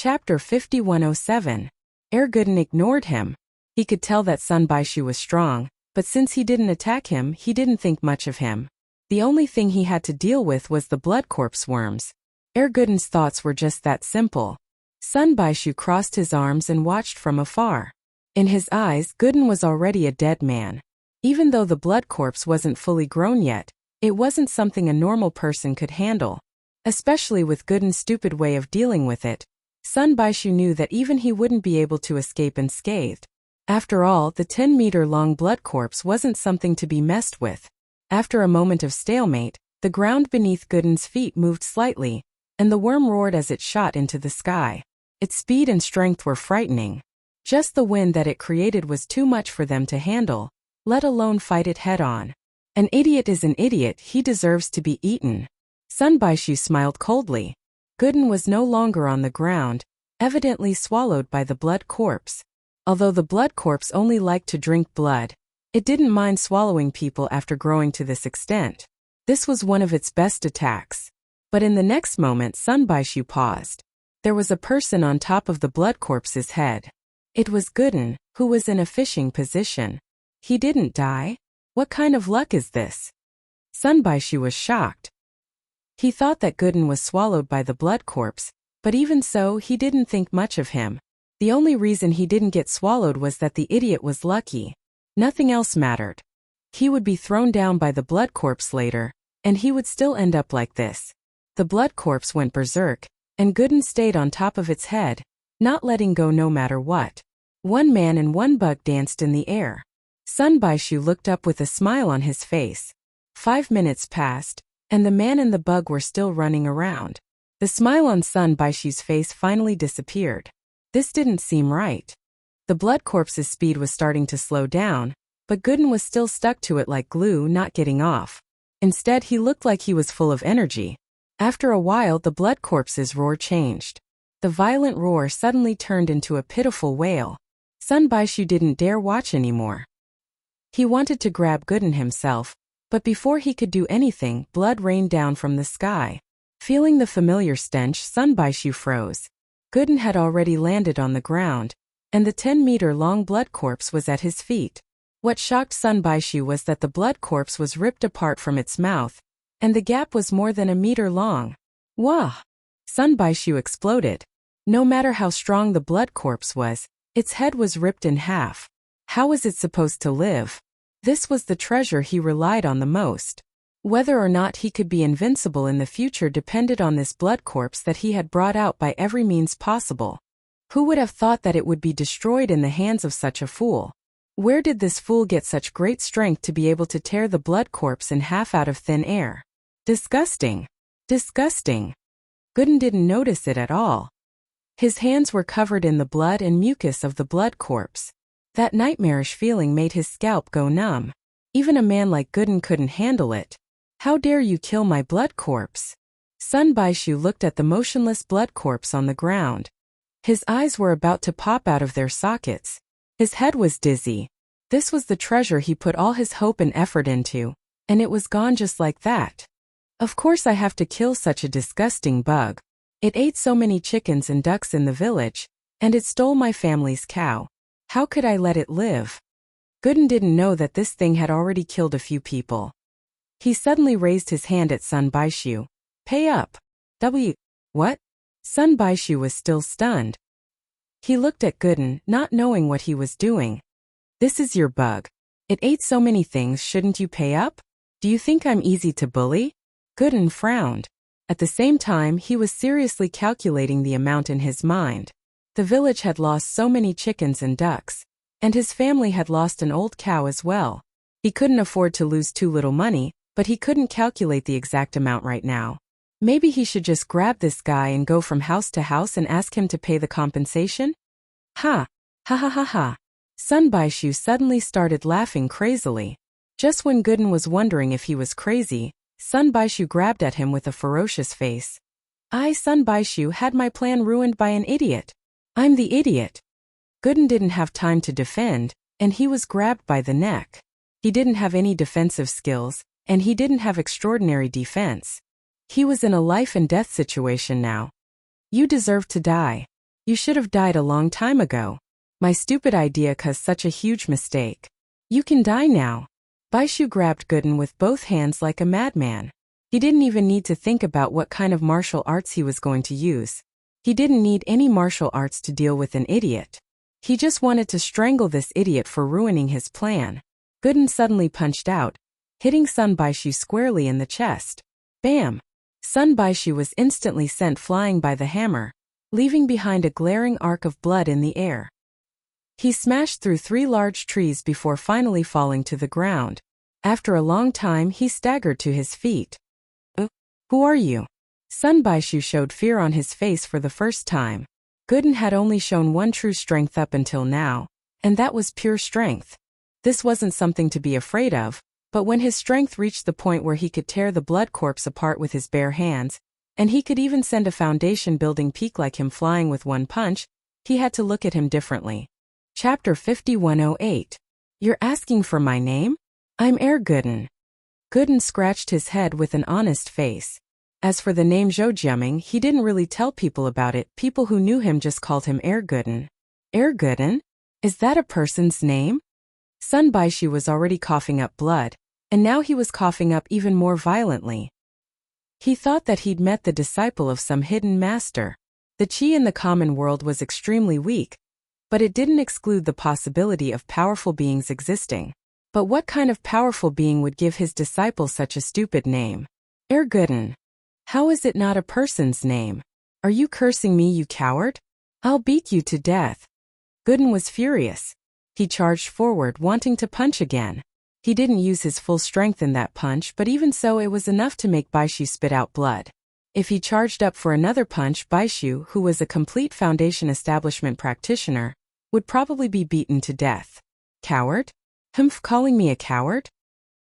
Chapter 5107. Gooden ignored him. He could tell that Sun Baishu was strong, but since he didn't attack him, he didn't think much of him. The only thing he had to deal with was the blood corpse worms. Gooden's thoughts were just that simple. Sun Baishu crossed his arms and watched from afar. In his eyes, Gooden was already a dead man. Even though the blood corpse wasn't fully grown yet, it wasn't something a normal person could handle. Especially with Gooden's stupid way of dealing with it, Sun Baishu knew that even he wouldn't be able to escape unscathed. After all, the 10-meter-long blood corpse wasn't something to be messed with. After a moment of stalemate, the ground beneath Gooden's feet moved slightly, and the worm roared as it shot into the sky. Its speed and strength were frightening. Just the wind that it created was too much for them to handle, let alone fight it head-on. An idiot is an idiot, he deserves to be eaten. Sun Baishu smiled coldly. Gooden was no longer on the ground, evidently swallowed by the blood corpse. Although the blood corpse only liked to drink blood, it didn't mind swallowing people after growing to this extent. This was one of its best attacks. But in the next moment, Sun Baishu paused. There was a person on top of the blood corpse's head. It was Gooden, who was in a fishing position. He didn't die? What kind of luck is this? Sun Baishu was shocked. He thought that Gooden was swallowed by the blood corpse, but even so, he didn't think much of him. The only reason he didn't get swallowed was that the idiot was lucky. Nothing else mattered. He would be thrown down by the blood corpse later, and he would still end up like this. The blood corpse went berserk, and Gooden stayed on top of its head, not letting go no matter what. One man and one bug danced in the air. Sun Baishu looked up with a smile on his face. 5 minutes passed, and the man and the bug were still running around. The smile on Sun Baishu's face finally disappeared. This didn't seem right. The blood corpse's speed was starting to slow down, but Gooden was still stuck to it like glue, not getting off. Instead, he looked like he was full of energy. After a while, the blood corpse's roar changed. The violent roar suddenly turned into a pitiful wail. Sun Baishu didn't dare watch anymore. He wanted to grab Gooden himself, but before he could do anything, blood rained down from the sky. Feeling the familiar stench, Sun Baishu froze. Gooden had already landed on the ground, and the 10-meter-long blood corpse was at his feet. What shocked Sun Baishu was that the blood corpse was ripped apart from its mouth, and the gap was more than a meter long. Wah! Sun Baishu exploded. No matter how strong the blood corpse was, its head was ripped in half. How was it supposed to live? This was the treasure he relied on the most. Whether or not he could be invincible in the future depended on this blood corpse that he had brought out by every means possible. Who would have thought that it would be destroyed in the hands of such a fool? Where did this fool get such great strength to be able to tear the blood corpse in half out of thin air? Disgusting. Disgusting. Gooden didn't notice it at all. His hands were covered in the blood and mucus of the blood corpse. That nightmarish feeling made his scalp go numb. Even a man like Gooden couldn't handle it. How dare you kill my blood corpse? Sun Baishu looked at the motionless blood corpse on the ground. His eyes were about to pop out of their sockets. His head was dizzy. This was the treasure he put all his hope and effort into, and it was gone just like that. Of course I have to kill such a disgusting bug. It ate so many chickens and ducks in the village, and it stole my family's cow. How could I let it live? Gooden didn't know that this thing had already killed a few people. He suddenly raised his hand at Sun Baishu. Pay up. What? Sun Baishu was still stunned. He looked at Gooden, not knowing what he was doing. This is your bug. It ate so many things, shouldn't you pay up? Do you think I'm easy to bully? Gooden frowned. At the same time, he was seriously calculating the amount in his mind. The village had lost so many chickens and ducks, and his family had lost an old cow as well. He couldn't afford to lose too little money, but he couldn't calculate the exact amount right now. Maybe he should just grab this guy and go from house to house and ask him to pay the compensation? Ha! Ha ha ha ha! Sun Baishu suddenly started laughing crazily. Just when Gooden was wondering if he was crazy, Sun Baishu grabbed at him with a ferocious face. Sun Baishu had my plan ruined by an idiot. I'm the idiot. Gooden didn't have time to defend, and he was grabbed by the neck. He didn't have any defensive skills, and he didn't have extraordinary defense. He was in a life and death situation now. You deserve to die. You should have died a long time ago. My stupid idea caused such a huge mistake. You can die now. Baishu grabbed Gooden with both hands like a madman. He didn't even need to think about what kind of martial arts he was going to use. He didn't need any martial arts to deal with an idiot. He just wanted to strangle this idiot for ruining his plan. Gooden suddenly punched out, hitting Sun Baishu squarely in the chest. Bam! Sun Baishu was instantly sent flying by the hammer, leaving behind a glaring arc of blood in the air. He smashed through 3 large trees before finally falling to the ground. After a long time he staggered to his feet. Who are you? Sun Baishu showed fear on his face for the first time. Gooden had only shown one true strength up until now, and that was pure strength. This wasn't something to be afraid of, but when his strength reached the point where he could tear the blood corpse apart with his bare hands, and he could even send a foundation-building peak like him flying with one punch, he had to look at him differently. Chapter 5108. You're asking for my name? I'm Gooden. Gooden scratched his head with an honest face. As for the name Zhoujiaming, he didn't really tell people about it. People who knew him just called him Gooden. Gooden? Is that a person's name? Sun Baishu was already coughing up blood, and now he was coughing up even more violently. He thought that he'd met the disciple of some hidden master. The qi in the common world was extremely weak, but it didn't exclude the possibility of powerful beings existing. But what kind of powerful being would give his disciple such a stupid name? Gooden. How is it not a person's name? Are you cursing me, you coward? I'll beat you to death. Gooden was furious. He charged forward, wanting to punch again. He didn't use his full strength in that punch, but even so it was enough to make Baishu spit out blood. If he charged up for another punch, Baishu, who was a complete Foundation establishment practitioner, would probably be beaten to death. Coward? Calling me a coward?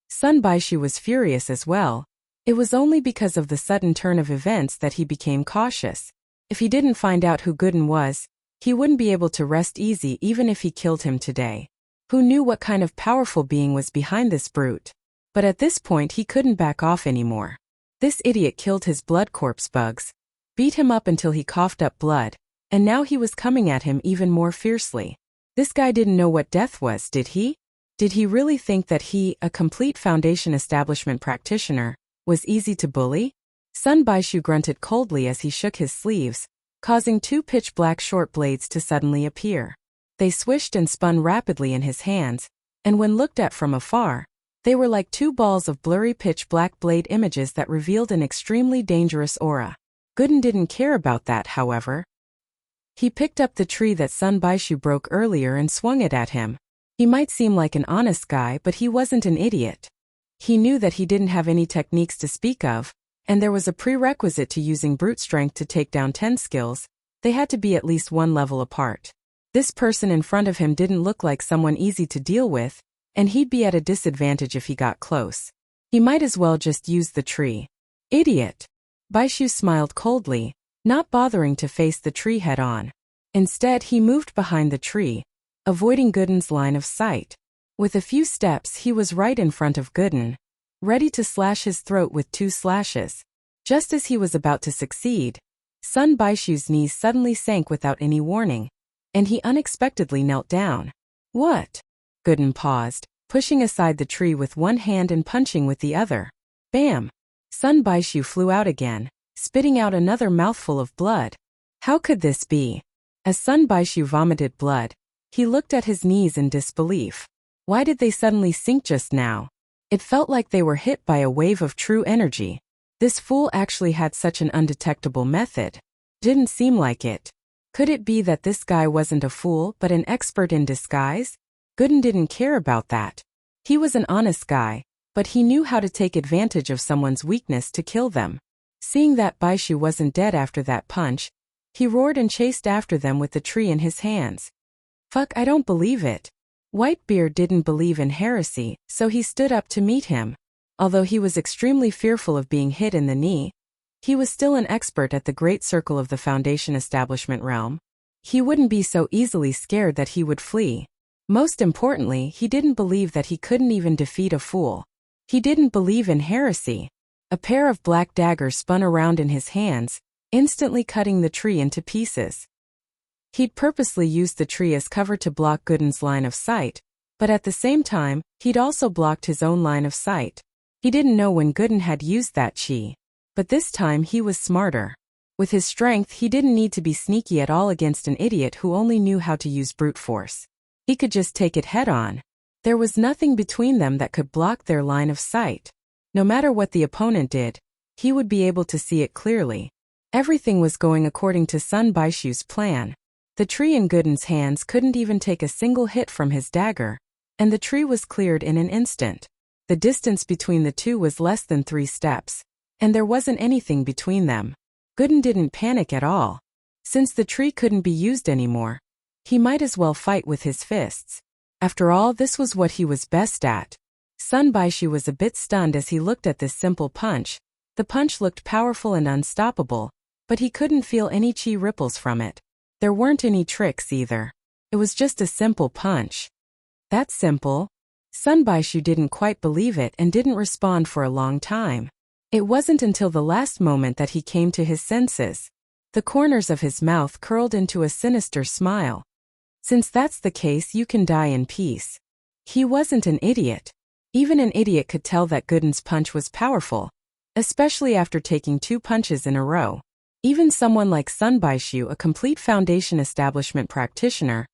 Sun Baishu was furious as well. It was only because of the sudden turn of events that he became cautious. If he didn't find out who Gooden was, he wouldn't be able to rest easy even if he killed him today. Who knew what kind of powerful being was behind this brute? But at this point he couldn't back off anymore. This idiot killed his blood corpse bugs, beat him up until he coughed up blood, and now he was coming at him even more fiercely. This guy didn't know what death was, did he? Did he really think that he, a complete Foundation establishment practitioner, was easy to bully? Sun Baishu grunted coldly as he shook his sleeves, causing 2 pitch-black short blades to suddenly appear. They swished and spun rapidly in his hands, and when looked at from afar, they were like 2 balls of blurry pitch-black blade images that revealed an extremely dangerous aura. Gooden didn't care about that, however. He picked up the tree that Sun Baishu broke earlier and swung it at him. He might seem like an honest guy, but he wasn't an idiot. He knew that he didn't have any techniques to speak of, and there was a prerequisite to using brute strength to take down 10 skills. They had to be at least 1 level apart. This person in front of him didn't look like someone easy to deal with, and he'd be at a disadvantage if he got close. He might as well just use the tree. Idiot! Baishu smiled coldly, not bothering to face the tree head-on. Instead he moved behind the tree, avoiding Gooden's line of sight. With a few steps he was right in front of Gooden, ready to slash his throat with 2 slashes. Just as he was about to succeed, Sun Baishu's knees suddenly sank without any warning, and he unexpectedly knelt down. What? Gooden paused, pushing aside the tree with one hand and punching with the other. Bam! Sun Baishu flew out again, spitting out another mouthful of blood. How could this be? As Sun Baishu vomited blood, he looked at his knees in disbelief. Why did they suddenly sink just now? It felt like they were hit by a wave of true energy. This fool actually had such an undetectable method. Didn't seem like it. Could it be that this guy wasn't a fool but an expert in disguise? Gooden didn't care about that. He was an honest guy, but he knew how to take advantage of someone's weakness to kill them. Seeing that Baishu wasn't dead after that punch, he roared and chased after them with the tree in his hands. Fuck, I don't believe it. Whitebeard didn't believe in heresy, so he stood up to meet him. Although he was extremely fearful of being hit in the knee, he was still an expert at the great circle of the Foundation establishment realm. He wouldn't be so easily scared that he would flee. Most importantly, he didn't believe that he couldn't even defeat a fool. He didn't believe in heresy. A pair of black daggers spun around in his hands, instantly cutting the tree into pieces. He'd purposely used the tree as cover to block Gooden's line of sight, but at the same time, he'd also blocked his own line of sight. He didn't know when Gooden had used that chi. But this time he was smarter. With his strength, he didn't need to be sneaky at all against an idiot who only knew how to use brute force. He could just take it head on. There was nothing between them that could block their line of sight. No matter what the opponent did, he would be able to see it clearly. Everything was going according to Sun Baishu's plan. The tree in Gooden's hands couldn't even take a single hit from his dagger, and the tree was cleared in an instant. The distance between the two was less than 3 steps, and there wasn't anything between them. Gooden didn't panic at all. Since the tree couldn't be used anymore, he might as well fight with his fists. After all, this was what he was best at. Sun Baishu was a bit stunned as he looked at this simple punch. The punch looked powerful and unstoppable, but he couldn't feel any chi ripples from it. There weren't any tricks either. It was just a simple punch. That's simple. Sun Baishu didn't quite believe it and didn't respond for a long time. It wasn't until the last moment that he came to his senses. The corners of his mouth curled into a sinister smile. Since that's the case, you can die in peace. He wasn't an idiot. Even an idiot could tell that Gooden's punch was powerful, especially after taking 2 punches in a row. Even someone like Sun Baishu, a complete foundation establishment practitioner,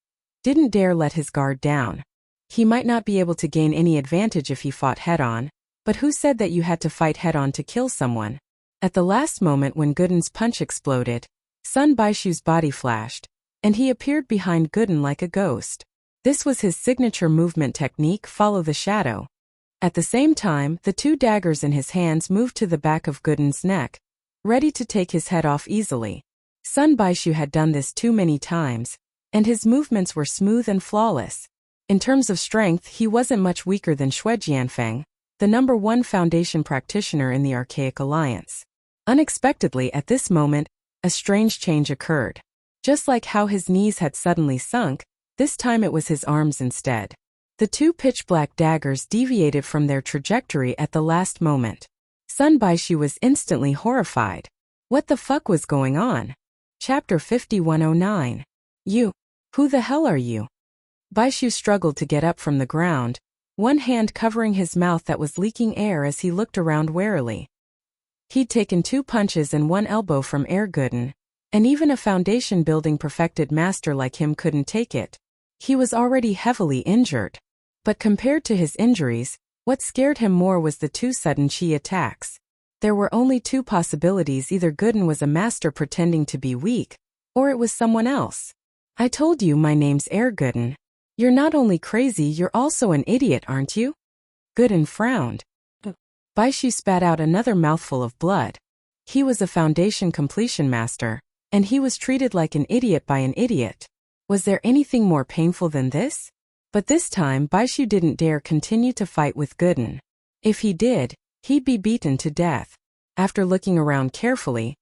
didn't dare let his guard down. He might not be able to gain any advantage if he fought head-on, but who said that you had to fight head-on to kill someone? At the last moment when Gooden's punch exploded, Sun Baishu's body flashed, and he appeared behind Gooden like a ghost. This was his signature movement technique, follow the shadow. At the same time, the 2 daggers in his hands moved to the back of Gooden's neck, ready to take his head off easily. Sun Baishu had done this too many times, and his movements were smooth and flawless. In terms of strength, he wasn't much weaker than Xue Jianfeng, the #1 foundation practitioner in the Archaic Alliance. Unexpectedly, at this moment, a strange change occurred. Just like how his knees had suddenly sunk, this time it was his arms instead. The 2 pitch-black daggers deviated from their trajectory at the last moment. Sun Baishu was instantly horrified. What the fuck was going on? Chapter 5109. Who the hell are you? Baishu struggled to get up from the ground, one hand covering his mouth that was leaking air as he looked around warily. He'd taken 2 punches and 1 elbow from Gooden, and even a foundation-building perfected master like him couldn't take it. He was already heavily injured. But compared to his injuries, what scared him more was the 2 sudden chi attacks. There were only 2 possibilities: either Gooden was a master pretending to be weak, or it was someone else. I told you my name's Gooden. You're not only crazy, you're also an idiot, aren't you? Gooden frowned. Baishu spat out another mouthful of blood. He was a foundation completion master, and he was treated like an idiot by an idiot. Was there anything more painful than this? But this time Baishu didn't dare continue to fight with Gooden. If he did, he'd be beaten to death. After looking around carefully,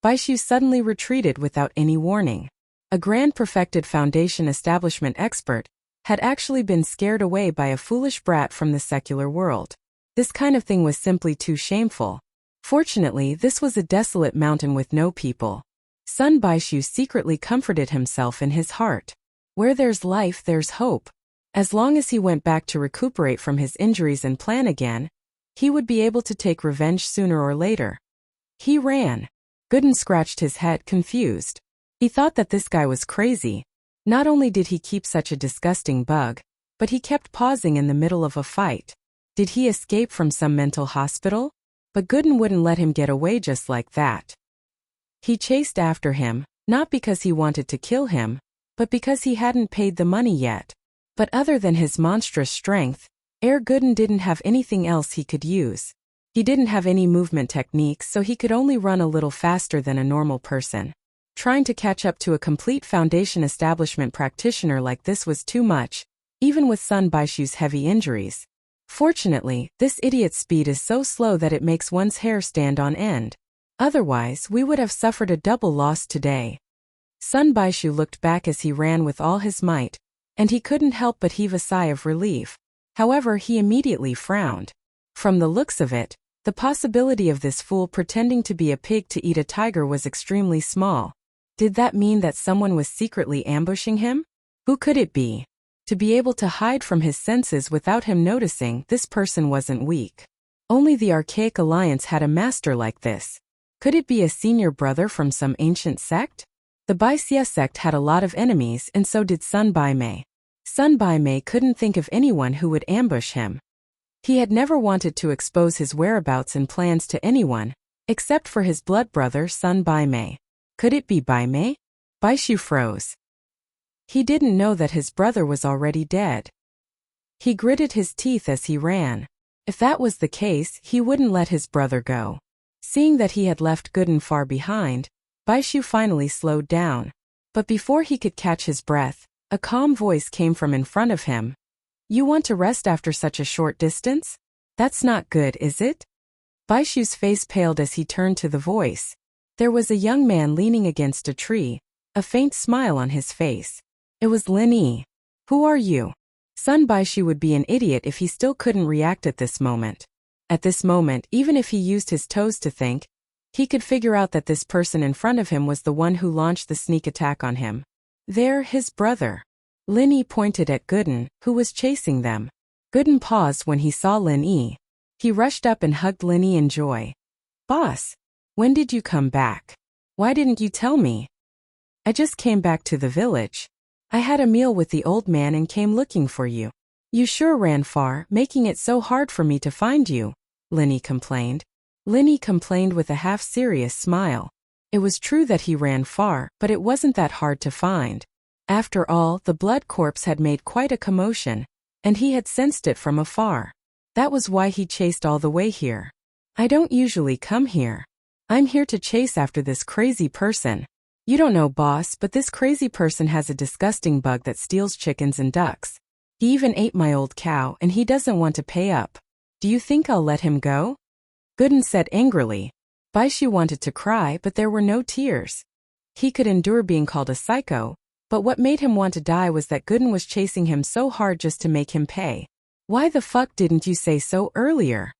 Baishu suddenly retreated without any warning. A grand perfected foundation establishment expert had actually been scared away by a foolish brat from the secular world. This kind of thing was simply too shameful. Fortunately, this was a desolate mountain with no people. Sun Baishu secretly comforted himself in his heart. Where there's life, there's hope. As long as he went back to recuperate from his injuries and plan again, he would be able to take revenge sooner or later. He ran. Gooden scratched his head, confused. He thought that this guy was crazy. Not only did he keep such a disgusting bug, but he kept pausing in the middle of a fight. Did he escape from some mental hospital? But Gooden wouldn't let him get away just like that. He chased after him, not because he wanted to kill him, but because he hadn't paid the money yet. But other than his monstrous strength, Gooden didn't have anything else he could use. He didn't have any movement techniques, so he could only run a little faster than a normal person. Trying to catch up to a complete foundation establishment practitioner like this was too much, even with Sun Baishu's heavy injuries. Fortunately, this idiot's speed is so slow that it makes one's hair stand on end. Otherwise, we would have suffered a double loss today. Sun Baishu looked back as he ran with all his might, and he couldn't help but heave a sigh of relief. However, he immediately frowned. From the looks of it, the possibility of this fool pretending to be a pig to eat a tiger was extremely small. Did that mean that someone was secretly ambushing him? Who could it be? To be able to hide from his senses without him noticing, this person wasn't weak. Only the Archaic Alliance had a master like this. Could it be a senior brother from some ancient sect? The Wuxia sect had a lot of enemies, and so did Sun Baimei. Sun Baimei couldn't think of anyone who would ambush him. He had never wanted to expose his whereabouts and plans to anyone, except for his blood brother Sun Baimei. Could it be Baimei? Baishu froze. He didn't know that his brother was already dead. He gritted his teeth as he ran. If that was the case, he wouldn't let his brother go. Seeing that he had left Gooden far behind, Baishu finally slowed down. But before he could catch his breath, a calm voice came from in front of him. You want to rest after such a short distance? That's not good, is it? Baishu's face paled as he turned to the voice. There was a young man leaning against a tree, a faint smile on his face. It was Lin Yi. Who are you? Sun Baishu would be an idiot if he still couldn't react at this moment. At this moment, even if he used his toes to think, he could figure out that this person in front of him was the one who launched the sneak attack on him. There, his brother. Lin Yi pointed at Gooden, who was chasing them. Gooden paused when he saw Lin Yi. He rushed up and hugged Lin Yi in joy. Boss, when did you come back? Why didn't you tell me? I just came back to the village. I had a meal with the old man and came looking for you. You sure ran far, making it so hard for me to find you, Lin Yi complained. Lin Yi complained with a half-serious smile. It was true that he ran far, but it wasn't that hard to find. After all, the blood corpse had made quite a commotion, and he had sensed it from afar. That was why he chased all the way here. I don't usually come here. I'm here to chase after this crazy person. You don't know, boss, but this crazy person has a disgusting bug that steals chickens and ducks. He even ate my old cow and he doesn't want to pay up. Do you think I'll let him go? Gooden said angrily. Baishu wanted to cry, but there were no tears. He could endure being called a psycho, but what made him want to die was that Gooden was chasing him so hard just to make him pay. Why the fuck didn't you say so earlier?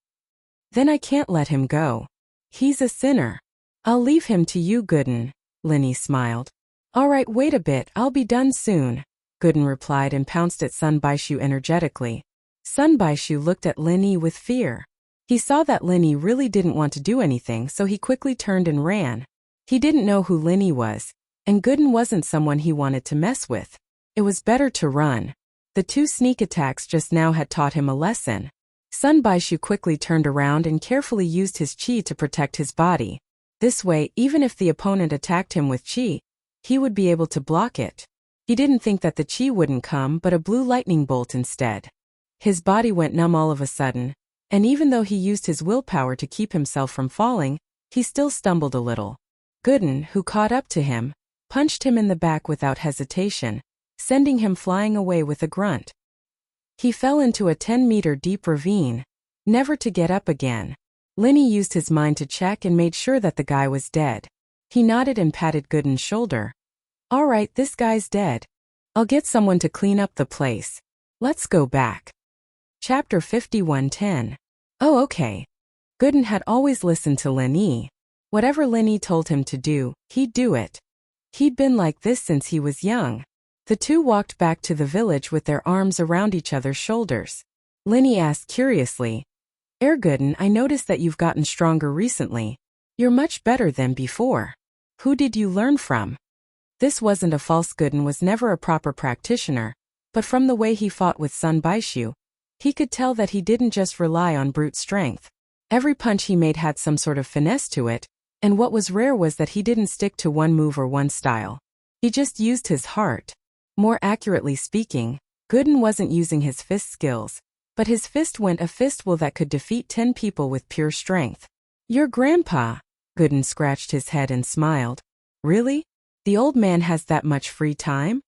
Then I can't let him go. He's a sinner. I'll leave him to you, Gooden. Lin Yi smiled. All right, wait a bit, I'll be done soon, Gooden replied and pounced at Sun Baishu energetically. Sun Baishu looked at Lin Yi with fear. He saw that Lin Yi really didn't want to do anything, so he quickly turned and ran. He didn't know who Lin Yi was, and Gooden wasn't someone he wanted to mess with. It was better to run. The 2 sneak attacks just now had taught him a lesson. Sun Baishu quickly turned around and carefully used his chi to protect his body. This way, even if the opponent attacked him with chi, he would be able to block it. He didn't think that the chi wouldn't come, but a blue lightning bolt instead. His body went numb all of a sudden, and even though he used his willpower to keep himself from falling, he still stumbled a little. Gooden, who caught up to him, punched him in the back without hesitation, sending him flying away with a grunt. He fell into a 10-meter deep ravine, never to get up again. Lin Yi used his mind to check and made sure that the guy was dead. He nodded and patted Gooden's shoulder. All right, this guy's dead. I'll get someone to clean up the place. Let's go back. Chapter 51:10. Oh, okay. Gooden had always listened to Lin Yi. Whatever Lin Yi told him to do, he'd do it. He'd been like this since he was young. The 2 walked back to the village with their arms around each other's shoulders. Lin Yi asked curiously, Gooden, I noticed that you've gotten stronger recently. You're much better than before. Who did you learn from? This wasn't a false. Gooden was never a proper practitioner, but from the way he fought with Sun Baishu, he could tell that he didn't just rely on brute strength. Every punch he made had some sort of finesse to it, and what was rare was that he didn't stick to one move or one style. He just used his heart. More accurately speaking, Gooden wasn't using his fist skills, but his fist went a fistful that could defeat 10 people with pure strength. Your grandpa, Gooden scratched his head and smiled. Really? The old man has that much free time?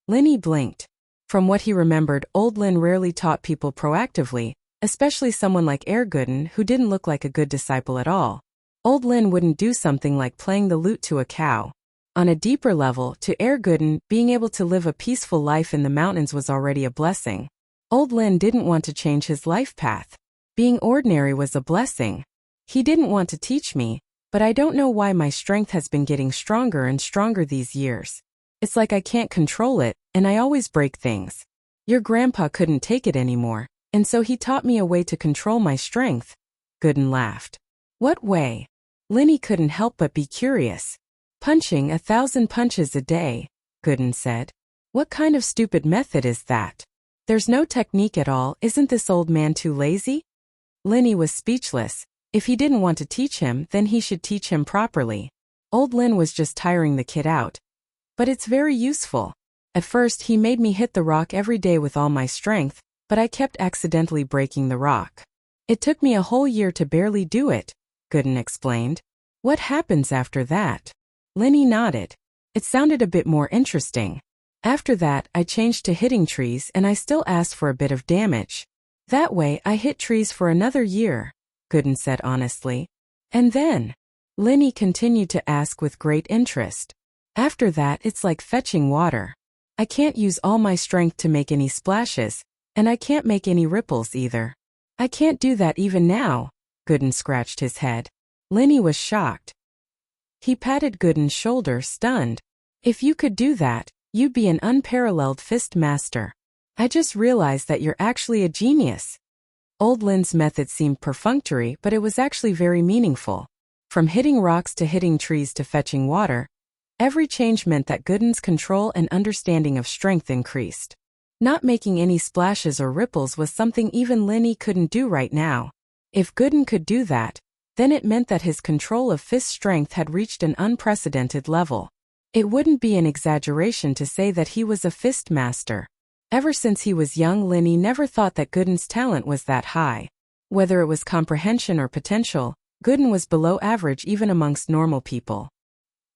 Lin Yi blinked. From what he remembered, old Lin rarely taught people proactively, especially someone like Gooden who didn't look like a good disciple at all. Old Lin wouldn't do something like playing the lute to a cow. On a deeper level, to Gooden, being able to live a peaceful life in the mountains was already a blessing. Old Lin didn't want to change his life path. Being ordinary was a blessing. He didn't want to teach me, But I don't know why my strength has been getting stronger and stronger these years. It's like I can't control it, and I always break things. Your grandpa couldn't take it anymore, and so he taught me a way to control my strength." Gooden laughed. "What way?" Linny couldn't help but be curious. "Punching 1,000 punches a day," Gooden said. "What kind of stupid method is that? There's no technique at all. Isn't this old man too lazy?" Linny was speechless. If he didn't want to teach him, then he should teach him properly. Old Lin was just tiring the kid out. "But it's very useful. At first he made me hit the rock every day with all my strength, but I kept accidentally breaking the rock. It took me a whole year to barely do it," Gooden explained. "What happens after that?" Linny nodded. It sounded a bit more interesting. "After that, I changed to hitting trees, and I still asked for a bit of damage. That way, I hit trees for another year," Gooden said honestly. "And then?" Linny continued to ask with great interest. "After that, it's like fetching water. I can't use all my strength to make any splashes, and I can't make any ripples either. I can't do that even now." Gooden scratched his head. Linny was shocked. He patted Gooden's shoulder, stunned. "If you could do that, you'd be an unparalleled fist master. I just realized that you're actually a genius." Old Lin's method seemed perfunctory, but it was actually very meaningful. From hitting rocks to hitting trees to fetching water, every change meant that Gooden's control and understanding of strength increased. Not making any splashes or ripples was something even Linny couldn't do right now. If Gooden could do that, then it meant that his control of fist strength had reached an unprecedented level. It wouldn't be an exaggeration to say that he was a fist master. Ever since he was young, Linny never thought that Gooden's talent was that high. Whether it was comprehension or potential, Gooden was below average even amongst normal people.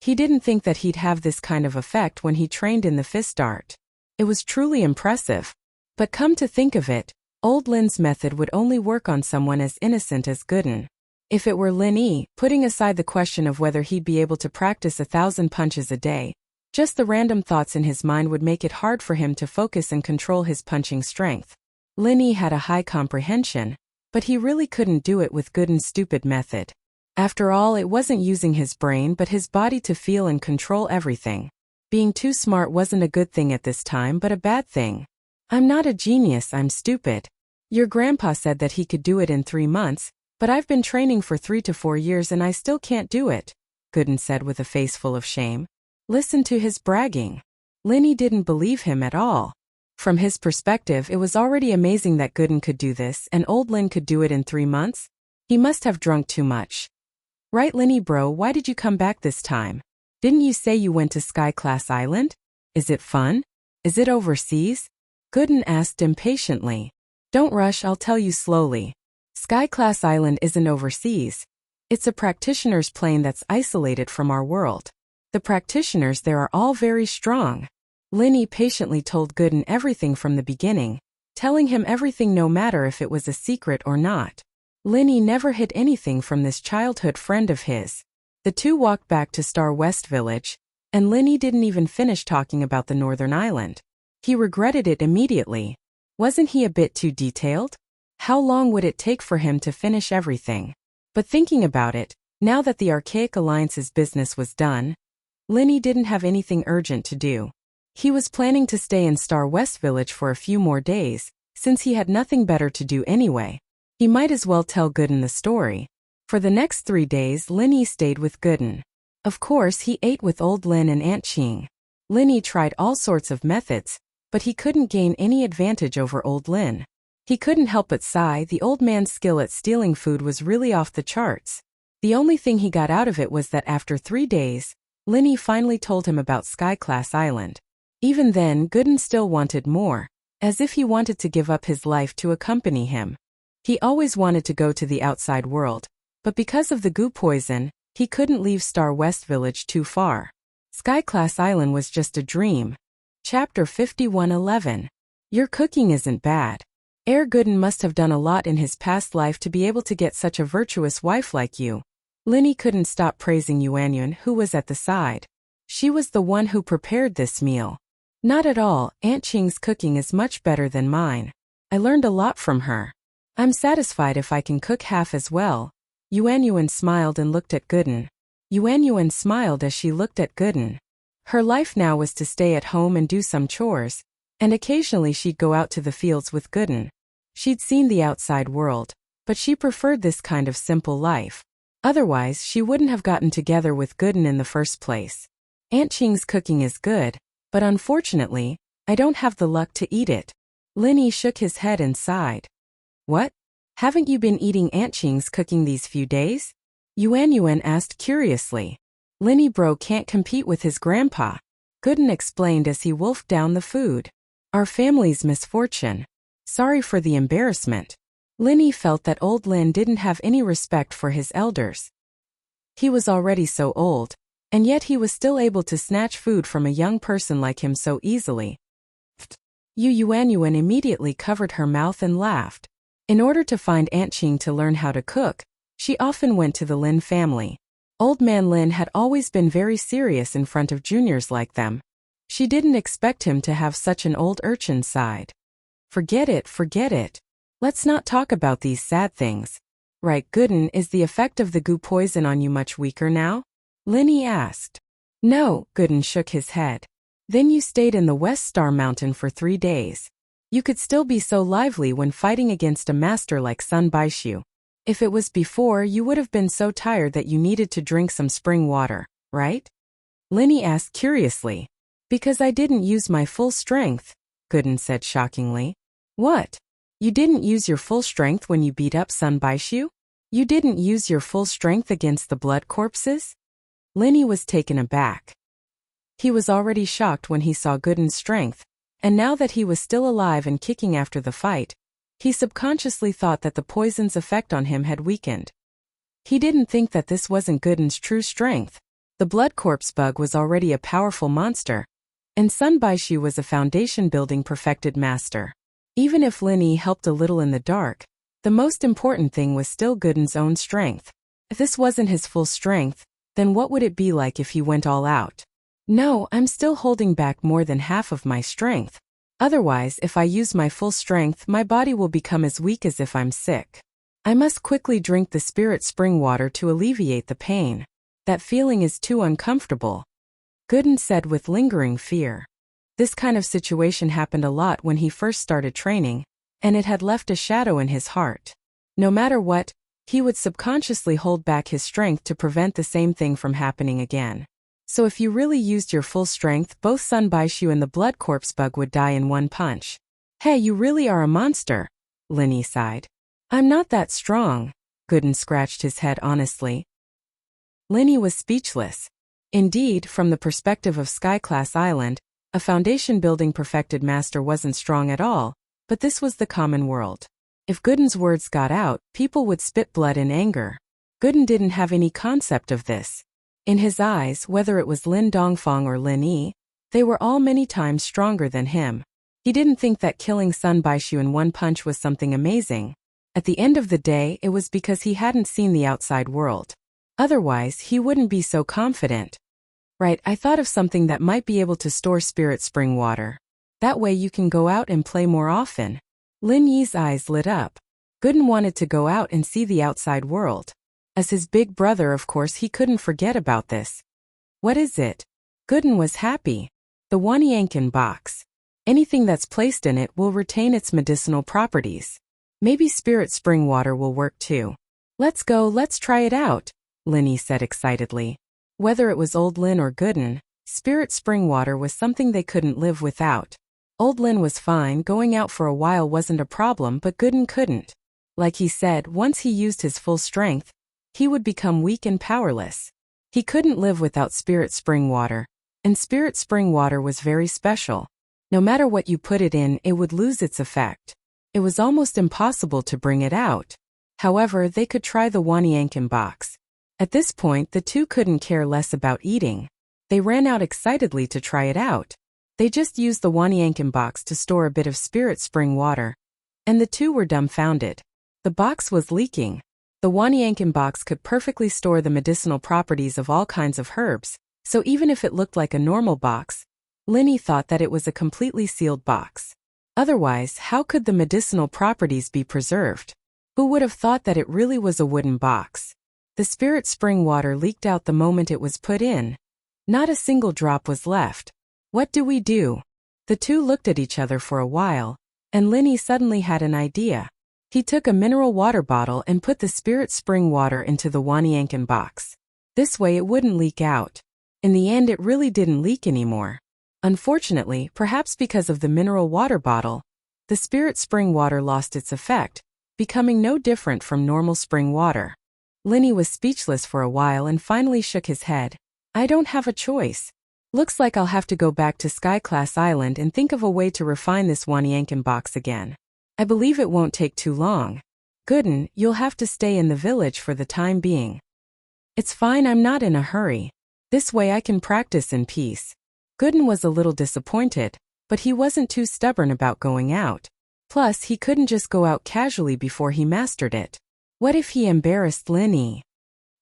He didn't think that he'd have this kind of effect when he trained in the fist art. It was truly impressive. But come to think of it, Old Lin's method would only work on someone as innocent as Gooden. If it were Linny, putting aside the question of whether he'd be able to practice 1,000 punches a day, just the random thoughts in his mind would make it hard for him to focus and control his punching strength. Linny had a high comprehension, but he really couldn't do it with Gooden's stupid method. After all, it wasn't using his brain but his body to feel and control everything. Being too smart wasn't a good thing at this time but a bad thing. "I'm not a genius, I'm stupid. Your grandpa said that he could do it in 3 months, but I've been training for 3 to 4 years and I still can't do it," Gooden said with a face full of shame. Listen to his bragging. Linny didn't believe him at all. From his perspective, it was already amazing that Gooden could do this and Old Lin could do it in 3 months. He must have drunk too much. "Right, Linny bro, why did you come back this time? Didn't you say you went to Sky Class Island? Is it fun? Is it overseas?" Gooden asked impatiently. "Don't rush, I'll tell you slowly. Sky Class Island isn't overseas. It's a practitioner's plane that's isolated from our world. The practitioners there are all very strong." Linny patiently told Gooden everything from the beginning, telling him everything no matter if it was a secret or not. Linny never hid anything from this childhood friend of his. The two walked back to Star West Village, and Linny didn't even finish talking about the Northern Island. He regretted it immediately. Wasn't he a bit too detailed? How long would it take for him to finish everything? But thinking about it, now that the Archaic Alliance's business was done, Linny didn't have anything urgent to do. He was planning to stay in Star West Village for a few more days, since he had nothing better to do anyway. He might as well tell Gooden the story. For the next 3 days, Linny stayed with Gooden. Of course, he ate with Old Lin and Aunt Ching. Linny tried all sorts of methods, but he couldn't gain any advantage over Old Lin. He couldn't help but sigh. The old man's skill at stealing food was really off the charts. The only thing he got out of it was that after 3 days, Linny finally told him about Sky Class Island. Even then, Gooden still wanted more, as if he wanted to give up his life to accompany him. He always wanted to go to the outside world, but because of the goo poison, he couldn't leave Star West Village too far. Sky Class Island was just a dream. Chapter 51:11. Your cooking isn't bad. Gooden must have done a lot in his past life to be able to get such a virtuous wife like you. Linny couldn't stop praising Yuanyuan, who was at the side. She was the one who prepared this meal. Not at all, Aunt Ching's cooking is much better than mine. I learned a lot from her. I'm satisfied if I can cook half as well, Yuan smiled and looked at Gooden. Yuan smiled as she looked at Gooden. Her life now was to stay at home and do some chores, and occasionally she'd go out to the fields with Gooden. She'd seen the outside world, but she preferred this kind of simple life. Otherwise, she wouldn't have gotten together with Gooden in the first place. Aunt Qing's cooking is good, but unfortunately, I don't have the luck to eat it. Linny shook his head and sighed. What? Haven't you been eating Aunt Qing's cooking these few days? Yuan asked curiously. Linny bro can't compete with his grandpa, Gooden explained as he wolfed down the food. Our family's misfortune. Sorry for the embarrassment. Linny felt that old Lin didn't have any respect for his elders. He was already so old, and yet he was still able to snatch food from a young person like him so easily. Yuan immediately covered her mouth and laughed. In order to find Aunt Qing to learn how to cook, she often went to the Lin family. Old man Lin had always been very serious in front of juniors like them. She didn't expect him to have such an old urchin side. Forget it. Let's not talk about these sad things. Right, Gooden, is the effect of the goo poison on you much weaker now? Linny asked. No, Gooden shook his head. Then you stayed in the West Star Mountain for 3 days. You could still be so lively when fighting against a master like Sun Baishu. If it was before, you would have been so tired that you needed to drink some spring water, right? Linny asked curiously. Because I didn't use my full strength, Gooden said shockingly. What? You didn't use your full strength when you beat up Sun Baishu? You didn't use your full strength against the blood corpses? Linny was taken aback. He was already shocked when he saw Gooden's strength, and now that he was still alive and kicking after the fight, he subconsciously thought that the poison's effect on him had weakened. He didn't think that this wasn't Gooden's true strength. The blood corpse bug was already a powerful monster, and Sun Baishu was a foundation-building perfected master. Even if Linny helped a little in the dark, the most important thing was still Gooden's own strength. If this wasn't his full strength, then what would it be like if he went all out? No, I'm still holding back more than half of my strength. Otherwise, if I use my full strength, my body will become as weak as if I'm sick. I must quickly drink the spirit spring water to alleviate the pain. That feeling is too uncomfortable, Gooden said with lingering fear. This kind of situation happened a lot when he first started training, and it had left a shadow in his heart. No matter what, he would subconsciously hold back his strength to prevent the same thing from happening again. So if you really used your full strength, both Sun Baishu and the blood corpse bug would die in one punch. Hey, you really are a monster, Linny sighed. I'm not that strong, Gooden scratched his head honestly. Linny was speechless. Indeed, from the perspective of Sky-class Island, a foundation-building perfected master wasn't strong at all, but this was the common world. If Gooden's words got out, people would spit blood in anger. Gooden didn't have any concept of this. In his eyes, whether it was Lin Dongfang or Lin Yi, they were all many times stronger than him. He didn't think that killing Sun Baishu in one punch was something amazing. At the end of the day, it was because he hadn't seen the outside world. Otherwise, he wouldn't be so confident. Right, I thought of something that might be able to store spirit spring water. That way you can go out and play more often. Lin Yi's eyes lit up. Gooden wanted to go out and see the outside world. As his big brother, of course, he couldn't forget about this. What is it? Gooden was happy. The Wanyankin box. Anything that's placed in it will retain its medicinal properties. Maybe spirit spring water will work too. Let's go, let's try it out, Linny said excitedly. Whether it was old Lin or Gooden, spirit spring water was something they couldn't live without. Old Lin was fine, going out for a while wasn't a problem, but Gooden couldn't. Like he said, once he used his full strength, he would become weak and powerless. He couldn't live without spirit spring water, and spirit spring water was very special. No matter what you put it in, it would lose its effect. It was almost impossible to bring it out. However, they could try the Wanyankin box. At this point, the two couldn't care less about eating. They ran out excitedly to try it out. They just used the Wanyankin box to store a bit of spirit spring water, and the two were dumbfounded. The box was leaking. The Wanyankin box could perfectly store the medicinal properties of all kinds of herbs, so even if it looked like a normal box, Linny thought that it was a completely sealed box. Otherwise, how could the medicinal properties be preserved? Who would have thought that it really was a wooden box? The spirit spring water leaked out the moment it was put in. Not a single drop was left. What do we do? The two looked at each other for a while, and Linny suddenly had an idea. He took a mineral water bottle and put the spirit spring water into the Wanyankin box. This way it wouldn't leak out. In the end, it really didn't leak anymore. Unfortunately, perhaps because of the mineral water bottle, the spirit spring water lost its effect, becoming no different from normal spring water. Linny was speechless for a while and finally shook his head. I don't have a choice. Looks like I'll have to go back to Sky-class Island and think of a way to refine this Wanyankin box again. I believe it won't take too long. Gooden, you'll have to stay in the village for the time being. It's fine, I'm not in a hurry. This way I can practice in peace. Gooden was a little disappointed, but he wasn't too stubborn about going out. Plus, he couldn't just go out casually before he mastered it. What if he embarrassed Linny?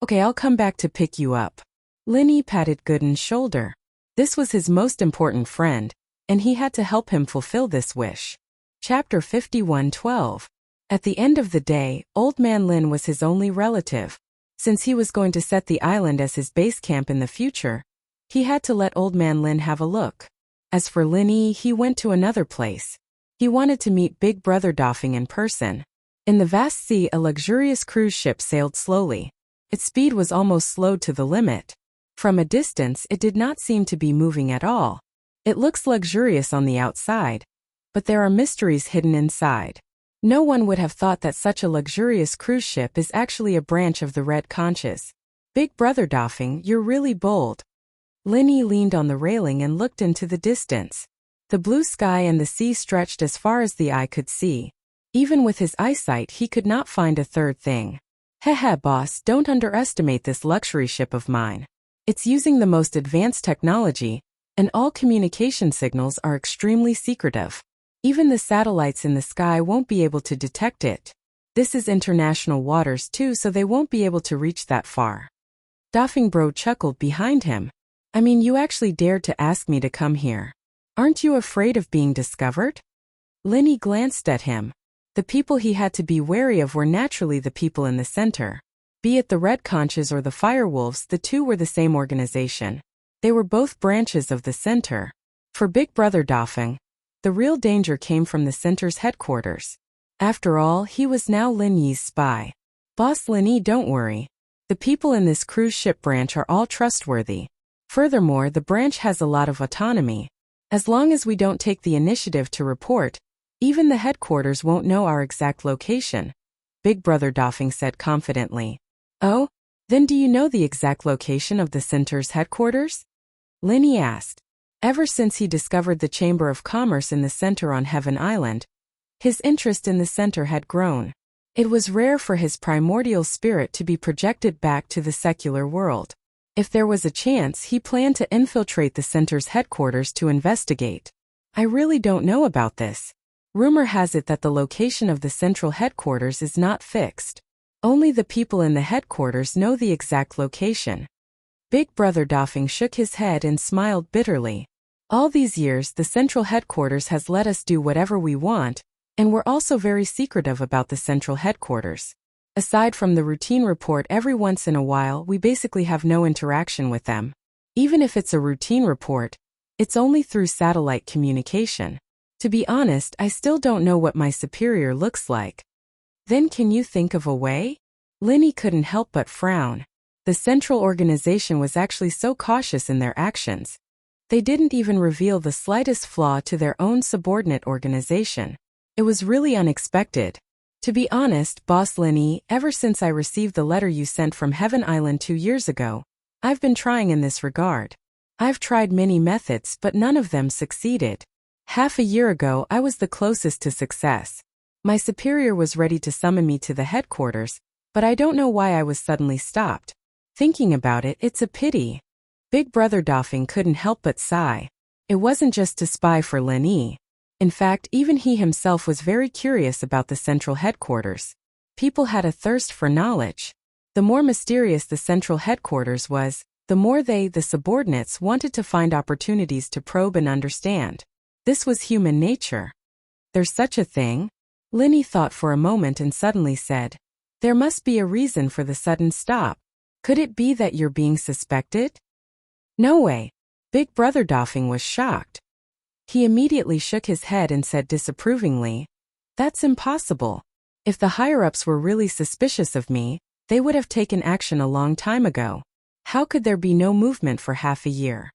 Okay, I'll come back to pick you up. Linny patted Gooden's shoulder. This was his most important friend, and he had to help him fulfill this wish. Chapter 51:12. At the end of the day, Old Man Lin was his only relative. Since he was going to set the island as his base camp in the future, he had to let Old Man Lin have a look. As for Linny, he went to another place. He wanted to meet Big Brother Doffing in person. In the vast sea, a luxurious cruise ship sailed slowly. Its speed was almost slowed to the limit. From a distance, it did not seem to be moving at all. It looks luxurious on the outside, but there are mysteries hidden inside. No one would have thought that such a luxurious cruise ship is actually a branch of the Red Conches. Big Brother Doffing, you're really bold. Linny leaned on the railing and looked into the distance. The blue sky and the sea stretched as far as the eye could see. Even with his eyesight, he could not find a third thing. Heh, boss, don't underestimate this luxury ship of mine. It's using the most advanced technology, and all communication signals are extremely secretive. Even the satellites in the sky won't be able to detect it. This is international waters too, so they won't be able to reach that far. Doffing Bro chuckled behind him. I mean, you actually dared to ask me to come here. Aren't you afraid of being discovered? Linny glanced at him. The people he had to be wary of were naturally the people in the center. Be it the Red Conches or the Firewolves, the two were the same organization. They were both branches of the center. For Big Brother Doffing, the real danger came from the center's headquarters. After all, he was now Lin Yi's spy. Boss Linny, don't worry. The people in this cruise ship branch are all trustworthy. Furthermore, the branch has a lot of autonomy. As long as we don't take the initiative to report, even the headquarters won't know our exact location, Big Brother Doffing said confidently. Oh? Then do you know the exact location of the center's headquarters? Linny asked. Ever since he discovered the Chamber of Commerce in the center on Heaven Island, his interest in the center had grown. It was rare for his primordial spirit to be projected back to the secular world. If there was a chance, he planned to infiltrate the center's headquarters to investigate. I really don't know about this. Rumor has it that the location of the central headquarters is not fixed. Only the people in the headquarters know the exact location. Big Brother Doffing shook his head and smiled bitterly. All these years, the central headquarters has let us do whatever we want, and we're also very secretive about the central headquarters. Aside from the routine report every once in a while, we basically have no interaction with them. Even if it's a routine report, it's only through satellite communication. To be honest, I still don't know what my superior looks like. Then can you think of a way? Linny couldn't help but frown. The central organization was actually so cautious in their actions. They didn't even reveal the slightest flaw to their own subordinate organization. It was really unexpected. To be honest, Boss Linny, ever since I received the letter you sent from Heaven Island 2 years ago, I've been trying in this regard. I've tried many methods, but none of them succeeded. Half a year ago, I was the closest to success. My superior was ready to summon me to the headquarters, but I don't know why I was suddenly stopped. Thinking about it, it's a pity. Big Brother Doffing couldn't help but sigh. It wasn't just to spy for Linny. In fact, even he himself was very curious about the central headquarters. People had a thirst for knowledge. The more mysterious the central headquarters was, the more they, the subordinates, wanted to find opportunities to probe and understand. This was human nature. There's such a thing? Linny thought for a moment and suddenly said, there must be a reason for the sudden stop. Could it be that you're being suspected? No way. Big Brother Doffing was shocked. He immediately shook his head and said disapprovingly, "That's impossible. If the higher-ups were really suspicious of me, they would have taken action a long time ago. How could there be no movement for half a year?"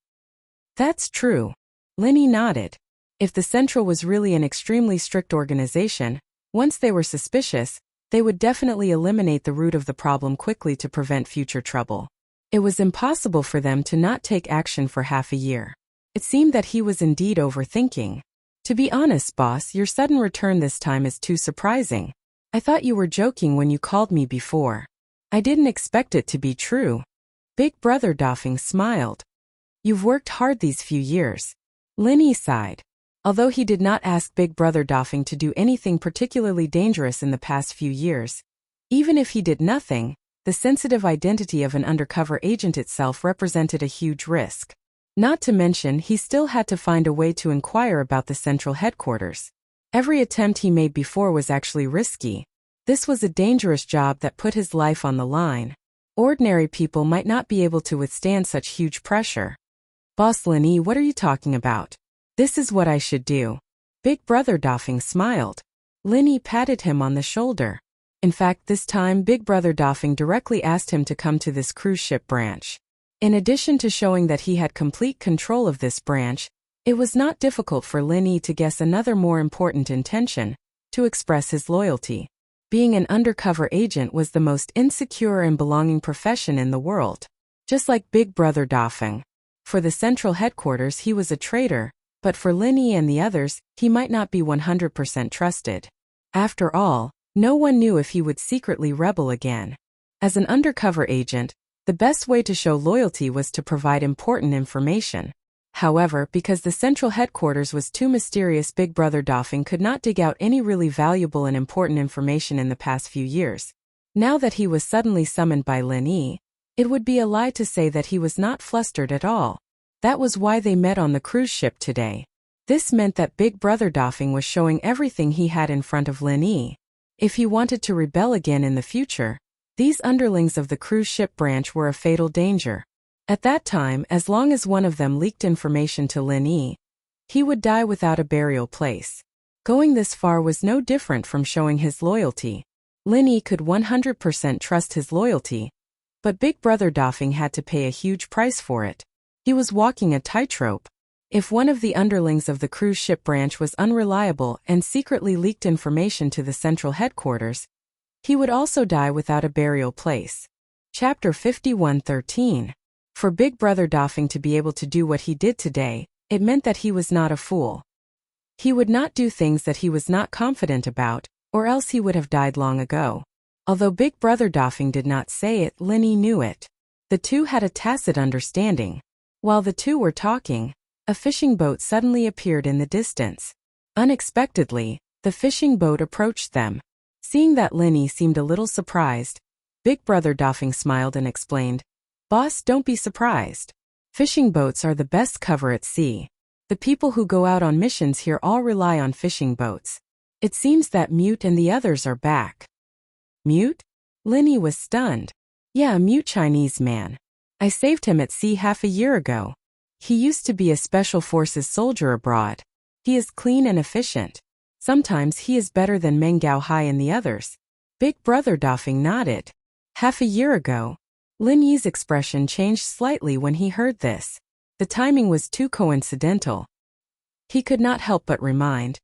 That's true. Linny nodded. If the Central was really an extremely strict organization, once they were suspicious, they would definitely eliminate the root of the problem quickly to prevent future trouble. It was impossible for them to not take action for half a year. It seemed that he was indeed overthinking. To be honest, boss, your sudden return this time is too surprising. I thought you were joking when you called me before. I didn't expect it to be true. Big Brother Doffing smiled. You've worked hard these few years. Linny sighed. Although he did not ask Big Brother Doffing to do anything particularly dangerous in the past few years, even if he did nothing, the sensitive identity of an undercover agent itself represented a huge risk. Not to mention, he still had to find a way to inquire about the central headquarters. Every attempt he made before was actually risky. This was a dangerous job that put his life on the line. Ordinary people might not be able to withstand such huge pressure. Boss Linny, what are you talking about? This is what I should do. Big Brother Doffing smiled. Linny patted him on the shoulder. In fact, this time Big Brother Doffing directly asked him to come to this cruise ship branch. In addition to showing that he had complete control of this branch, it was not difficult for Linny to guess another more important intention: to express his loyalty. Being an undercover agent was the most insecure and belonging profession in the world. Just like Big Brother Doffing. For the central headquarters he was a traitor, but for Linny and the others, he might not be 100% trusted. After all, no one knew if he would secretly rebel again. As an undercover agent, the best way to show loyalty was to provide important information. However, because the central headquarters was too mysterious, Big Brother Doffing could not dig out any really valuable and important information in the past few years. Now that he was suddenly summoned by Linny, it would be a lie to say that he was not flustered at all. That was why they met on the cruise ship today. This meant that Big Brother Doffing was showing everything he had in front of Linny. If he wanted to rebel again in the future, these underlings of the cruise ship branch were a fatal danger. At that time, as long as one of them leaked information to Linny, he would die without a burial place. Going this far was no different from showing his loyalty. Linny could 100% trust his loyalty, but Big Brother Doffing had to pay a huge price for it. He was walking a tightrope. If one of the underlings of the cruise ship branch was unreliable and secretly leaked information to the central headquarters, he would also die without a burial place. Chapter 51:13. For Big Brother Doffing to be able to do what he did today, it meant that he was not a fool. He would not do things that he was not confident about, or else he would have died long ago. Although Big Brother Doffing did not say it, Linny knew it. The two had a tacit understanding. While the two were talking, a fishing boat suddenly appeared in the distance. Unexpectedly, the fishing boat approached them. Seeing that Linny seemed a little surprised, Big Brother Doffing smiled and explained, "Boss, don't be surprised. Fishing boats are the best cover at sea. The people who go out on missions here all rely on fishing boats. It seems that Mute and the others are back." Mute? Linny was stunned. Yeah, a mute Chinese man. I saved him at sea half a year ago. He used to be a special forces soldier abroad. He is clean and efficient. Sometimes he is better than Meng Gao Hai and the others. Big Brother Doffing nodded. Half a year ago. Linny's expression changed slightly when he heard this. The timing was too coincidental. He could not help but remind,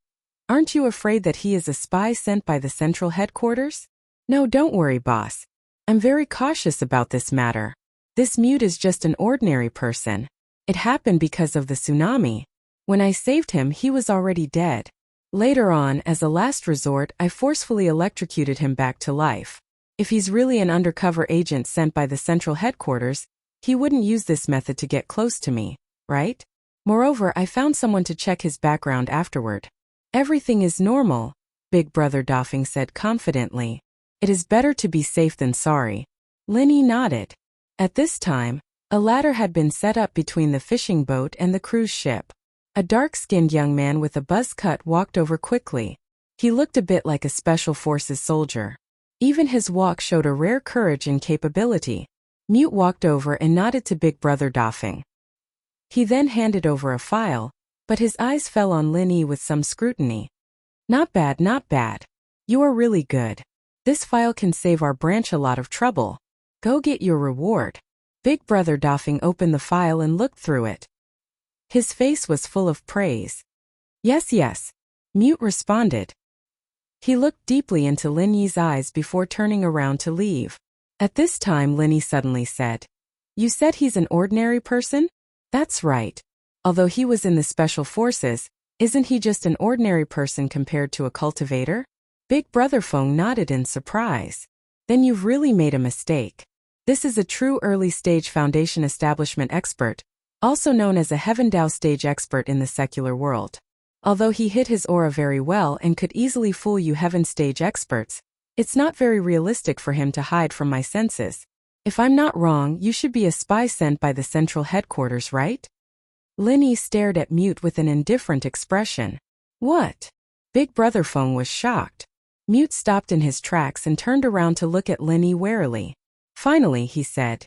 "Aren't you afraid that he is a spy sent by the central headquarters?" "No, don't worry, boss. I'm very cautious about this matter. This Mute is just an ordinary person. It happened because of the tsunami. When I saved him, he was already dead. Later on, as a last resort, I forcefully electrocuted him back to life. If he's really an undercover agent sent by the central headquarters, he wouldn't use this method to get close to me, right? Moreover, I found someone to check his background afterward." "Everything is normal," Big Brother Doffing said confidently. "It is better to be safe than sorry." Linny nodded. At this time, a ladder had been set up between the fishing boat and the cruise ship. A dark-skinned young man with a buzz cut walked over quickly. He looked a bit like a special forces soldier. Even his walk showed a rare courage and capability. Mute walked over and nodded to Big Brother Dafeng. He then handed over a file, but his eyes fell on Lin Yi with some scrutiny. Not bad, not bad. You are really good. This file can save our branch a lot of trouble. Go get your reward. Big Brother Dafeng opened the file and looked through it. His face was full of praise. Yes, yes. Mute responded. He looked deeply into Lin Yi's eyes before turning around to leave. At this time Lin Yi suddenly said, You said he's an ordinary person? That's right. Although he was in the special forces, isn't he just an ordinary person compared to a cultivator? Big Brother Feng nodded in surprise. Then you've really made a mistake. This is a true early-stage foundation establishment expert, also known as a Heaven Dao stage expert in the secular world. Although he hid his aura very well and could easily fool you Heaven stage experts, it's not very realistic for him to hide from my senses. If I'm not wrong, you should be a spy sent by the central headquarters, right? Lin Yi stared at Mute with an indifferent expression. What? Big Brother Feng was shocked. Mute stopped in his tracks and turned around to look at Lin Yi warily. Finally, he said,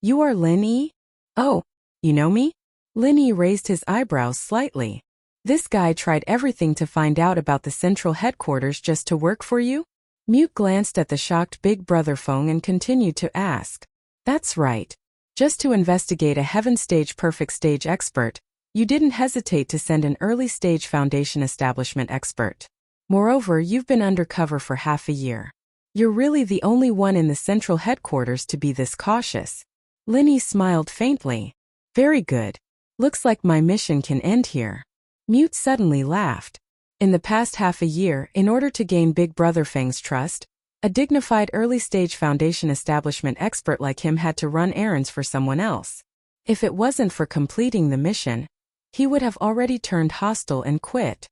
You are Lin Yi? Oh, you know me? Lin Yi raised his eyebrows slightly. This guy tried everything to find out about the central headquarters just to work for you? Mute glanced at the shocked Big Brother Feng and continued to ask. That's right. Just to investigate a Heaven stage perfect stage expert, you didn't hesitate to send an early stage foundation establishment expert. Moreover, you've been undercover for half a year. You're really the only one in the central headquarters to be this cautious. Lin Yi smiled faintly. Very good. Looks like my mission can end here. Mute suddenly laughed. In the past half a year, in order to gain Big Brother Feng's trust, a dignified early-stage foundation establishment expert like him had to run errands for someone else. If it wasn't for completing the mission, he would have already turned hostile and quit.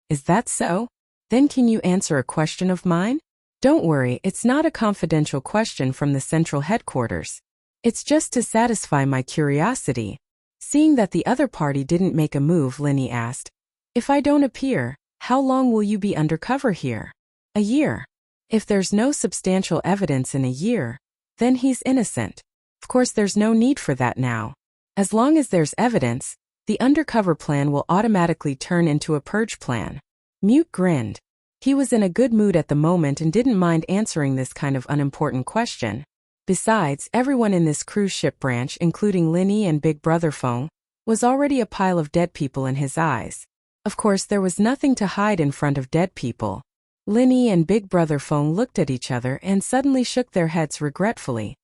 Is that so? Then can you answer a question of mine? Don't worry, it's not a confidential question from the central headquarters. It's just to satisfy my curiosity. Seeing that the other party didn't make a move, Lin Yi asked, If I don't appear, how long will you be undercover here? A year. If there's no substantial evidence in a year, then he's innocent. Of course, there's no need for that now. As long as there's evidence, the undercover plan will automatically turn into a purge plan. Mute grinned. He was in a good mood at the moment and didn't mind answering this kind of unimportant question. Besides, everyone in this cruise ship branch, including Lin Yi and Big Brother Feng, was already a pile of dead people in his eyes. Of course, there was nothing to hide in front of dead people. Lin Yi and Big Brother Feng looked at each other and suddenly shook their heads regretfully.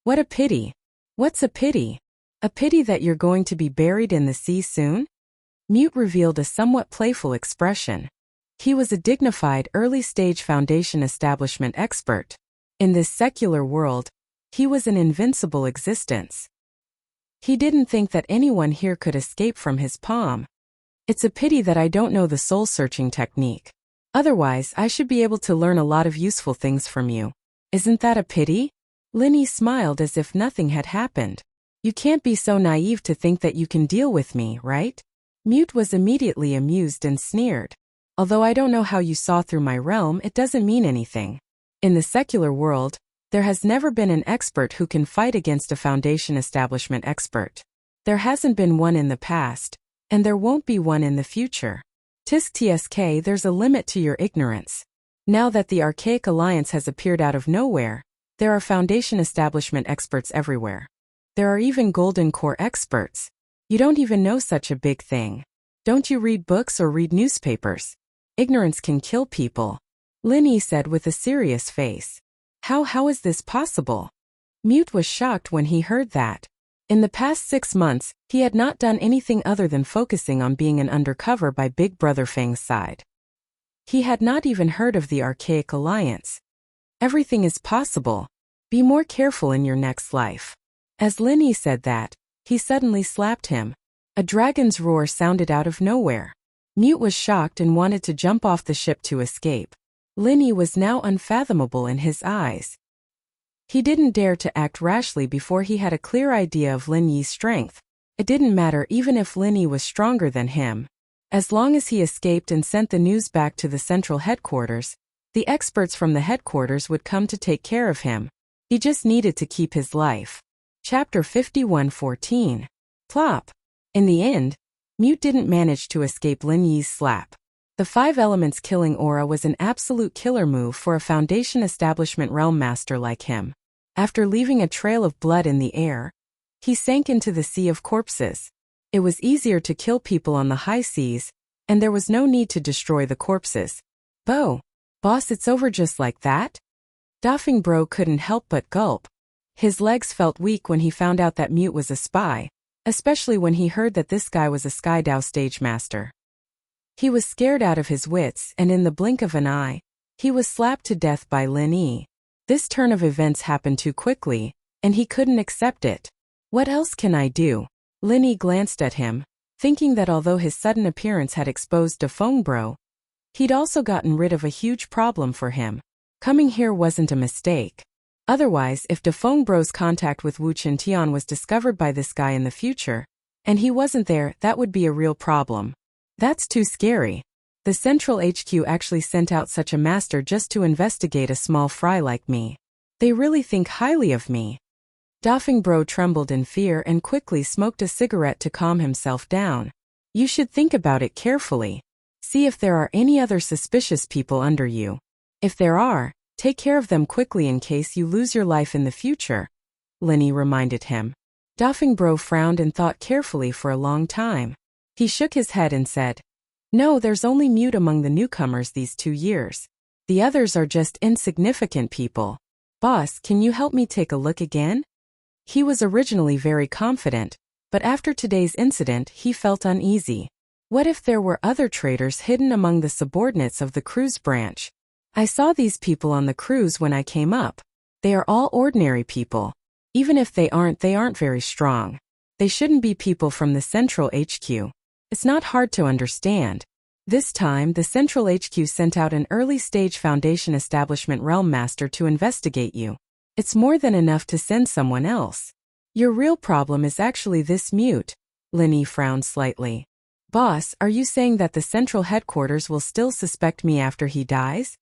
What a pity. What's a pity? A pity that you're going to be buried in the sea soon? Mute revealed a somewhat playful expression. He was a dignified early-stage foundation establishment expert. In this secular world, he was an invincible existence. He didn't think that anyone here could escape from his palm. It's a pity that I don't know the soul-searching technique. Otherwise, I should be able to learn a lot of useful things from you. Isn't that a pity? Lin Yi smiled as if nothing had happened. You can't be so naive to think that you can deal with me, right? Mute was immediately amused and sneered. Although I don't know how you saw through my realm, it doesn't mean anything. In the secular world, there has never been an expert who can fight against a foundation establishment expert. There hasn't been one in the past, and there won't be one in the future. TSK, there's a limit to your ignorance. Now that the Archaic Alliance has appeared out of nowhere, there are foundation establishment experts everywhere. There are even Golden Core experts. You don't even know such a big thing. Don't you read books or read newspapers? Ignorance can kill people. Lin Yi said with a serious face. How is this possible? Mute was shocked when he heard that. In the past 6 months, he had not done anything other than focusing on being an undercover by Big Brother Feng's side. He had not even heard of the Archaic Alliance. Everything is possible. Be more careful in your next life. As Lin Yi said that, he suddenly slapped him. A dragon's roar sounded out of nowhere. Mute was shocked and wanted to jump off the ship to escape. Lin Yi was now unfathomable in his eyes. He didn't dare to act rashly before he had a clear idea of Lin Yi's strength. It didn't matter even if Lin Yi was stronger than him. As long as he escaped and sent the news back to the central headquarters, the experts from the headquarters would come to take care of him. He just needed to keep his life. Chapter 51:14. Plop. In the end, Mute didn't manage to escape Lin Yi's slap. The 5 elements killing aura was an absolute killer move for a Foundation Establishment realm master like him. After leaving a trail of blood in the air, he sank into the sea of corpses. It was easier to kill people on the high seas, and there was no need to destroy the corpses. Boss, it's over just like that? Doffing Bro couldn't help but gulp. His legs felt weak when he found out that Mute was a spy, especially when he heard that this guy was a Skydao stage master. He was scared out of his wits, and in the blink of an eye, he was slapped to death by Lin Yi. This turn of events happened too quickly, and he couldn't accept it. What else can I do? Lin Yi glanced at him, thinking that although his sudden appearance had exposed Dafeng Bro, he'd also gotten rid of a huge problem for him. Coming here wasn't a mistake. Otherwise, if Dafeng Bro's contact with Wu Qintian was discovered by this guy in the future, and he wasn't there, that would be a real problem. That's too scary. The Central HQ actually sent out such a master just to investigate a small fry like me. They really think highly of me. Dafeng Bro trembled in fear and quickly smoked a cigarette to calm himself down. You should think about it carefully. See if there are any other suspicious people under you. If there are, take care of them quickly in case you lose your life in the future, Lin Yi reminded him. Dafeng Bro frowned and thought carefully for a long time. He shook his head and said, No, there's only Mute among the newcomers these 2 years. The others are just insignificant people. Boss, can you help me take a look again? He was originally very confident, but after today's incident he felt uneasy. What if there were other traitors hidden among the subordinates of the cruise branch? I saw these people on the cruise when I came up. They are all ordinary people. Even if they aren't very strong. They shouldn't be people from the Central HQ. It's not hard to understand. This time, the Central HQ sent out an early-stage Foundation Establishment realm master to investigate you. It's more than enough to send someone else. Your real problem is actually this Mute. Lin Yi frowned slightly. Boss, are you saying that the Central Headquarters will still suspect me after he dies?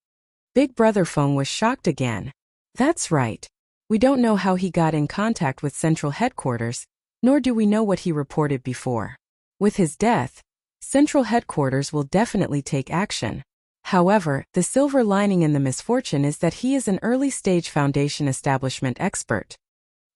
Big Brother Feng was shocked again. That's right. We don't know how he got in contact with Central Headquarters, nor do we know what he reported before. With his death, Central Headquarters will definitely take action. However, the silver lining in the misfortune is that he is an early-stage Foundation Establishment expert.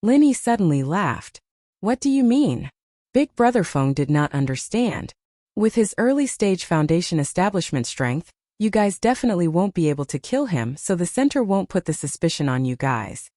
Lin Yi suddenly laughed. What do you mean? Big Brother Feng did not understand. With his early-stage Foundation Establishment strength, you guys definitely won't be able to kill him, so the center won't put the suspicion on you guys.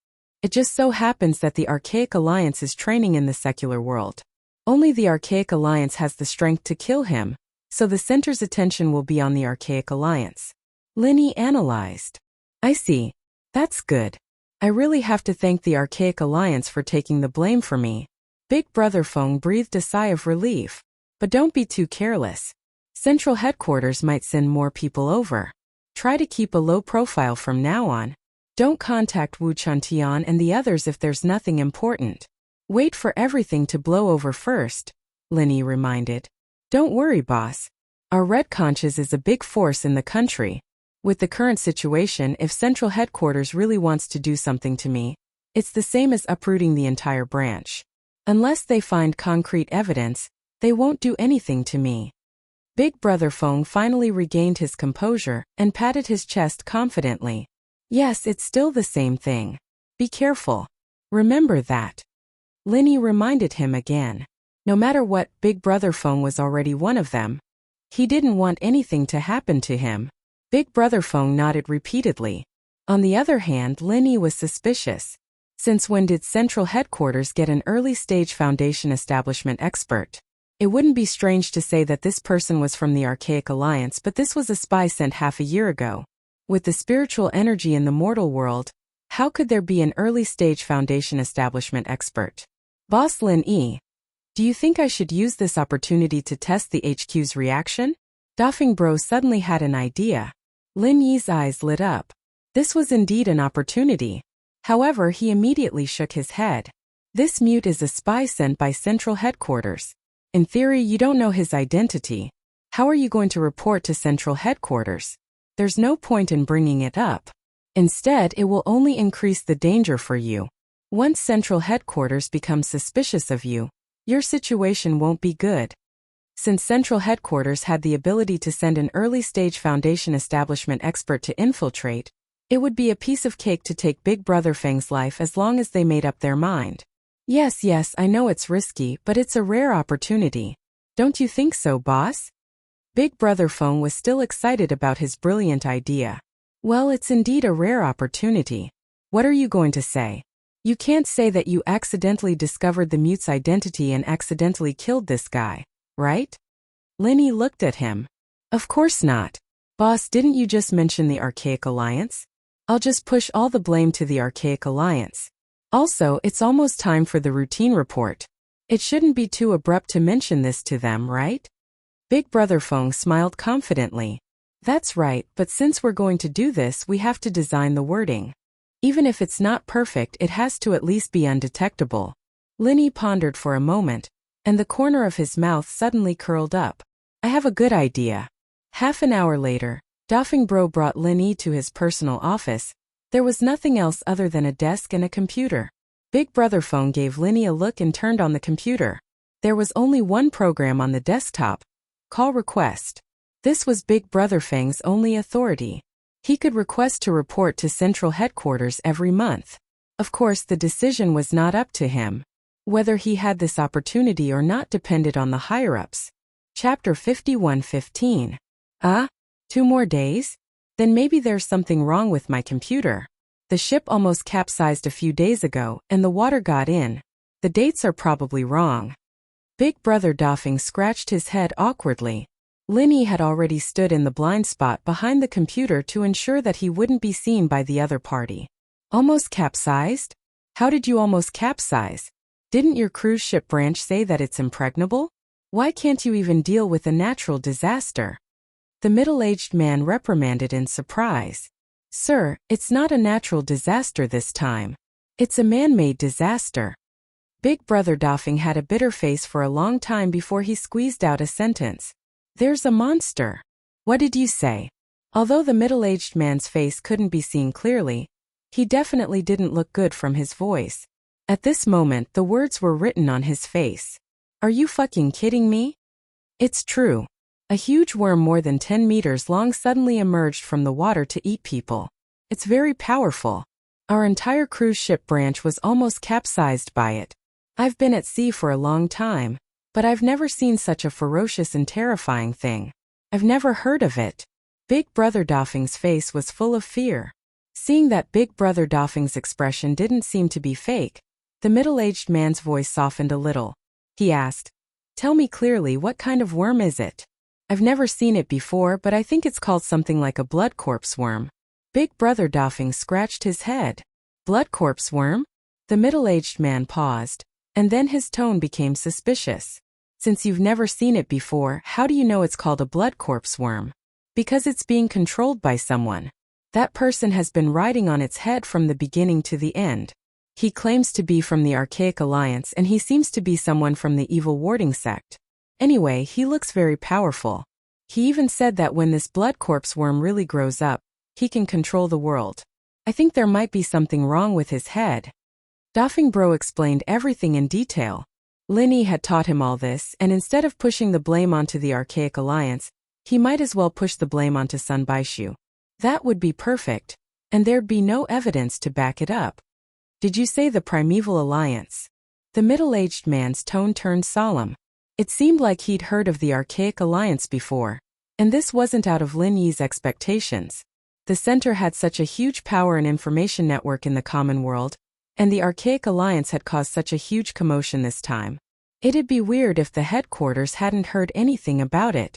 It just so happens that the Archaic Alliance is training in the secular world. Only the Archaic Alliance has the strength to kill him, so the center's attention will be on the Archaic Alliance. Lin Yi analyzed. I see. That's good. I really have to thank the Archaic Alliance for taking the blame for me. Big Brother Feng breathed a sigh of relief. But don't be too careless. Central Headquarters might send more people over. Try to keep a low profile from now on. Don't contact Wu Qintian and the others if there's nothing important. Wait for everything to blow over first, Lin Yi reminded. Don't worry, boss. Our Red Conches is a big force in the country. With the current situation, if Central Headquarters really wants to do something to me, it's the same as uprooting the entire branch. Unless they find concrete evidence, they won't do anything to me. Big Brother Feng finally regained his composure and patted his chest confidently. Yes, it's still the same thing. Be careful. Remember that. Lin Yi reminded him again. No matter what, Big Brother Feng was already one of them. He didn't want anything to happen to him. Big Brother Feng nodded repeatedly. On the other hand, Lin Yi was suspicious. Since when did Central Headquarters get an early-stage Foundation Establishment expert? It wouldn't be strange to say that this person was from the Archaic Alliance, but this was a spy sent half a year ago. With the spiritual energy in the mortal world, how could there be an early-stage Foundation Establishment expert? Boss Lin Yi, do you think I should use this opportunity to test the HQ's reaction? Dafeng Bro suddenly had an idea. Lin Yi's eyes lit up. This was indeed an opportunity. However, he immediately shook his head. This Mute is a spy sent by Central Headquarters. In theory, you don't know his identity. How are you going to report to Central Headquarters? There's no point in bringing it up. Instead, it will only increase the danger for you. Once Central Headquarters becomes suspicious of you, your situation won't be good. Since Central Headquarters had the ability to send an early-stage Foundation establishment expert to infiltrate, it would be a piece of cake to take Big Brother Feng's life as long as they made up their mind. Yes, I know it's risky, but it's a rare opportunity. Don't you think so, boss? Big Brother Feng was still excited about his brilliant idea. Well, it's indeed a rare opportunity. What are you going to say? You can't say that you accidentally discovered the mute's identity and accidentally killed this guy, right? Linny looked at him. Of course not. Boss, didn't you just mention the Archaic Alliance? I'll just push all the blame to the Archaic Alliance. Also, it's almost time for the routine report. It shouldn't be too abrupt to mention this to them, right? Big Brother Feng smiled confidently. That's right, but since we're going to do this, we have to design the wording. Even if it's not perfect, it has to at least be undetectable. Linny pondered for a moment, and the corner of his mouth suddenly curled up. I have a good idea. Half an hour later, Dafeng Bro brought Linny to his personal office. There was nothing else other than a desk and a computer. Big Brother Feng gave Linny a look and turned on the computer. There was only one program on the desktop. Call request. This was Big Brother Feng's only authority. He could request to report to Central Headquarters every month. Of course, the decision was not up to him. Whether he had this opportunity or not depended on the higher-ups. Chapter 51:15. 2 more days? Then maybe there's something wrong with my computer. The ship almost capsized a few days ago, and the water got in. The dates are probably wrong. Big Brother Dafeng scratched his head awkwardly. Linny had already stood in the blind spot behind the computer to ensure that he wouldn't be seen by the other party. Almost capsized? How did you almost capsize? Didn't your cruise ship branch say that it's impregnable? Why can't you even deal with a natural disaster? The middle-aged man reprimanded in surprise. Sir, it's not a natural disaster this time. It's a man-made disaster. Big Brother Dafeng had a bitter face for a long time before he squeezed out a sentence. There's a monster. What did you say? Although the middle-aged man's face couldn't be seen clearly, he definitely didn't look good from his voice. At this moment, the words were written on his face. Are you fucking kidding me? It's true. A huge worm more than 10 meters long suddenly emerged from the water to eat people. It's very powerful. Our entire cruise ship branch was almost capsized by it. I've been at sea for a long time, but I've never seen such a ferocious and terrifying thing. I've never heard of it. Big Brother Dafeng's face was full of fear. Seeing that Big Brother Dafeng's expression didn't seem to be fake, the middle-aged man's voice softened a little. He asked, Tell me clearly, what kind of worm is it? I've never seen it before, but I think it's called something like a blood corpse worm. Big Brother Dafeng scratched his head. Blood corpse worm? The middle-aged man paused, and then his tone became suspicious. Since you've never seen it before, how do you know it's called a blood corpse worm? Because it's being controlled by someone. That person has been riding on its head from the beginning to the end. He claims to be from the Archaic Alliance, and he seems to be someone from the evil warding sect. Anyway, he looks very powerful. He even said that when this blood corpse worm really grows up, he can control the world. I think there might be something wrong with his head. Dafeng Bro explained everything in detail. Linny had taught him all this, and instead of pushing the blame onto the Archaic Alliance, he might as well push the blame onto Sun Baishu. That would be perfect, and there'd be no evidence to back it up. Did you say the Primeval Alliance? The middle-aged man's tone turned solemn. It seemed like he'd heard of the Archaic Alliance before, and this wasn't out of Lin Yi's expectations. The center had such a huge power and information network in the common world, and the Archaic Alliance had caused such a huge commotion this time. It'd be weird if the headquarters hadn't heard anything about it.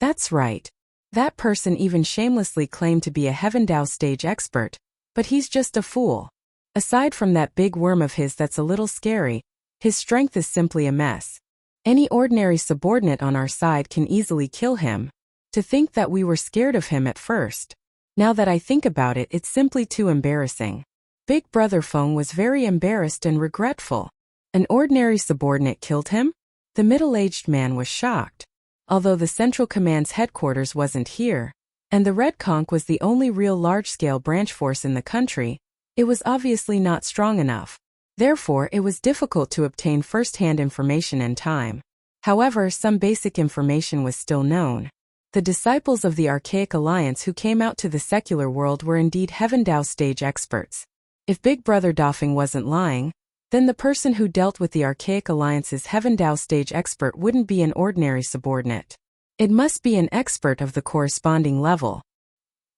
That's right. That person even shamelessly claimed to be a Heavendao stage expert, but he's just a fool. Aside from that big worm of his that's a little scary, his strength is simply a mess. Any ordinary subordinate on our side can easily kill him. To think that we were scared of him at first. Now that I think about it, it's simply too embarrassing. Big Brother Feng was very embarrassed and regretful. An ordinary subordinate killed him? The middle-aged man was shocked. Although the Central Command's headquarters wasn't here, and the Red Conch was the only real large-scale branch force in the country, it was obviously not strong enough. Therefore, it was difficult to obtain first-hand information in time. However, some basic information was still known. The disciples of the Archaic Alliance who came out to the secular world were indeed Heaven Dao stage experts. If Big Brother Dafeng wasn't lying, then the person who dealt with the Archaic Alliance's Heaven Dao stage expert wouldn't be an ordinary subordinate. It must be an expert of the corresponding level.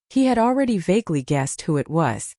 He had already vaguely guessed who it was.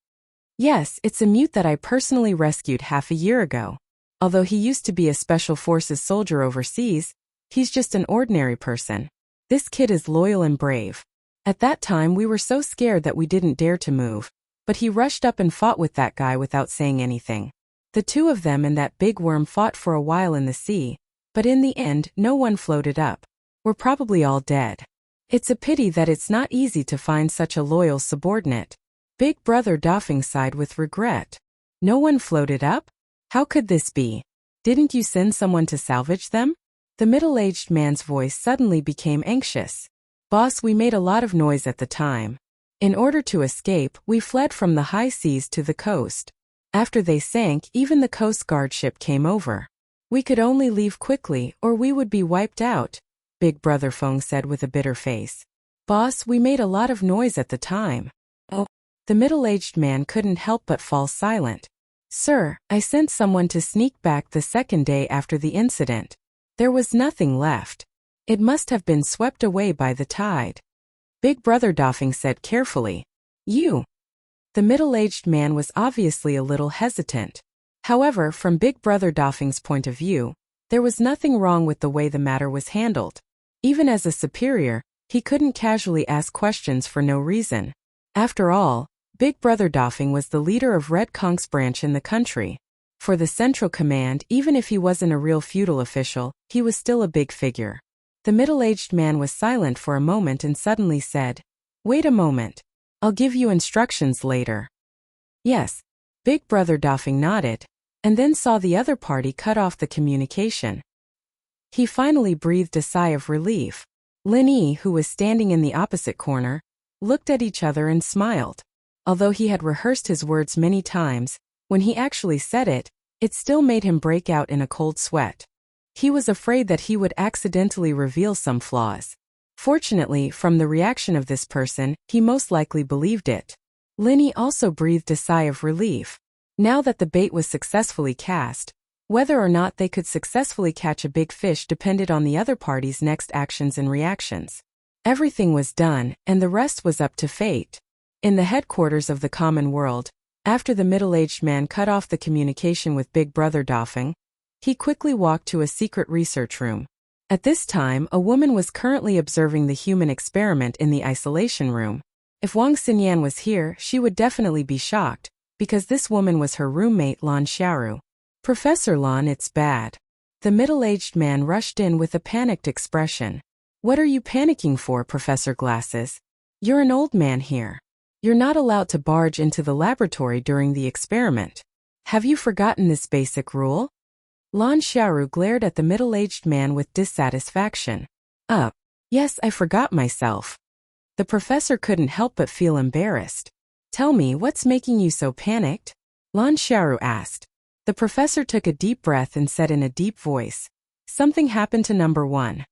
Yes, it's a mute that I personally rescued half a year ago. Although he used to be a special forces soldier overseas, he's just an ordinary person. This kid is loyal and brave. At that time we were so scared that we didn't dare to move, but he rushed up and fought with that guy without saying anything. The two of them and that big worm fought for a while in the sea, but in the end no one floated up. We're probably all dead. It's a pity that it's not easy to find such a loyal subordinate. Big Brother Dafeng sighed with regret. No one floated up? How could this be? Didn't you send someone to salvage them? The middle-aged man's voice suddenly became anxious. Boss, we made a lot of noise at the time. In order to escape, we fled from the high seas to the coast. After they sank, even the Coast Guard ship came over. We could only leave quickly or we would be wiped out, Big Brother Feng said with a bitter face. Boss, we made a lot of noise at the time. Oh. The middle-aged man couldn't help but fall silent. Sir, I sent someone to sneak back the second day after the incident. There was nothing left. It must have been swept away by the tide. Big Brother Dafeng said carefully. You. The middle-aged man was obviously a little hesitant. However, from Big Brother Dafeng's point of view, there was nothing wrong with the way the matter was handled. Even as a superior, he couldn't casually ask questions for no reason. After all, Big Brother Dafeng was the leader of Red Kong's branch in the country. For the Central Command, even if he wasn't a real feudal official, he was still a big figure. The middle-aged man was silent for a moment and suddenly said, Wait a moment. I'll give you instructions later. Yes. Big Brother Dafeng nodded, and then saw the other party cut off the communication. He finally breathed a sigh of relief. Lin Yi, who was standing in the opposite corner, looked at each other and smiled. Although he had rehearsed his words many times, when he actually said it, it still made him break out in a cold sweat. He was afraid that he would accidentally reveal some flaws. Fortunately, from the reaction of this person, he most likely believed it. Lin Yi also breathed a sigh of relief. Now that the bait was successfully cast, whether or not they could successfully catch a big fish depended on the other party's next actions and reactions. Everything was done, and the rest was up to fate. In the headquarters of the common world, after the middle-aged man cut off the communication with Big Brother Dafeng, he quickly walked to a secret research room. At this time, a woman was currently observing the human experiment in the isolation room. If Wang Xinyan was here, she would definitely be shocked, because this woman was her roommate Lan Xiaoru. Professor Lan, it's bad. The middle-aged man rushed in with a panicked expression. What are you panicking for, Professor Glasses? You're an old man here. You're not allowed to barge into the laboratory during the experiment. Have you forgotten this basic rule? Lan Xiaoru glared at the middle-aged man with dissatisfaction. Yes, I forgot myself. The professor couldn't help but feel embarrassed. Tell me, what's making you so panicked? Lan Xiaoru asked. The professor took a deep breath and said in a deep voice, Something happened to number 1.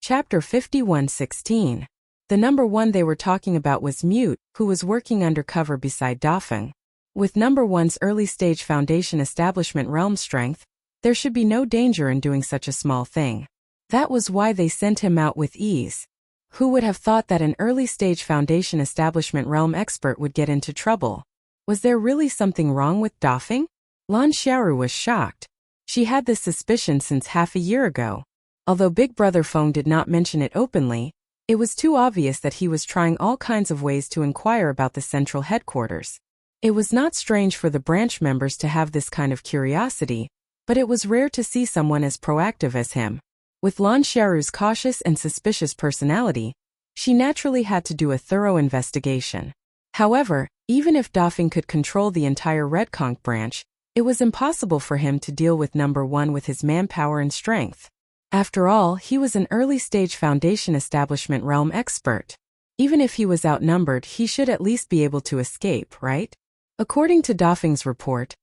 Chapter 51:16. The number 1 they were talking about was Mute, who was working undercover beside Dafeng. With number 1's early-stage foundation establishment realm strength, there should be no danger in doing such a small thing. That was why they sent him out with ease. Who would have thought that an early-stage foundation establishment realm expert would get into trouble? Was there really something wrong with Dafeng? Lan Xiaoru was shocked. She had this suspicion since half a year ago. Although Big Brother Feng did not mention it openly, it was too obvious that he was trying all kinds of ways to inquire about the central headquarters. It was not strange for the branch members to have this kind of curiosity, but it was rare to see someone as proactive as him. With Lan Xiaoru's cautious and suspicious personality, she naturally had to do a thorough investigation. However, even if Dafeng could control the entire Red Kong branch, it was impossible for him to deal with number 1 with his manpower and strength. After all, he was an early-stage foundation establishment realm expert. Even if he was outnumbered, he should at least be able to escape, right? According to Dafeng's report,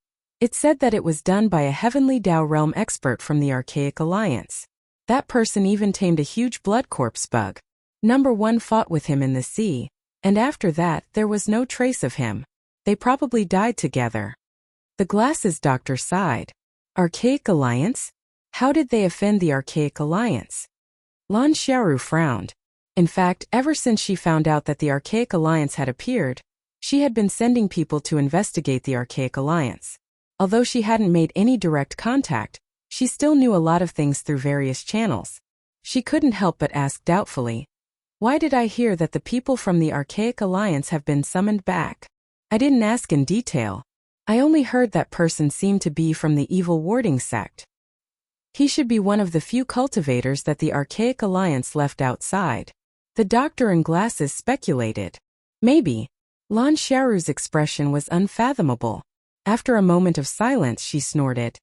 It said that it was done by a Heavenly Dao realm expert from the Archaic Alliance. That person even tamed a huge blood corpse bug. Number 1 fought with him in the sea, and after that there was no trace of him. They probably died together. The glasses doctor sighed. Archaic Alliance? How did they offend the Archaic Alliance? Lan Xiaoru frowned. In fact, ever since she found out that the Archaic Alliance had appeared, she had been sending people to investigate the Archaic Alliance. Although she hadn't made any direct contact, she still knew a lot of things through various channels. She couldn't help but ask doubtfully, "Why did I hear that the people from the Archaic Alliance have been summoned back? I didn't ask in detail. I only heard that person seemed to be from the evil warding sect. He should be one of the few cultivators that the Archaic Alliance left outside." The doctor in glasses speculated. Maybe. Lan Xiaoru's expression was unfathomable. After a moment of silence, she snorted.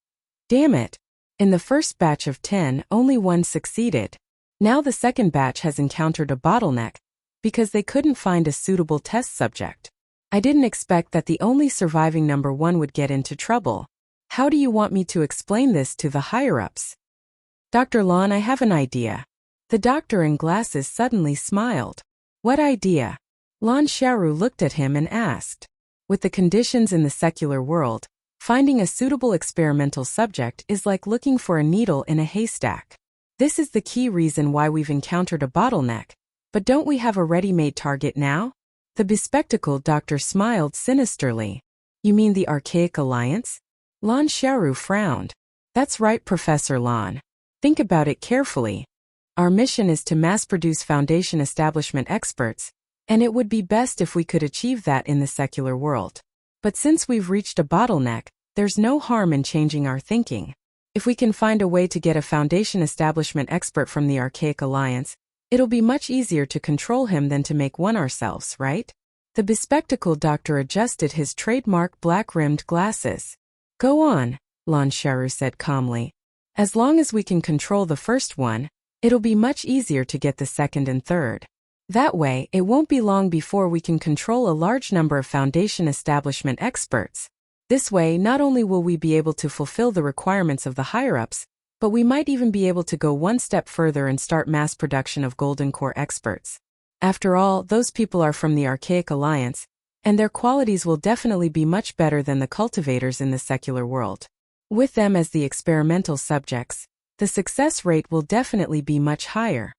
Damn it. In the first batch of 10, only 1 succeeded. Now the second batch has encountered a bottleneck, because they couldn't find a suitable test subject. I didn't expect that the only surviving number 1 would get into trouble. How do you want me to explain this to the higher-ups? Dr. Lan, I have an idea. The doctor in glasses suddenly smiled. What idea? Lan Xiaoru looked at him and asked. With the conditions in the secular world, finding a suitable experimental subject is like looking for a needle in a haystack. This is the key reason why we've encountered a bottleneck. But don't we have a ready-made target now? The bespectacled doctor smiled sinisterly. You mean the Archaic Alliance? Lan Xiaoru frowned. That's right, Professor Lan. Think about it carefully. Our mission is to mass-produce Foundation establishment experts, and it would be best if we could achieve that in the secular world. But since we've reached a bottleneck, there's no harm in changing our thinking. If we can find a way to get a Foundation establishment expert from the Archaic Alliance, it'll be much easier to control him than to make one ourselves, right? The bespectacled doctor adjusted his trademark black-rimmed glasses. Go on, Lan Xiaoru said calmly. As long as we can control the first one, it'll be much easier to get the second and third. That way, it won't be long before we can control a large number of Foundation establishment experts. This way, not only will we be able to fulfill the requirements of the higher-ups, but we might even be able to go one step further and start mass production of Golden Core experts. After all, those people are from the Archaic Alliance, and their qualities will definitely be much better than the cultivators in the secular world. With them as the experimental subjects, the success rate will definitely be much higher.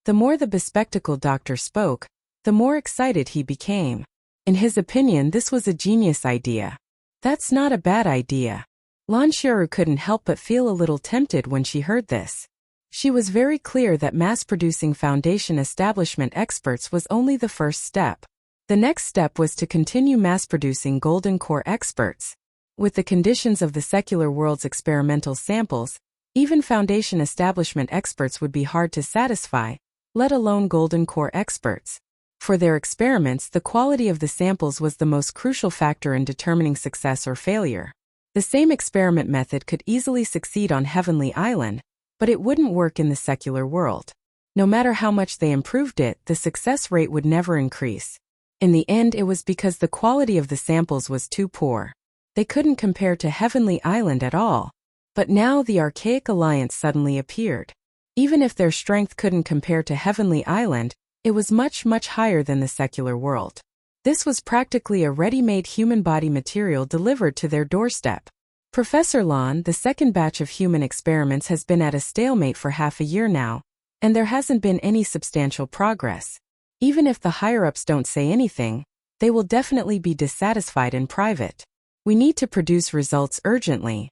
The more the bespectacled doctor spoke, the more excited he became. In his opinion, this was a genius idea. That's not a bad idea. Lan Xiaoru couldn't help but feel a little tempted when she heard this. She was very clear that mass-producing Foundation establishment experts was only the first step. The next step was to continue mass-producing Golden Core experts. With the conditions of the secular world's experimental samples, even Foundation establishment experts would be hard to satisfy, let alone Golden Core experts. For their experiments, the quality of the samples was the most crucial factor in determining success or failure. The same experiment method could easily succeed on Heavenly Island, but it wouldn't work in the secular world. No matter how much they improved it, the success rate would never increase. In the end, it was because the quality of the samples was too poor. They couldn't compare to Heavenly Island at all. But now the Archaic Alliance suddenly appeared. Even if their strength couldn't compare to Heavenly Island, it was much, much higher than the secular world. This was practically a ready-made human body material delivered to their doorstep. Professor Lan, the second batch of human experiments has been at a stalemate for half a year now, and there hasn't been any substantial progress. Even if the higher-ups don't say anything, they will definitely be dissatisfied in private. We need to produce results urgently.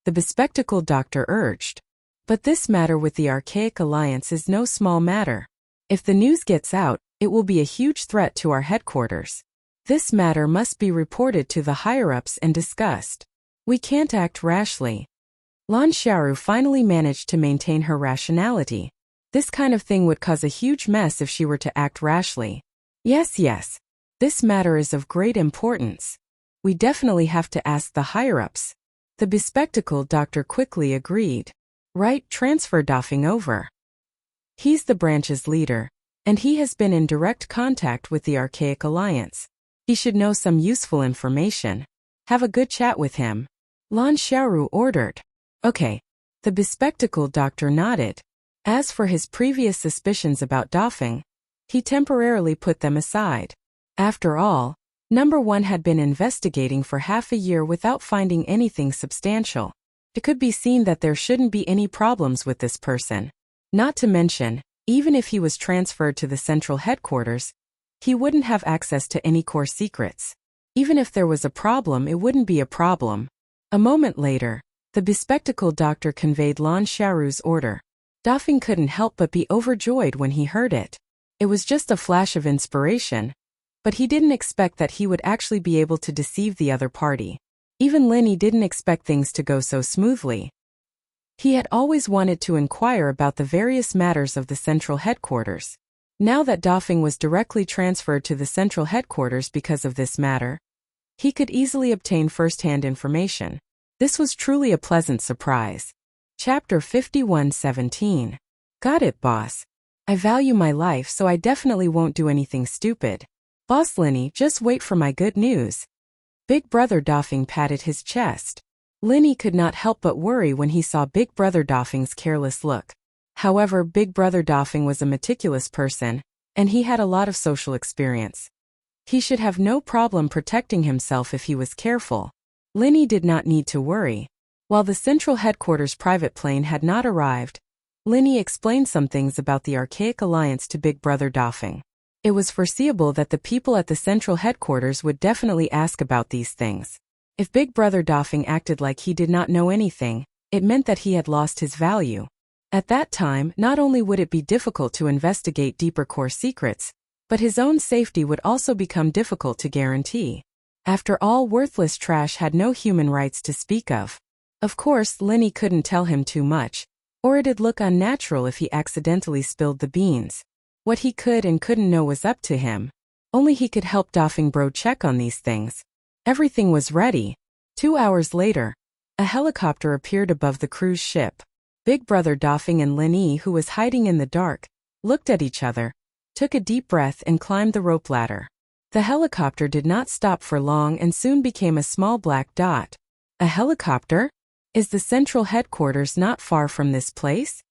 The bespectacled doctor urged. But this matter with the Archaic Alliance is no small matter. If the news gets out, it will be a huge threat to our headquarters. This matter must be reported to the higher-ups and discussed. We can't act rashly. Lan Xiaoru finally managed to maintain her rationality. This kind of thing would cause a huge mess if she were to act rashly. Yes. This matter is of great importance. We definitely have to ask the higher-ups. The bespectacled doctor quickly agreed. Right, transfer Doffing over. He's the branch's leader, and he has been in direct contact with the Archaic Alliance. He should know some useful information. Have a good chat with him. Lan Xiaoru ordered. Okay. The bespectacled doctor nodded. As for his previous suspicions about Dafeng, he temporarily put them aside. After all, Number 1 had been investigating for half a year without finding anything substantial. It could be seen that there shouldn't be any problems with this person. Not to mention, even if he was transferred to the central headquarters, he wouldn't have access to any core secrets. Even if there was a problem, it wouldn't be a problem. A moment later, the bespectacled doctor conveyed Lan Xiaoru's order. Dafeng couldn't help but be overjoyed when he heard it. It was just a flash of inspiration, but he didn't expect that he would actually be able to deceive the other party. Even Linny didn't expect things to go so smoothly. He had always wanted to inquire about the various matters of the central headquarters. Now that Dafeng was directly transferred to the central headquarters because of this matter, he could easily obtain first-hand information. This was truly a pleasant surprise. Chapter 51:17. Got it, boss. I value my life, so I definitely won't do anything stupid. Boss Linny, just wait for my good news. Big Brother Dafeng patted his chest. Linny could not help but worry when he saw Big Brother Dafeng's careless look. However, Big Brother Dafeng was a meticulous person, and he had a lot of social experience. He should have no problem protecting himself if he was careful. Linny did not need to worry. While the central headquarters private plane had not arrived, Linny explained some things about the Archaic Alliance to Big Brother Dafeng. It was foreseeable that the people at the central headquarters would definitely ask about these things. If Big Brother Dafeng acted like he did not know anything, it meant that he had lost his value. At that time, not only would it be difficult to investigate deeper core secrets, but his own safety would also become difficult to guarantee. After all, worthless trash had no human rights to speak of. Of course, Linny couldn't tell him too much, or it'd look unnatural if he accidentally spilled the beans. What he could and couldn't know was up to him. Only he could help Dafeng Bro check on these things. Everything was ready. 2 hours later, a helicopter appeared above the cruise ship. Big Brother Dafeng and Linny, who was hiding in the dark, looked at each other, took a deep breath and climbed the rope ladder. The helicopter did not stop for long and soon became a small black dot. A helicopter? Is the central headquarters not far from this place?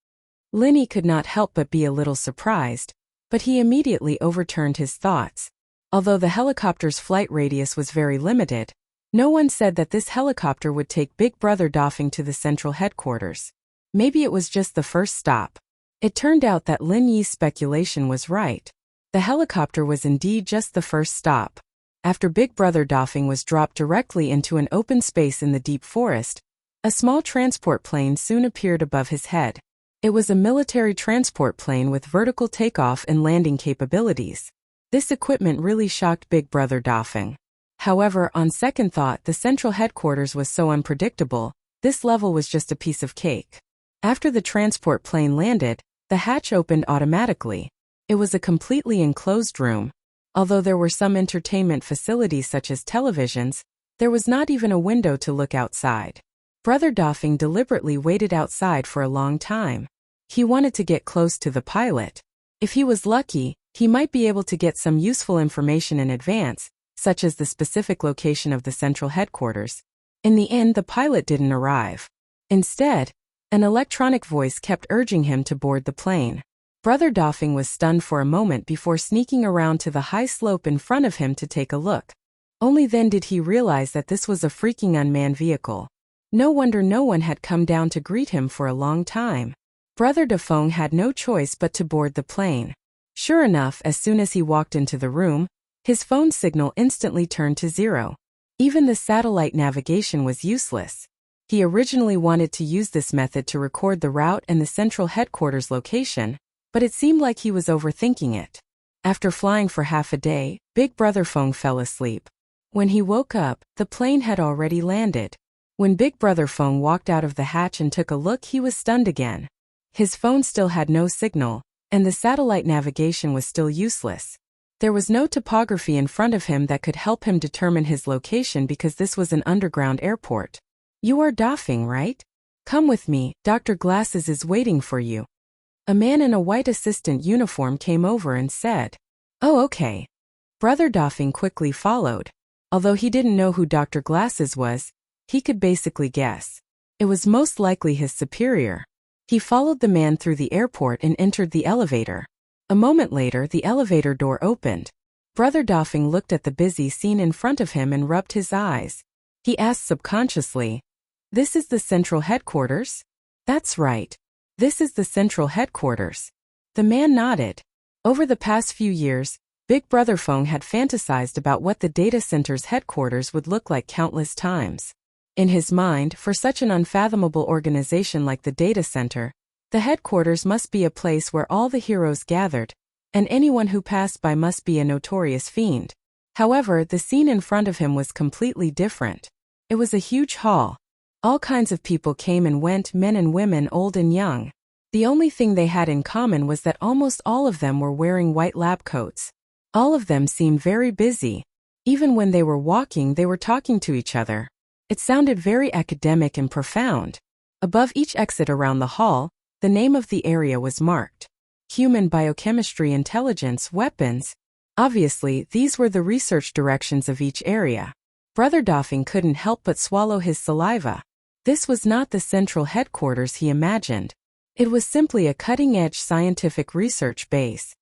Linny could not help but be a little surprised, but he immediately overturned his thoughts. Although the helicopter's flight radius was very limited, no one said that this helicopter would take Big Brother Dafeng to the central headquarters. Maybe it was just the first stop. It turned out that Lin Yi's speculation was right. The helicopter was indeed just the first stop. After Big Brother Dafeng was dropped directly into an open space in the deep forest, a small transport plane soon appeared above his head. It was a military transport plane with vertical takeoff and landing capabilities. This equipment really shocked Big Brother Dafeng. However, on second thought, the central headquarters was so unpredictable, this level was just a piece of cake. After the transport plane landed, the hatch opened automatically. It was a completely enclosed room. Although there were some entertainment facilities such as televisions, there was not even a window to look outside. Brother Dafeng deliberately waited outside for a long time. He wanted to get close to the pilot. If he was lucky, he might be able to get some useful information in advance, such as the specific location of the central headquarters. In the end, the pilot didn't arrive. Instead, an electronic voice kept urging him to board the plane. Brother Dafeng was stunned for a moment before sneaking around to the high slope in front of him to take a look. Only then did he realize that this was a freaking unmanned vehicle. No wonder no one had come down to greet him for a long time. Brother Dafeng had no choice but to board the plane. Sure enough, as soon as he walked into the room, his phone signal instantly turned to zero. Even the satellite navigation was useless. He originally wanted to use this method to record the route and the central headquarters location, but it seemed like he was overthinking it. After flying for half a day, Big Brother Feng fell asleep. When he woke up, the plane had already landed. When Big Brother Feng walked out of the hatch and took a look, he was stunned again. His phone still had no signal, and the satellite navigation was still useless. There was no topography in front of him that could help him determine his location because this was an underground airport. "You are Dafeng, right? Come with me, Dr. Glasses is waiting for you." A man in a white assistant uniform came over and said, "Oh, okay." Brother Dafeng quickly followed. Although he didn't know who Dr. Glasses was, He could basically guess. It was most likely his superior. He followed the man through the airport and entered the elevator. A moment later, the elevator door opened. Brother Doffing looked at the busy scene in front of him and rubbed his eyes. He asked subconsciously, "This is the central headquarters?" "That's right. This is the central headquarters." The man nodded. Over the past few years, Big Brother Feng had fantasized about what the data center's headquarters would look like countless times. In his mind, for such an unfathomable organization like the data center, the headquarters must be a place where all the heroes gathered, and anyone who passed by must be a notorious fiend. However, the scene in front of him was completely different. It was a huge hall. All kinds of people came and went, men and women, old and young. The only thing they had in common was that almost all of them were wearing white lab coats. All of them seemed very busy. Even when they were walking, they were talking to each other. It sounded very academic and profound. Above each exit around the hall, the name of the area was marked. Human biochemistry, intelligence, weapons. Obviously, these were the research directions of each area. Brother Doffing couldn't help but swallow his saliva. This was not the central headquarters he imagined. It was simply a cutting-edge scientific research base.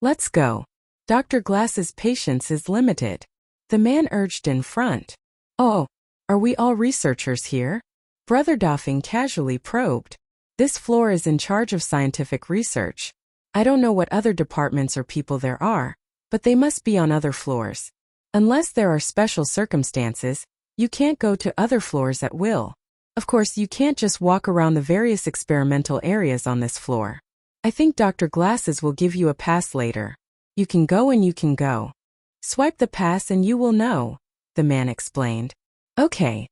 "Let's go. Dr. Glass's patience is limited," the man urged in front. "Oh, are we all researchers here?" Brother Doffing casually probed. "This floor is in charge of scientific research. I don't know what other departments or people there are, but they must be on other floors. Unless there are special circumstances, you can't go to other floors at will. Of course, you can't just walk around the various experimental areas on this floor. I think Dr. Glasses will give you a pass later. You can go and you can go. Swipe the pass and you will know," the man explained. "Okay."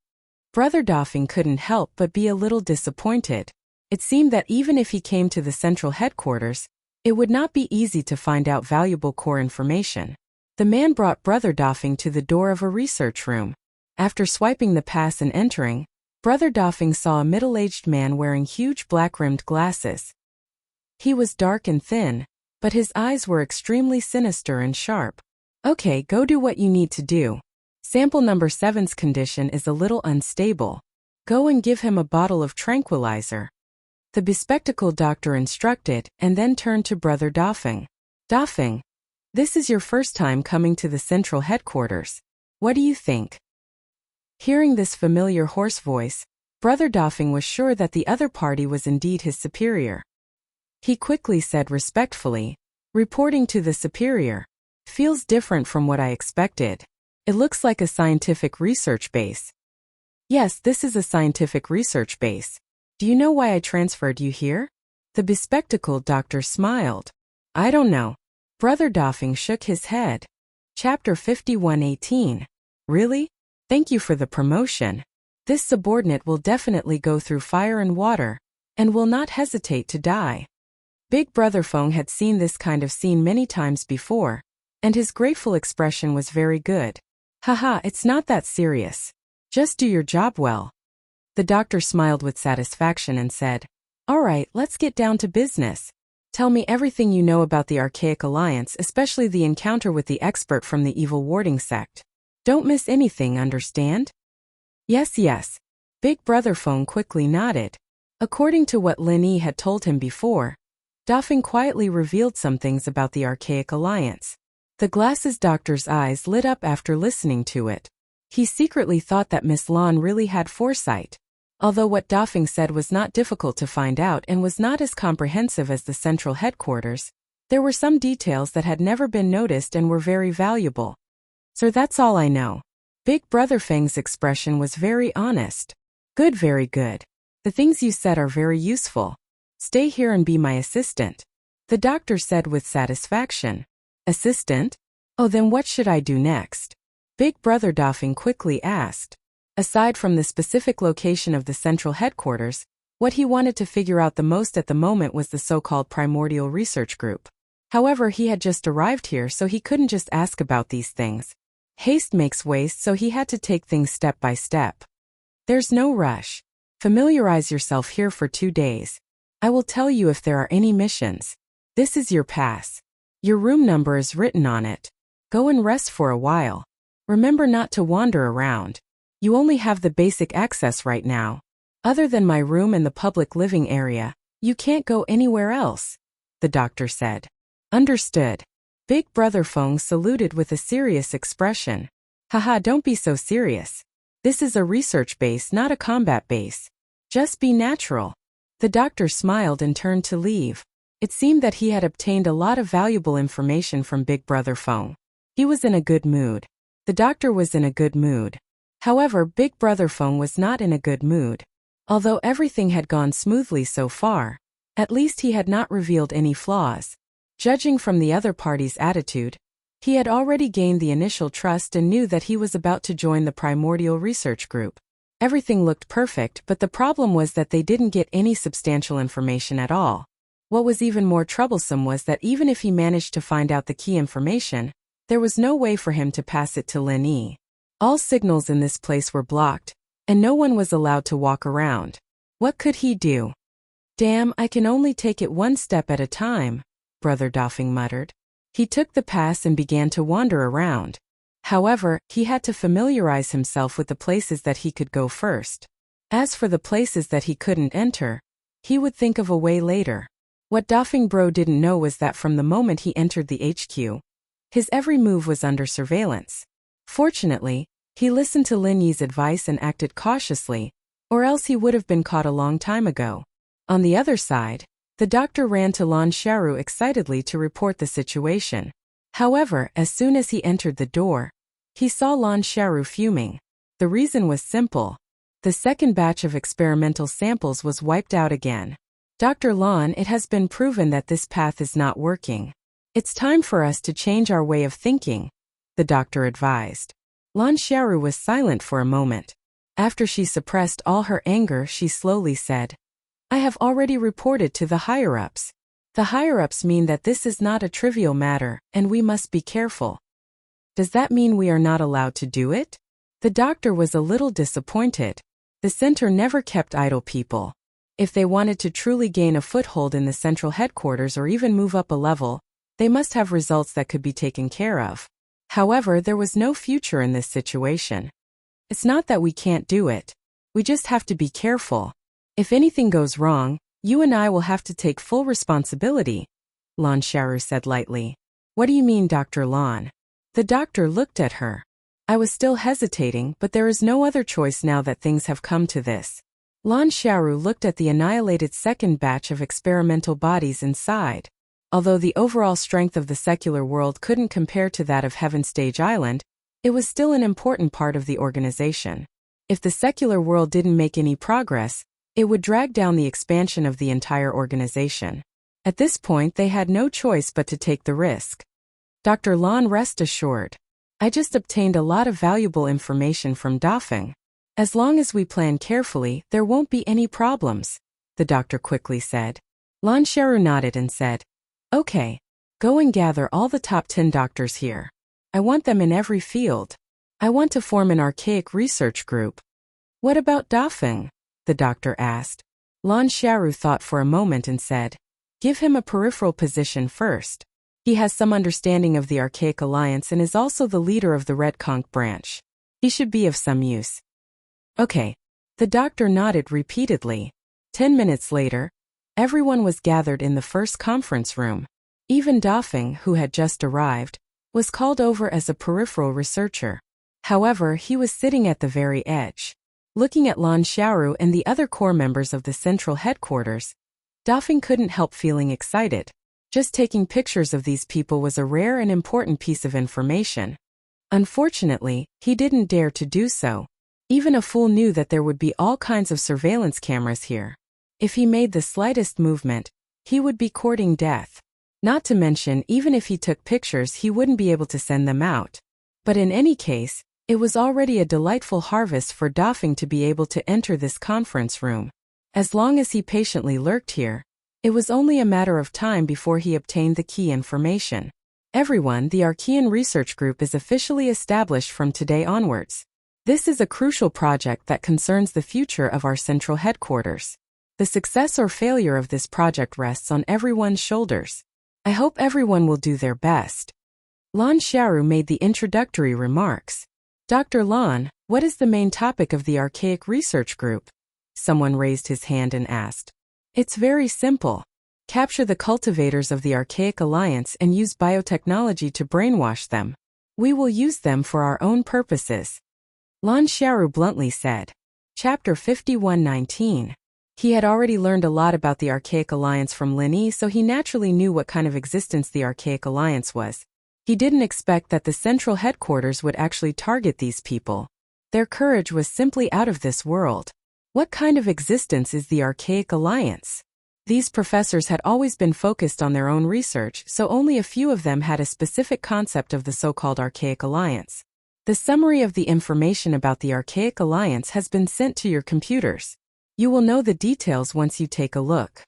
Brother Doffing couldn't help but be a little disappointed. It seemed that even if he came to the central headquarters, it would not be easy to find out valuable core information. The man brought Brother Doffing to the door of a research room. After swiping the pass and entering, Brother Doffing saw a middle-aged man wearing huge black-rimmed glasses. He was dark and thin, but his eyes were extremely sinister and sharp. "Okay, go do what you need to do. Sample number 7's condition is a little unstable. Go and give him a bottle of tranquilizer," the bespectacled doctor instructed, and then turned to Brother Doffing. "Doffing, this is your first time coming to the central headquarters. What do you think?" Hearing this familiar hoarse voice, Brother Doffing was sure that the other party was indeed his superior. He quickly said respectfully, reporting to the superior, "Feels different from what I expected. It looks like a scientific research base." "Yes, this is a scientific research base. Do you know why I transferred you here?" The bespectacled doctor smiled. "I don't know." Brother Doffing shook his head. Chapter 51:18. "Really? Thank you for the promotion. This subordinate will definitely go through fire and water, and will not hesitate to die." Big Brother Feng had seen this kind of scene many times before, and his grateful expression was very good. "Haha, it's not that serious. Just do your job well." The doctor smiled with satisfaction and said, "All right, let's get down to business. Tell me everything you know about the Archaic Alliance, especially the encounter with the expert from the evil warding sect. Don't miss anything, understand?" "Yes, yes." Big Brother Feng quickly nodded. According to what Lin Yi had told him before, Doffing quietly revealed some things about the Archaic Alliance. The glasses doctor's eyes lit up after listening to it. He secretly thought that Miss Lan really had foresight. Although what Doffing said was not difficult to find out and was not as comprehensive as the central headquarters, there were some details that had never been noticed and were very valuable. "Sir, that's all I know." Big Brother Feng's expression was very honest. "Good, very good. The things you said are very useful. Stay here and be my assistant," the doctor said with satisfaction. "Assistant? Oh, then what should I do next?" Big Brother Doffing quickly asked. Aside from the specific location of the central headquarters, what he wanted to figure out the most at the moment was the so-called primordial research group. However, he had just arrived here, so he couldn't just ask about these things. Haste makes waste, so he had to take things step by step. "There's no rush. Familiarize yourself here for 2 days. I will tell you if there are any missions. This is your pass. Your room number is written on it. Go and rest for a while. Remember not to wander around. You only have the basic access right now. Other than my room and the public living area, you can't go anywhere else, the doctor said. Understood. Big Brother Feng saluted with a serious expression. Haha, don't be so serious. This is a research base, not a combat base. Just be natural. The doctor smiled and turned to leave. It seemed that he had obtained a lot of valuable information from Big Brother Feng. He was in a good mood. The doctor was in a good mood. However, Big Brother Feng was not in a good mood. Although everything had gone smoothly so far, at least he had not revealed any flaws. Judging from the other party's attitude, he had already gained the initial trust and knew that he was about to join the primordial research group. Everything looked perfect, but the problem was that they didn't get any substantial information at all. What was even more troublesome was that even if he managed to find out the key information, there was no way for him to pass it to Lin Yi. All signals in this place were blocked, and no one was allowed to walk around. What could he do? Damn, I can only take it one step at a time, Brother Dafeng muttered. He took the pass and began to wander around. However, he had to familiarize himself with the places that he could go first. As for the places that he couldn't enter, he would think of a way later. What Dafeng Bro didn't know was that from the moment he entered the HQ, his every move was under surveillance. Fortunately, he listened to Lin Yi's advice and acted cautiously, or else he would have been caught a long time ago. On the other side, the doctor ran to Lan Xiaoru excitedly to report the situation. However, as soon as he entered the door, he saw Lan Xiaoru fuming. The reason was simple. The second batch of experimental samples was wiped out again. Dr. Lan, it has been proven that this path is not working. It's time for us to change our way of thinking, the doctor advised. Lan Xiaoru was silent for a moment. After she suppressed all her anger, she slowly said, I have already reported to the higher-ups. The higher-ups mean that this is not a trivial matter, and we must be careful. Does that mean we are not allowed to do it? The doctor was a little disappointed. The center never kept idle people. If they wanted to truly gain a foothold in the central headquarters or even move up a level, they must have results that could be taken care of. However, there was no future in this situation. It's not that we can't do it. We just have to be careful. If anything goes wrong, you and I will have to take full responsibility, Lan Xiaoru said lightly. What do you mean, Dr. Lan? The doctor looked at her. I was still hesitating, but there is no other choice now that things have come to this. Lan Xiaoru looked at the annihilated second batch of experimental bodies inside. Although the overall strength of the secular world couldn't compare to that of Heaven Stage Island, it was still an important part of the organization. If the secular world didn't make any progress, it would drag down the expansion of the entire organization. At this point, they had no choice but to take the risk. Dr. Lan, rest assured. I just obtained a lot of valuable information from Dafeng. As long as we plan carefully, there won't be any problems, the doctor quickly said. Lan Xiaoru nodded and said, Okay. Go and gather all the top 10 doctors here. I want them in every field. I want to form an archaic research group. What about Dafeng? The doctor asked. Lan Xiaoru thought for a moment and said, Give him a peripheral position first. He has some understanding of the Archaic Alliance and is also the leader of the Red Conch branch. He should be of some use. Okay. The doctor nodded repeatedly. 10 minutes later, everyone was gathered in the first conference room. Even Dafeng, who had just arrived, was called over as a peripheral researcher. However, he was sitting at the very edge. Looking at Lan Xiaoru and the other core members of the central headquarters, Dafeng couldn't help feeling excited. Just taking pictures of these people was a rare and important piece of information. Unfortunately, he didn't dare to do so. Even a fool knew that there would be all kinds of surveillance cameras here. If he made the slightest movement, he would be courting death. Not to mention, even if he took pictures, he wouldn't be able to send them out. But in any case, it was already a delightful harvest for Dafeng to be able to enter this conference room. As long as he patiently lurked here, it was only a matter of time before he obtained the key information. Everyone, the Archean Research Group is officially established from today onwards. This is a crucial project that concerns the future of our central headquarters. The success or failure of this project rests on everyone's shoulders. I hope everyone will do their best. Lan Xiaoru made the introductory remarks. Dr. Lon, what is the main topic of the Archaic Research Group? Someone raised his hand and asked. It's very simple. Capture the cultivators of the Archaic Alliance and use biotechnology to brainwash them. We will use them for our own purposes. Lan Xiaoru bluntly said. Chapter 51:19. He had already learned a lot about the Archaic Alliance from Lin Yi, so he naturally knew what kind of existence the Archaic Alliance was. He didn't expect that the central headquarters would actually target these people. Their courage was simply out of this world. What kind of existence is the Archaic Alliance? These professors had always been focused on their own research, so only a few of them had a specific concept of the so-called Archaic Alliance. The summary of the information about the Archaic Alliance has been sent to your computers. You will know the details once you take a look.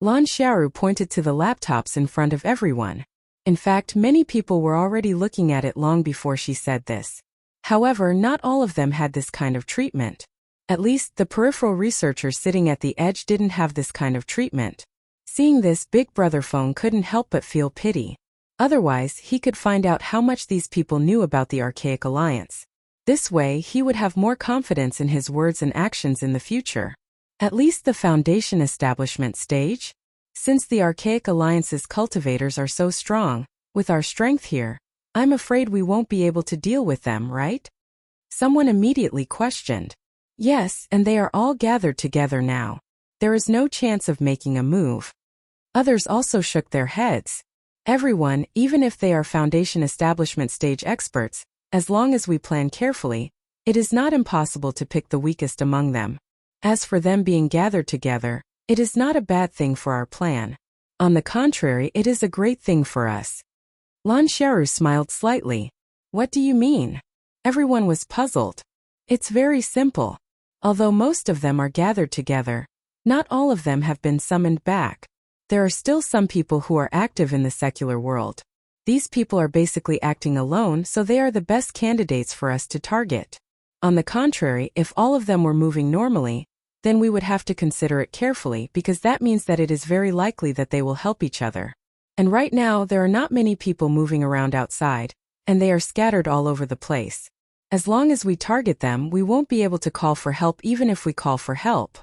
Lan Xiaoru pointed to the laptops in front of everyone. In fact, many people were already looking at it long before she said this. However, not all of them had this kind of treatment. At least, the peripheral researchers sitting at the edge didn't have this kind of treatment. Seeing this, Big Brother Feng couldn't help but feel pity. Otherwise, he could find out how much these people knew about the Archaic Alliance. This way, he would have more confidence in his words and actions in the future. At least the Foundation establishment stage? Since the Archaic Alliance's cultivators are so strong, with our strength here, I'm afraid we won't be able to deal with them, right? Someone immediately questioned. Yes, and they are all gathered together now. There is no chance of making a move. Others also shook their heads. Everyone, even if they are Foundation establishment stage experts, as long as we plan carefully, it is not impossible to pick the weakest among them. As for them being gathered together, it is not a bad thing for our plan. On the contrary, it is a great thing for us. Lan Xiaoru smiled slightly. What do you mean? Everyone was puzzled. It's very simple. Although most of them are gathered together, not all of them have been summoned back. There are still some people who are active in the secular world. These people are basically acting alone, so they are the best candidates for us to target. On the contrary, if all of them were moving normally, then we would have to consider it carefully because that means that it is very likely that they will help each other. And right now, there are not many people moving around outside, and they are scattered all over the place. As long as we target them, we won't be able to call for help even if we call for help.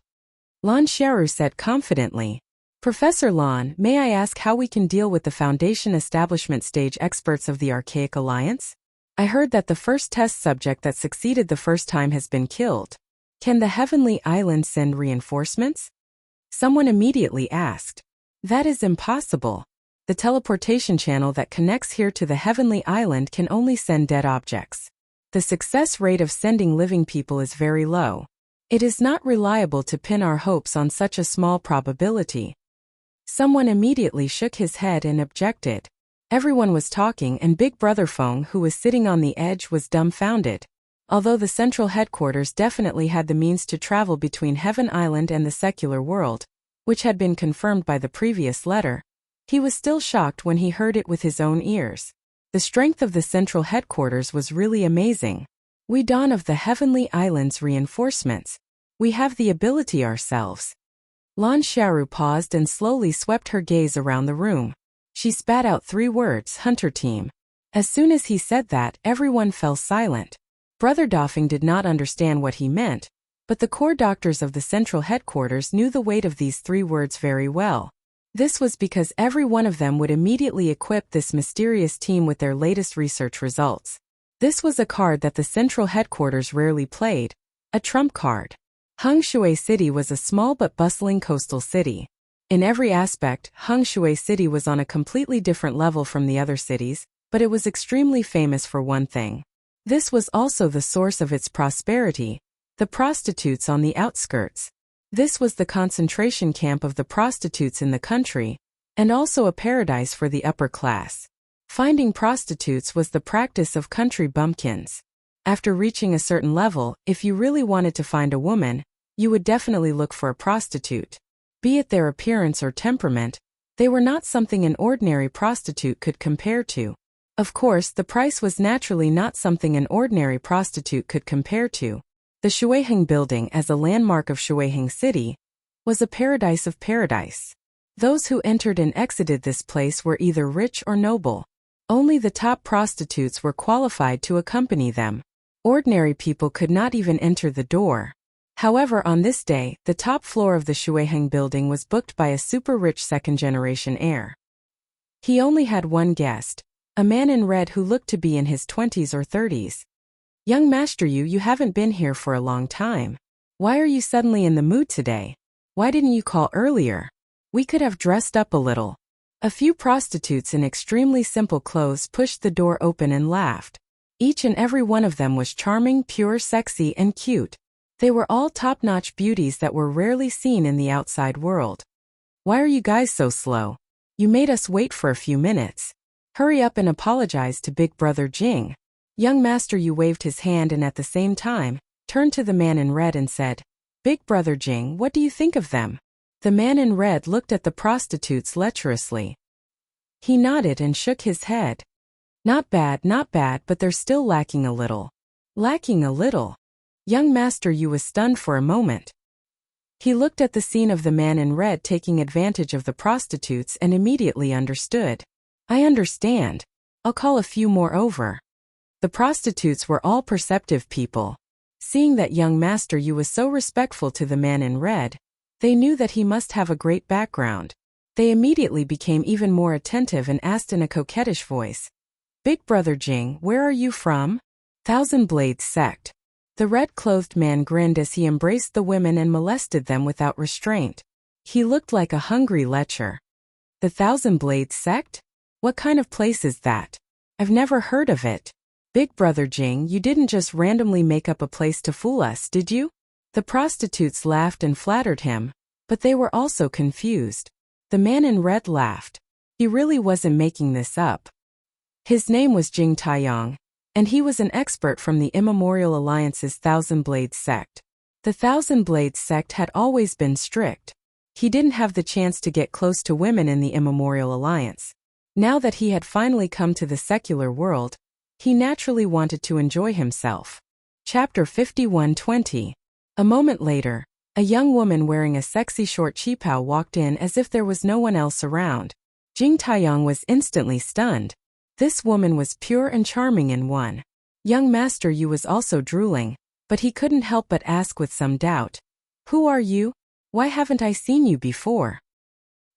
Lan Xiaoru said confidently. Professor Lan, may I ask how we can deal with the Foundation establishment stage experts of the Archaic Alliance? I heard that the first test subject that succeeded the first time has been killed. Can the Heavenly Island send reinforcements? Someone immediately asked. That is impossible. The teleportation channel that connects here to the Heavenly Island can only send dead objects. The success rate of sending living people is very low. It is not reliable to pin our hopes on such a small probability. Someone immediately shook his head and objected. Everyone was talking and Big Brother Feng, who was sitting on the edge, was dumbfounded. Although the central headquarters definitely had the means to travel between Heaven Island and the secular world, which had been confirmed by the previous letter, he was still shocked when he heard it with his own ears. The strength of the central headquarters was really amazing. We dawn of the Heavenly Island's reinforcements. We have the ability ourselves. Lan Xiaoru paused and slowly swept her gaze around the room. She spat out 3 words, Hunter Team. As soon as he said that, everyone fell silent. Brother Dafeng did not understand what he meant, but the core doctors of the central headquarters knew the weight of these 3 words very well. This was because every one of them would immediately equip this mysterious team with their latest research results. This was a card that the central headquarters rarely played, a trump card. Hengshui City was a small but bustling coastal city. In every aspect, Hengshui City was on a completely different level from the other cities, but it was extremely famous for one thing. This was also the source of its prosperity, the prostitutes on the outskirts. This was the concentration camp of the prostitutes in the country, and also a paradise for the upper class. Finding prostitutes was the practice of country bumpkins. After reaching a certain level, if you really wanted to find a woman, you would definitely look for a prostitute. Be it their appearance or temperament, they were not something an ordinary prostitute could compare to. Of course, the price was naturally not something an ordinary prostitute could compare to. The Shuiheng building, as a landmark of Shuiheng City, was a paradise of paradise. Those who entered and exited this place were either rich or noble. Only the top prostitutes were qualified to accompany them. Ordinary people could not even enter the door. However, on this day, the top floor of the Shuiheng building was booked by a super-rich second-generation heir. He only had one guest, a man in red who looked to be in his 20s or 30s. Young Master you haven't been here for a long time. Why are you suddenly in the mood today? Why didn't you call earlier? We could have dressed up a little. A few prostitutes in extremely simple clothes pushed the door open and laughed. Each and every one of them was charming, pure, sexy, and cute. They were all top-notch beauties that were rarely seen in the outside world. Why are you guys so slow? You made us wait for a few minutes. Hurry up and apologize to Big Brother Jing. Young Master Yu waved his hand and at the same time, turned to the man in red and said, Big Brother Jing, what do you think of them? The man in red looked at the prostitutes lecherously. He nodded and shook his head. Not bad, but they're still lacking a little. Lacking a little? Young Master Yu was stunned for a moment. He looked at the scene of the man in red taking advantage of the prostitutes and immediately understood. I understand. I'll call a few more over. The prostitutes were all perceptive people. Seeing that young Master Yu was so respectful to the man in red, they knew that he must have a great background. They immediately became even more attentive and asked in a coquettish voice, Big Brother Jing, where are you from? Thousand Blades sect. The red-clothed man grinned as he embraced the women and molested them without restraint. He looked like a hungry lecher. The Thousand Blades sect? What kind of place is that? I've never heard of it. Big Brother Jing, you didn't just randomly make up a place to fool us, did you? The prostitutes laughed and flattered him, but they were also confused. The man in red laughed. He really wasn't making this up. His name was Jing Taiyang, and he was an expert from the Immemorial Alliance's Thousand Blades sect. The Thousand Blades sect had always been strict. He didn't have the chance to get close to women in the Immemorial Alliance. Now that he had finally come to the secular world, he naturally wanted to enjoy himself. Chapter 51:20. A moment later, a young woman wearing a sexy short qipao walked in as if there was no one else around. Jing Taiyang was instantly stunned. This woman was pure and charming in one. Young Master Yu was also drooling, but he couldn't help but ask with some doubt. Who are you? Why haven't I seen you before?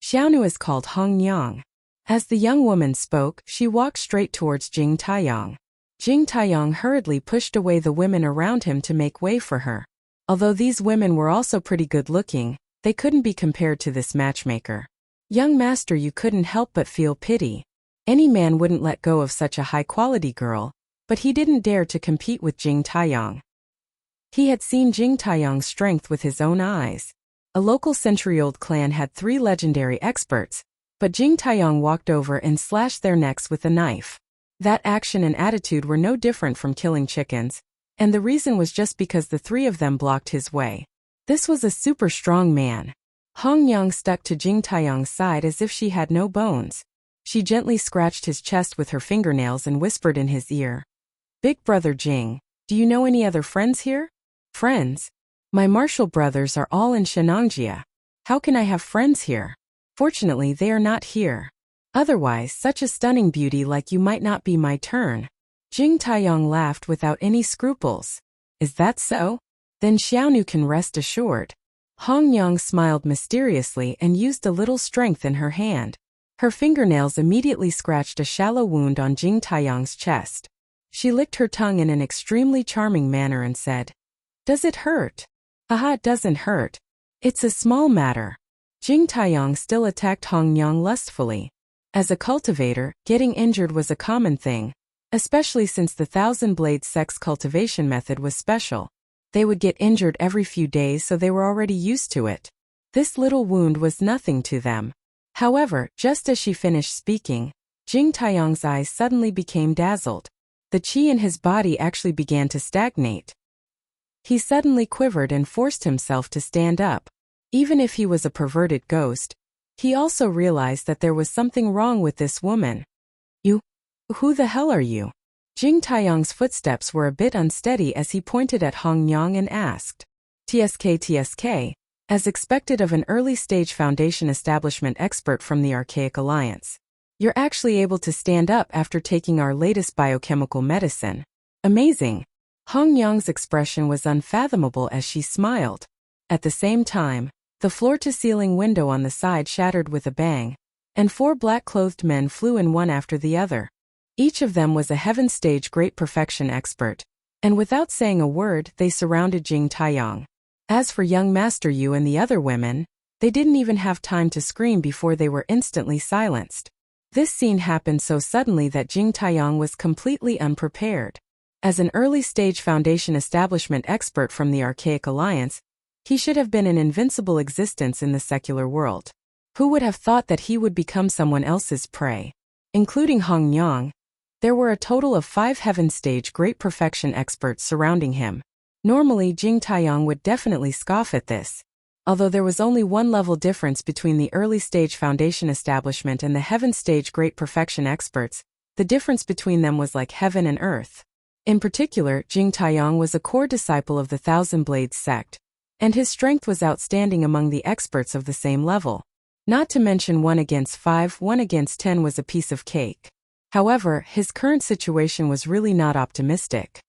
Xiaonu is called Hong Yang. As the young woman spoke, she walked straight towards Jing Taiyang. Jing Taiyang hurriedly pushed away the women around him to make way for her. Although these women were also pretty good-looking, they couldn't be compared to this matchmaker. Young Master Yu couldn't help but feel pity. Any man wouldn't let go of such a high-quality girl, but he didn't dare to compete with Jing Taiyang. He had seen Jing Taiyang's strength with his own eyes. A local century-old clan had 3 legendary experts, but Jing Taiyang walked over and slashed their necks with a knife. That action and attitude were no different from killing chickens, and the reason was just because the 3 of them blocked his way. This was a super strong man. Hong Yang stuck to Jing Taiyang's side as if she had no bones. She gently scratched his chest with her fingernails and whispered in his ear. Big Brother Jing, do you know any other friends here? Friends? My martial brothers are all in Shenangjia. How can I have friends here? Fortunately, they are not here. Otherwise, such a stunning beauty like you might not be my turn. Jing Taiyang laughed without any scruples. Is that so? Then Xiaonu can rest assured. Hong Yang smiled mysteriously and used a little strength in her hand. Her fingernails immediately scratched a shallow wound on Jing Taiyang's chest. She licked her tongue in an extremely charming manner and said, Does it hurt? Haha, it doesn't hurt. It's a small matter. Jing Taiyang still attacked Hong Yang lustfully. As a cultivator, getting injured was a common thing, especially since the Thousand Blades sex cultivation method was special. They would get injured every few days, so they were already used to it. This little wound was nothing to them. However, just as she finished speaking, Jing Taiyang's eyes suddenly became dazzled. The qi in his body actually began to stagnate. He suddenly quivered and forced himself to stand up. Even if he was a perverted ghost, he also realized that there was something wrong with this woman. You? Who the hell are you? Jing Taiyang's footsteps were a bit unsteady as he pointed at Hong Yang and asked. TSK. As expected of an early-stage Foundation establishment expert from the Archaic Alliance. You're actually able to stand up after taking our latest biochemical medicine. Amazing. Hong Yang's expression was unfathomable as she smiled. At the same time, the floor-to-ceiling window on the side shattered with a bang, and 4 black-clothed men flew in one after the other. Each of them was a heaven stage great perfection expert, and without saying a word, they surrounded Jing Taiyang. As for young Master Yu and the other women, they didn't even have time to scream before they were instantly silenced. This scene happened so suddenly that Jing Taiyang was completely unprepared. As an early-stage Foundation establishment expert from the Archaic Alliance, he should have been an invincible existence in the secular world. Who would have thought that he would become someone else's prey? Including Hong Yang, there were a total of 5 heaven-stage great perfection experts surrounding him. Normally, Jing Taiyang would definitely scoff at this. Although there was only 1 level difference between the early-stage Foundation establishment and the heaven-stage great perfection experts, the difference between them was like heaven and earth. In particular, Jing Taiyang was a core disciple of the Thousand Blades sect, and his strength was outstanding among the experts of the same level. Not to mention 1 against 5, 1 against 10 was a piece of cake. However, his current situation was really not optimistic.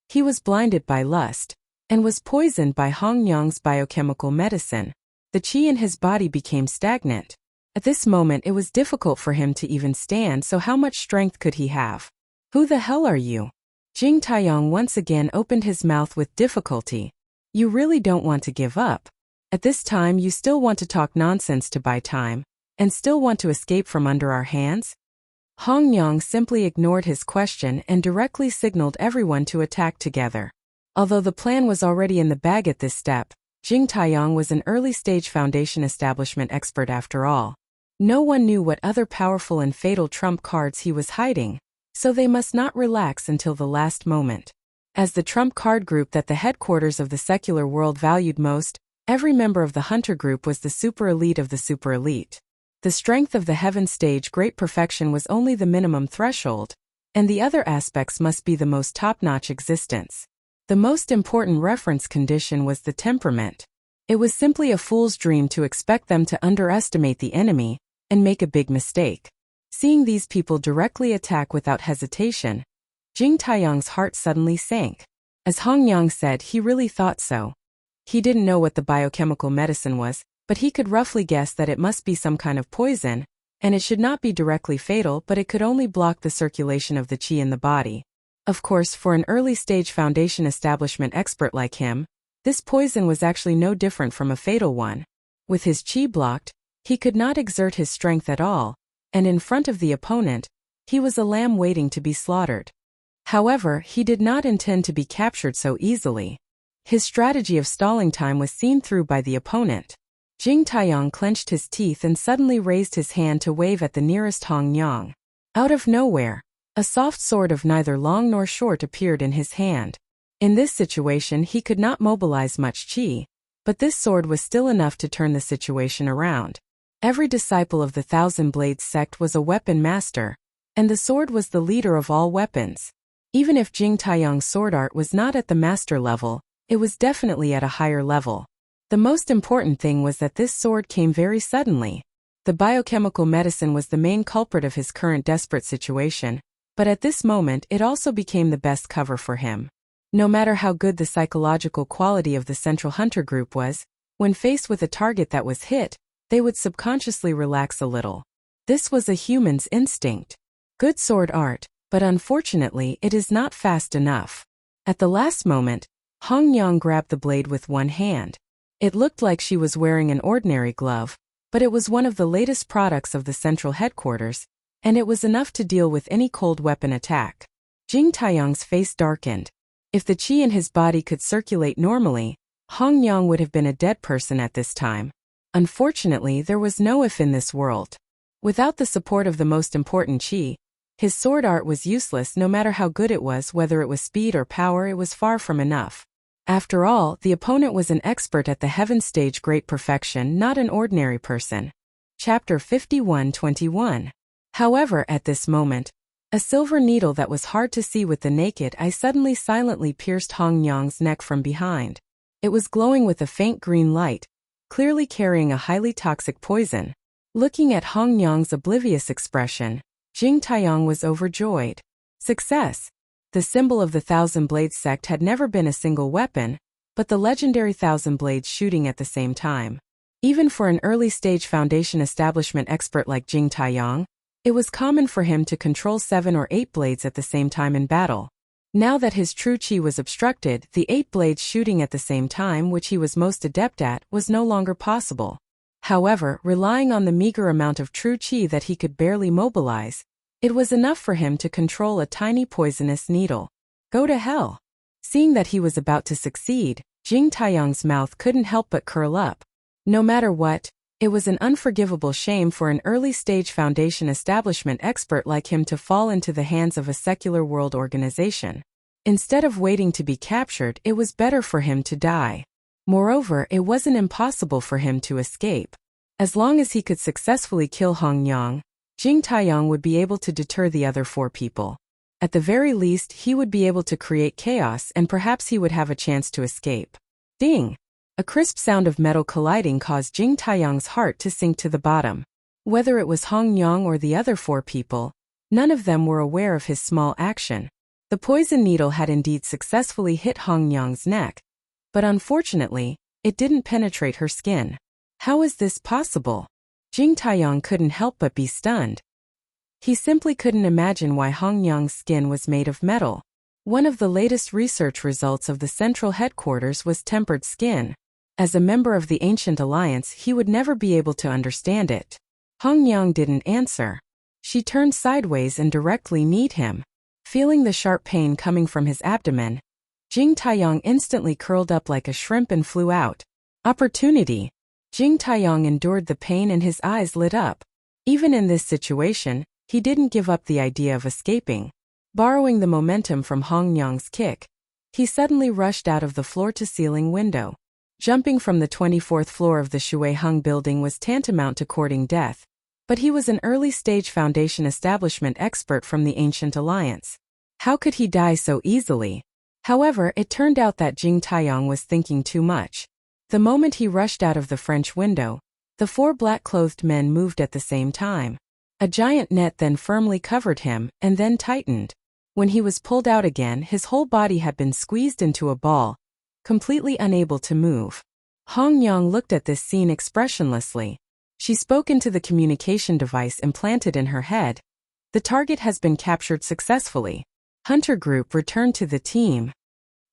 He was blinded by lust, and was poisoned by Hong Yang's biochemical medicine. The qi in his body became stagnant. At this moment it was difficult for him to even stand, so how much strength could he have? Who the hell are you? Jing Taiyang once again opened his mouth with difficulty. You really don't want to give up. At this time you still want to talk nonsense to buy time, and still want to escape from under our hands? Hong Yang simply ignored his question and directly signaled everyone to attack together. Although the plan was already in the bag at this step, Jing Taiyang was an early-stage Foundation establishment expert after all. No one knew what other powerful and fatal trump cards he was hiding, so they must not relax until the last moment. As the trump card group that the headquarters of the secular world valued most, every member of the hunter group was the super elite of the super elite. The strength of the heaven stage great perfection was only the minimum threshold, and the other aspects must be the most top-notch existence. The most important reference condition was the temperament. It was simply a fool's dream to expect them to underestimate the enemy and make a big mistake. Seeing these people directly attack without hesitation, Jing Taiyang's heart suddenly sank. As Hong Yang said, he really thought so. He didn't know what the biochemical medicine was, but he could roughly guess that it must be some kind of poison, and it should not be directly fatal, but it could only block the circulation of the qi in the body. Of course, for an early-stage Foundation establishment expert like him, this poison was actually no different from a fatal one. With his qi blocked, he could not exert his strength at all, and in front of the opponent, he was a lamb waiting to be slaughtered. However, he did not intend to be captured so easily. His strategy of stalling time was seen through by the opponent. Jing Taiyang clenched his teeth and suddenly raised his hand to wave at the nearest Hong Yang. Out of nowhere, a soft sword of neither long nor short appeared in his hand. In this situation he could not mobilize much qi, but this sword was still enough to turn the situation around. Every disciple of the Thousand Blades sect was a weapon master, and the sword was the leader of all weapons. Even if Jing Taiyang's sword art was not at the master level, it was definitely at a higher level. The most important thing was that this sword came very suddenly. The biochemical medicine was the main culprit of his current desperate situation, but at this moment it also became the best cover for him. No matter how good the psychological quality of the Central Hunter group was, when faced with a target that was hit, they would subconsciously relax a little. This was a human's instinct. Good sword art, but unfortunately it is not fast enough. At the last moment, Hong Yang grabbed the blade with one hand. It looked like she was wearing an ordinary glove, but it was one of the latest products of the central headquarters, and it was enough to deal with any cold weapon attack. Jing Taiyang's face darkened. If the qi in his body could circulate normally, Hong Yang would have been a dead person at this time. Unfortunately, there was no if in this world. Without the support of the most important qi, his sword art was useless. No matter how good it was, whether it was speed or power, it was far from enough. After all, the opponent was an expert at the heaven stage great perfection, not an ordinary person. Chapter 51-21. However, at this moment, a silver needle that was hard to see with the naked eye suddenly silently pierced Hong Yang's neck from behind. It was glowing with a faint green light, clearly carrying a highly toxic poison. Looking at Hong Yang's oblivious expression, Jing Taiyang was overjoyed. Success! The symbol of the Thousand Blades sect had never been a single weapon, but the legendary Thousand Blades shooting at the same time. Even for an early-stage Foundation establishment expert like Jing Taiyang, it was common for him to control 7 or 8 blades at the same time in battle. Now that his true chi was obstructed, the 8 blades shooting at the same time, which he was most adept at, was no longer possible. However, relying on the meager amount of true chi that he could barely mobilize, it was enough for him to control a tiny poisonous needle. Go to hell! Seeing that he was about to succeed, Jing Taiyang's mouth couldn't help but curl up. No matter what, it was an unforgivable shame for an early-stage Foundation establishment expert like him to fall into the hands of a secular world organization. Instead of waiting to be captured, it was better for him to die. Moreover, it wasn't impossible for him to escape. As long as he could successfully kill Hong Yang, Jing Taiyang would be able to deter the other 4 people. At the very least, he would be able to create chaos and perhaps he would have a chance to escape. Ding! A crisp sound of metal colliding caused Jing Taiyang's heart to sink to the bottom. Whether it was Hong Yang or the other 4 people, none of them were aware of his small action. The poison needle had indeed successfully hit Hong Yang's neck, but unfortunately, it didn't penetrate her skin. How is this possible? Jing Taiyang couldn't help but be stunned. He simply couldn't imagine why Hong Yang's skin was made of metal. One of the latest research results of the central headquarters was tempered skin. As a member of the Ancient Alliance, he would never be able to understand it. Hong Yang didn't answer. She turned sideways and directly kneed him. Feeling the sharp pain coming from his abdomen, Jing Taiyang instantly curled up like a shrimp and flew out. Opportunity! Jing Taiyang endured the pain and his eyes lit up. Even in this situation, he didn't give up the idea of escaping. Borrowing the momentum from Hong Yang's kick, he suddenly rushed out of the floor-to-ceiling window. Jumping from the 24th floor of the Shui Hung building was tantamount to courting death. But he was an early-stage Foundation establishment expert from the Ancient Alliance. How could he die so easily? However, it turned out that Jing Taiyang was thinking too much. The moment he rushed out of the French window, the 4 black-clothed men moved at the same time. A giant net then firmly covered him, and then tightened. When he was pulled out again, his whole body had been squeezed into a ball, completely unable to move. Hong Yang looked at this scene expressionlessly. She spoke into the communication device implanted in her head. The target has been captured successfully. Hunter Group returned to the team.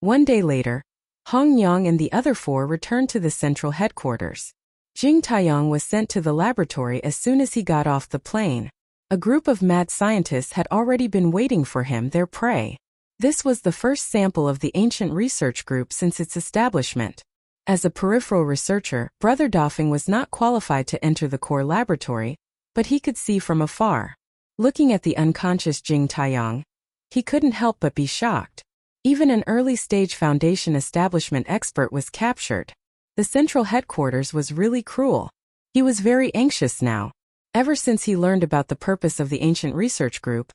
One day later, Hong Yang and the other 4 returned to the central headquarters. Jing Taiyang was sent to the laboratory as soon as he got off the plane. A group of mad scientists had already been waiting for him, their prey. This was the first sample of the ancient research group since its establishment. As a peripheral researcher, Brother Dafeng was not qualified to enter the core laboratory, but he could see from afar. Looking at the unconscious Jing Taiyang, he couldn't help but be shocked. Even an early-stage Foundation establishment expert was captured. The central headquarters was really cruel. He was very anxious now. Ever since he learned about the purpose of the ancient research group,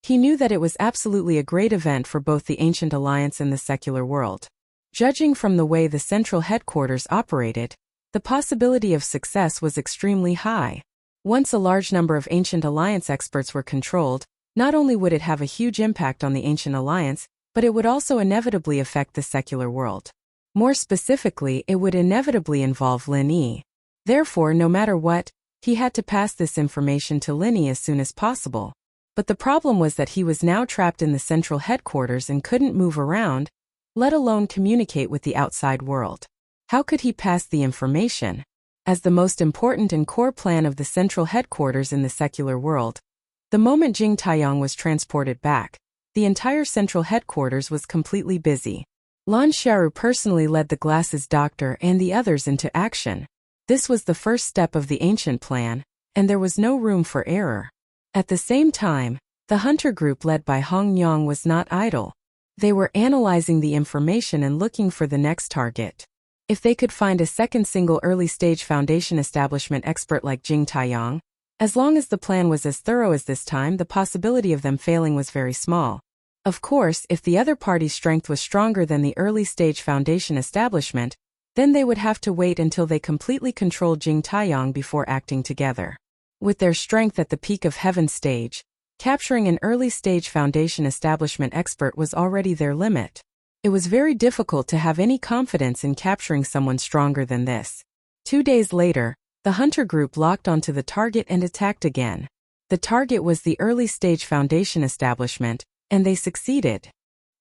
he knew that it was absolutely a great event for both the Ancient Alliance and the secular world. Judging from the way the central headquarters operated, the possibility of success was extremely high. Once a large number of Ancient Alliance experts were controlled, not only would it have a huge impact on the Ancient Alliance, but it would also inevitably affect the secular world. More specifically, it would inevitably involve Lin Yi. Therefore, no matter what, he had to pass this information to Lin Yi as soon as possible. But the problem was that he was now trapped in the central headquarters and couldn't move around, let alone communicate with the outside world. How could he pass the information? As the most important and core plan of the central headquarters in the secular world, the moment Jing Taiyang was transported back, the entire central headquarters was completely busy. Lan Xiaoru personally led the Glasses Doctor and the others into action. This was the first step of the ancient plan, and there was no room for error. At the same time, the hunter group led by Hong Yang was not idle. They were analyzing the information and looking for the next target. If they could find a second single early-stage Foundation establishment expert like Jing Taiyang, as long as the plan was as thorough as this time, the possibility of them failing was very small. Of course, if the other party's strength was stronger than the early-stage Foundation establishment, then they would have to wait until they completely controlled Jing Taiyang before acting together. With their strength at the peak of heaven stage, Capturing an early-stage Foundation establishment expert was already their limit. It was very difficult to have any confidence in capturing someone stronger than this. 2 days later, the hunter group locked onto the target and attacked again. The target was the early-stage Foundation establishment, and they succeeded.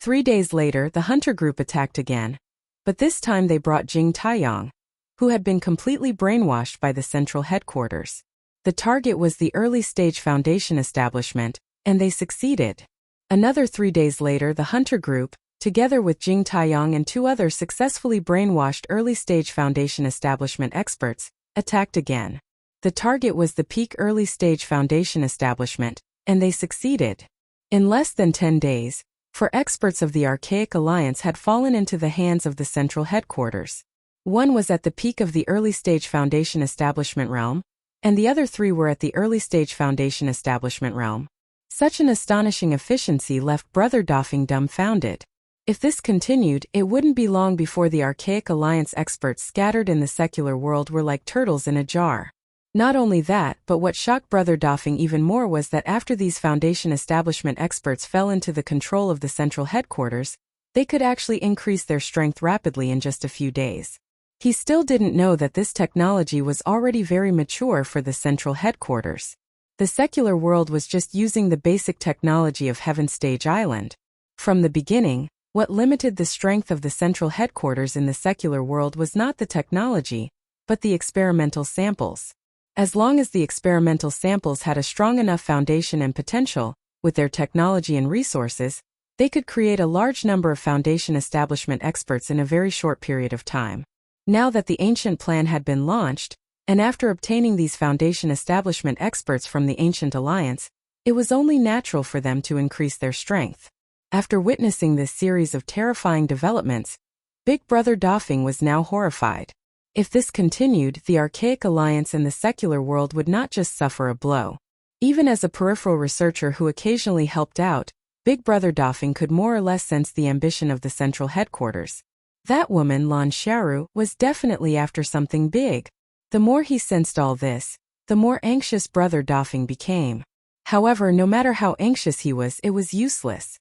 3 days later, the hunter group attacked again. But this time they brought Jing Taiyang, who had been completely brainwashed by the central headquarters. The target was the early-stage Foundation establishment, and they succeeded. Another 3 days later, the hunter group, together with Jing Taiyang and 2 other successfully brainwashed early-stage Foundation establishment experts, attacked again. The target was the peak early-stage Foundation establishment, and they succeeded. In less than 10 days, 4 experts of the Archaic Alliance had fallen into the hands of the central headquarters. 1 was at the peak of the early-stage Foundation establishment realm, and the other 3 were at the early-stage Foundation establishment realm. Such an astonishing efficiency left Brother Dafeng dumbfounded. If this continued, it wouldn't be long before the Archaic Alliance experts scattered in the secular world were like turtles in a jar. Not only that, but what shocked Brother Dafeng even more was that after these Foundation establishment experts fell into the control of the central headquarters, they could actually increase their strength rapidly in just a few days. He still didn't know that this technology was already very mature for the central headquarters. The secular world was just using the basic technology of Heaven Stage Island. From the beginning, what limited the strength of the central headquarters in the secular world was not the technology, but the experimental samples. As long as the experimental samples had a strong enough foundation and potential, with their technology and resources, they could create a large number of Foundation establishment experts in a very short period of time. Now that the ancient plan had been launched, and after obtaining these Foundation establishment experts from the Ancient Alliance, it was only natural for them to increase their strength. After witnessing this series of terrifying developments, Big Brother Dafeng was now horrified. If this continued, the Archaic Alliance and the secular world would not just suffer a blow. Even as a peripheral researcher who occasionally helped out, Big Brother Dafeng could more or less sense the ambition of the central headquarters. That woman, Lan Xiaoru, was definitely after something big. The more he sensed all this, the more anxious Brother Dafeng became. However, no matter how anxious he was, it was useless.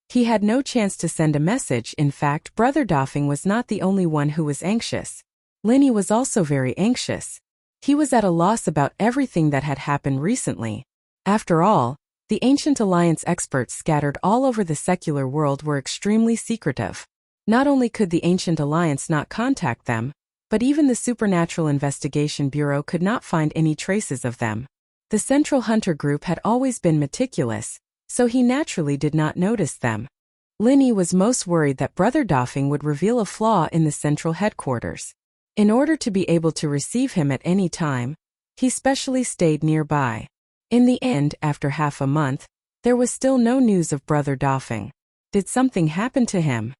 He had no chance to send a message. In fact, Brother Dafeng was not the only one who was anxious. Linny was also very anxious. He was at a loss about everything that had happened recently. After all, the Ancient Alliance experts scattered all over the secular world were extremely secretive. Not only could the Ancient Alliance not contact them, but even the Supernatural Investigation Bureau could not find any traces of them. The Central Hunter Group had always been meticulous, so he naturally did not notice them. Linny was most worried that Brother Dafeng would reveal a flaw in the central headquarters. In order to be able to receive him at any time, he specially stayed nearby. In the end, after half a month, there was still no news of Brother Dafeng. Did something happen to him?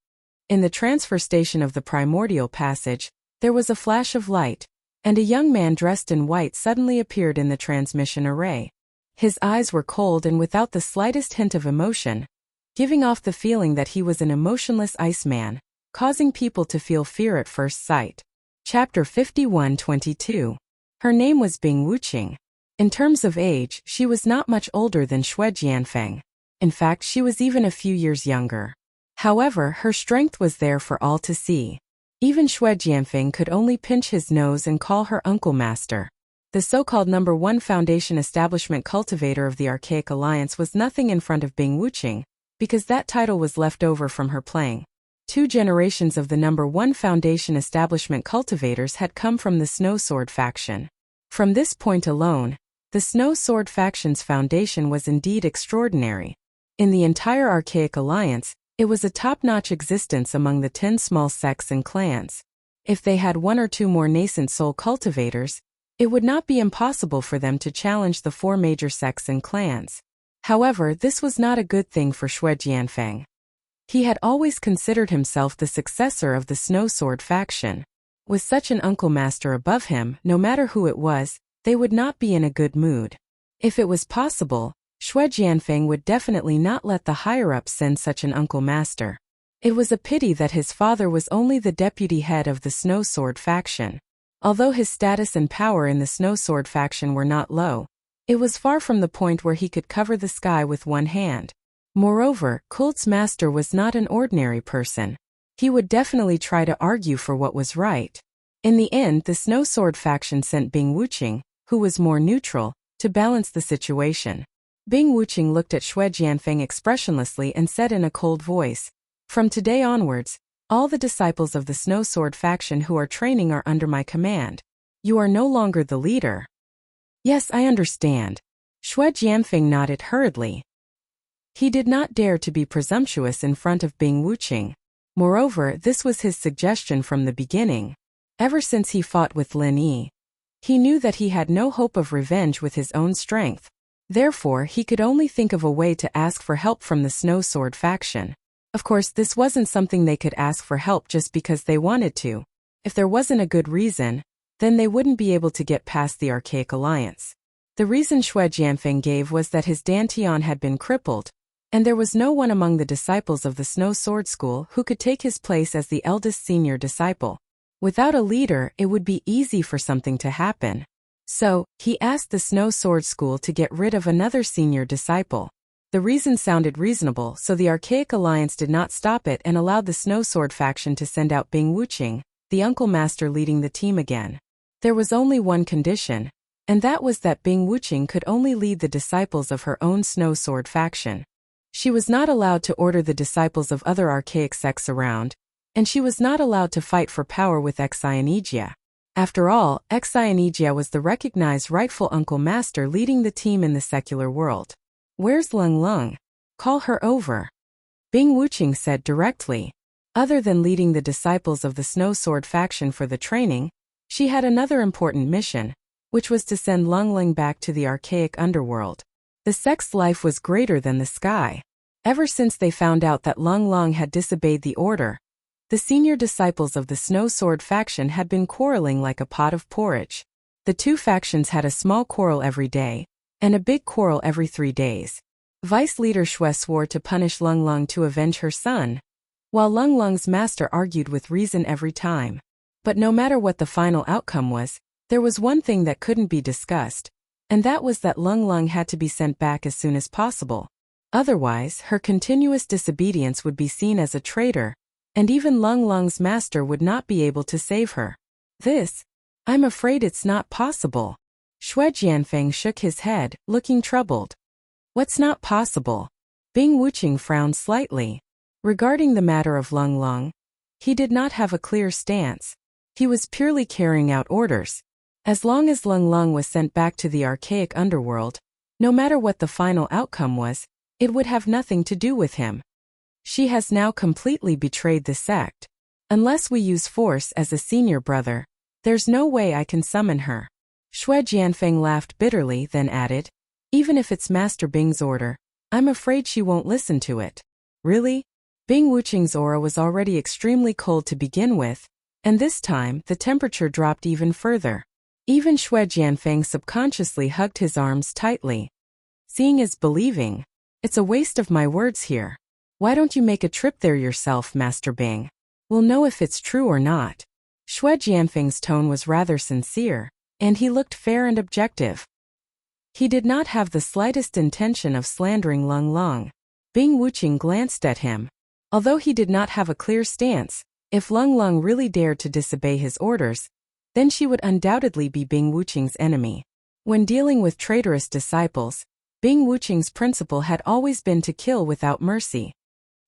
In the transfer station of the Primordial Passage, there was a flash of light, and a young man dressed in white suddenly appeared in the transmission array. His eyes were cold and without the slightest hint of emotion, giving off the feeling that he was an emotionless Iceman, causing people to feel fear at first sight. Chapter 51-22. Her name was Bing Wuqing. In terms of age, she was not much older than Xue Jianfeng. In fact, she was even a few years younger. However, her strength was there for all to see. Even Xue Jianfeng could only pinch his nose and call her Uncle Master. The so-called number 1 Foundation establishment cultivator of the Archaic Alliance was nothing in front of Bing Wuqing, because that title was left over from her playing. 2 generations of the number 1 Foundation establishment cultivators had come from the Snow Sword faction. From this point alone, the Snow Sword faction's foundation was indeed extraordinary. In the entire Archaic Alliance, it was a top-notch existence among the 10 small sects and clans. If they had 1 or 2 more nascent soul cultivators, it would not be impossible for them to challenge the 4 major sects and clans. However, this was not a good thing for Xue Jianfeng. He had always considered himself the successor of the Snow Sword faction. With such an Uncle Master above him, no matter who it was, they would not be in a good mood. If it was possible, Xue Jianfeng would definitely not let the higher-ups send such an Uncle Master. It was a pity that his father was only the deputy head of the Snow Sword faction. Although his status and power in the Snow Sword faction were not low, It was far from the point where he could cover the sky with one hand. Moreover, Kult's master was not an ordinary person. He would definitely try to argue for what was right. In the end, the Snow Sword faction sent Bing Wuqing, who was more neutral, to balance the situation. Bing Wuqing looked at Xue Jianfeng expressionlessly and said in a cold voice, "From today onwards, all the disciples of the Snow Sword faction who are training are under my command. You are no longer the leader." "Yes, I understand." Xue Jianfeng nodded hurriedly. He did not dare to be presumptuous in front of Bing Wuqing. Moreover, this was his suggestion from the beginning. Ever since he fought with Lin Yi, he knew that he had no hope of revenge with his own strength. Therefore, he could only think of a way to ask for help from the Snow Sword faction. Of course, this wasn't something they could ask for help just because they wanted to. If there wasn't a good reason, then they wouldn't be able to get past the Archaic Alliance. The reason Xue Jianfeng gave was that his Dantian had been crippled, and there was no one among the disciples of the Snow Sword School who could take his place as the eldest senior disciple. Without a leader, it would be easy for something to happen. So, he asked the Snow Sword School to get rid of another senior disciple. The reason sounded reasonable, so the Archaic Alliance did not stop it and allowed the Snow Sword faction to send out Bing Wuqing, the uncle master leading the team again. There was only one condition, and that was that Bing Wuqing could only lead the disciples of her own Snow Sword faction. She was not allowed to order the disciples of other archaic sects around, and she was not allowed to fight for power with Xianijia. After all, Xianijia was the recognized rightful uncle master leading the team in the secular world. "Where's Lung Lung? Call her over," Bing Wuqing said directly. Other than leading the disciples of the Snow Sword faction for the training, she had another important mission, which was to send Lung Lung back to the archaic underworld. The sect's life was greater than the sky. Ever since they found out that Lung Lung had disobeyed the order, the senior disciples of the Snow Sword faction had been quarreling like a pot of porridge. The two factions had a small quarrel every day, and a big quarrel every 3 days. Vice leader Xue swore to punish Lung Lung to avenge her son, while Lung Lung's master argued with reason every time. But no matter what the final outcome was, there was one thing that couldn't be discussed, and that was that Lung Lung had to be sent back as soon as possible. Otherwise, her continuous disobedience would be seen as a traitor, and even Lung Lung's master would not be able to save her. I'm afraid it's not possible." Xue Jianfeng shook his head, looking troubled. "What's not possible?" Bing Wuqing frowned slightly. Regarding the matter of Lung Lung, he did not have a clear stance. He was purely carrying out orders. As long as Lung Lung was sent back to the archaic underworld, no matter what the final outcome was, it would have nothing to do with him. She has now completely betrayed the sect. Unless we use force as a senior brother, there's no way I can summon her. Xue Jianfeng laughed bitterly, then added, "Even if it's Master Bing's order, I'm afraid she won't listen to it." Really? Bing Wuqing's aura was already extremely cold to begin with, and this time the temperature dropped even further. Even Xue Jianfeng subconsciously hugged his arms tightly. Seeing is believing. It's a waste of my words here. Why don't you make a trip there yourself, Master Bing? We'll know if it's true or not. Xue Jianfeng's tone was rather sincere, and he looked fair and objective. He did not have the slightest intention of slandering Lung Lung. Bing Wuqing glanced at him. Although he did not have a clear stance, if Lung Lung really dared to disobey his orders, then she would undoubtedly be Bing Wuqing's enemy. When dealing with traitorous disciples, Bing Wuqing's principle had always been to kill without mercy.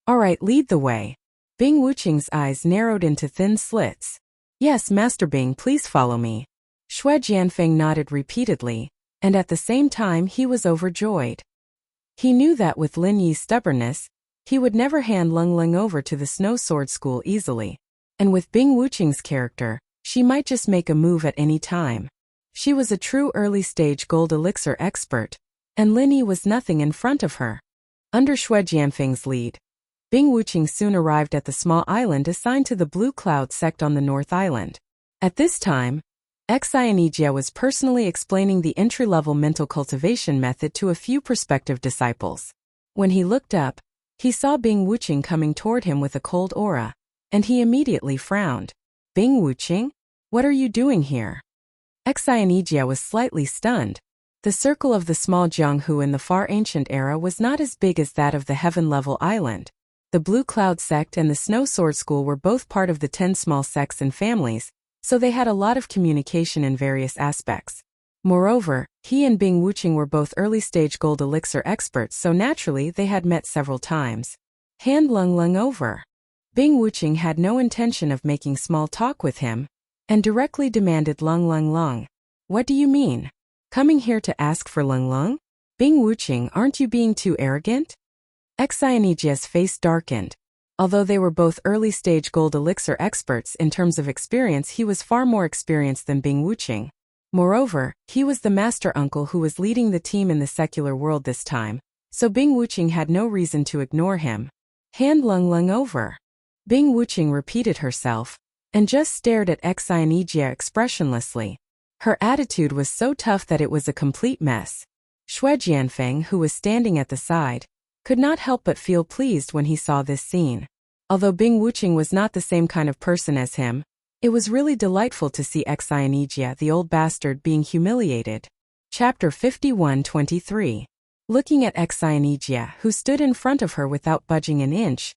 "All right, lead the way." Bing Wuqing's eyes narrowed into thin slits. "Yes, Master Bing, please follow me." Xue Jianfeng nodded repeatedly, and at the same time he was overjoyed. He knew that with Lin Yi's stubbornness, he would never hand Lung Lung over to the Snow Sword School easily. And with Bing Wuqing's character, she might just make a move at any time. She was a true early-stage gold elixir expert, and Lin Yi was nothing in front of her. Under Xue Jianfeng's lead, Bing Wuqing soon arrived at the small island assigned to the Blue Cloud sect on the North Island. At this time, Xianijia was personally explaining the entry-level mental cultivation method to a few prospective disciples. When he looked up, he saw Bing Wuqing coming toward him with a cold aura, and he immediately frowned. "Bing Wuqing? What are you doing here?" Xianijia was slightly stunned. The circle of the small Jianghu in the far ancient era was not as big as that of the heaven-level island. The Blue Cloud sect and the Snow Sword School were both part of the 10 small sects and families, so they had a lot of communication in various aspects. Moreover, he and Bing Wuqing were both early-stage gold elixir experts, so naturally they had met several times. Hand Lung Lung over. Bing Wuqing had no intention of making small talk with him, and directly demanded Lung Lung Lung. What do you mean? Coming here to ask for Lung Lung? Bing Wuqing, aren't you being too arrogant? Xianijia's face darkened. Although they were both early-stage gold elixir experts in terms of experience, he was far more experienced than Bing Wuqing. Moreover, he was the master uncle who was leading the team in the secular world this time, so Bing Wuqing had no reason to ignore him. Hand Lung Lung over. Bing Wuqing repeated herself, and just stared at Xianijia expressionlessly. Her attitude was so tough that it was a complete mess. Xue Jianfeng, who was standing at the side, could not help but feel pleased when he saw this scene. Although Bing Wuqing was not the same kind of person as him, it was really delightful to see Xianijia, the old bastard, being humiliated. Chapter 51-23. Looking at Xianijia, who stood in front of her without budging an inch,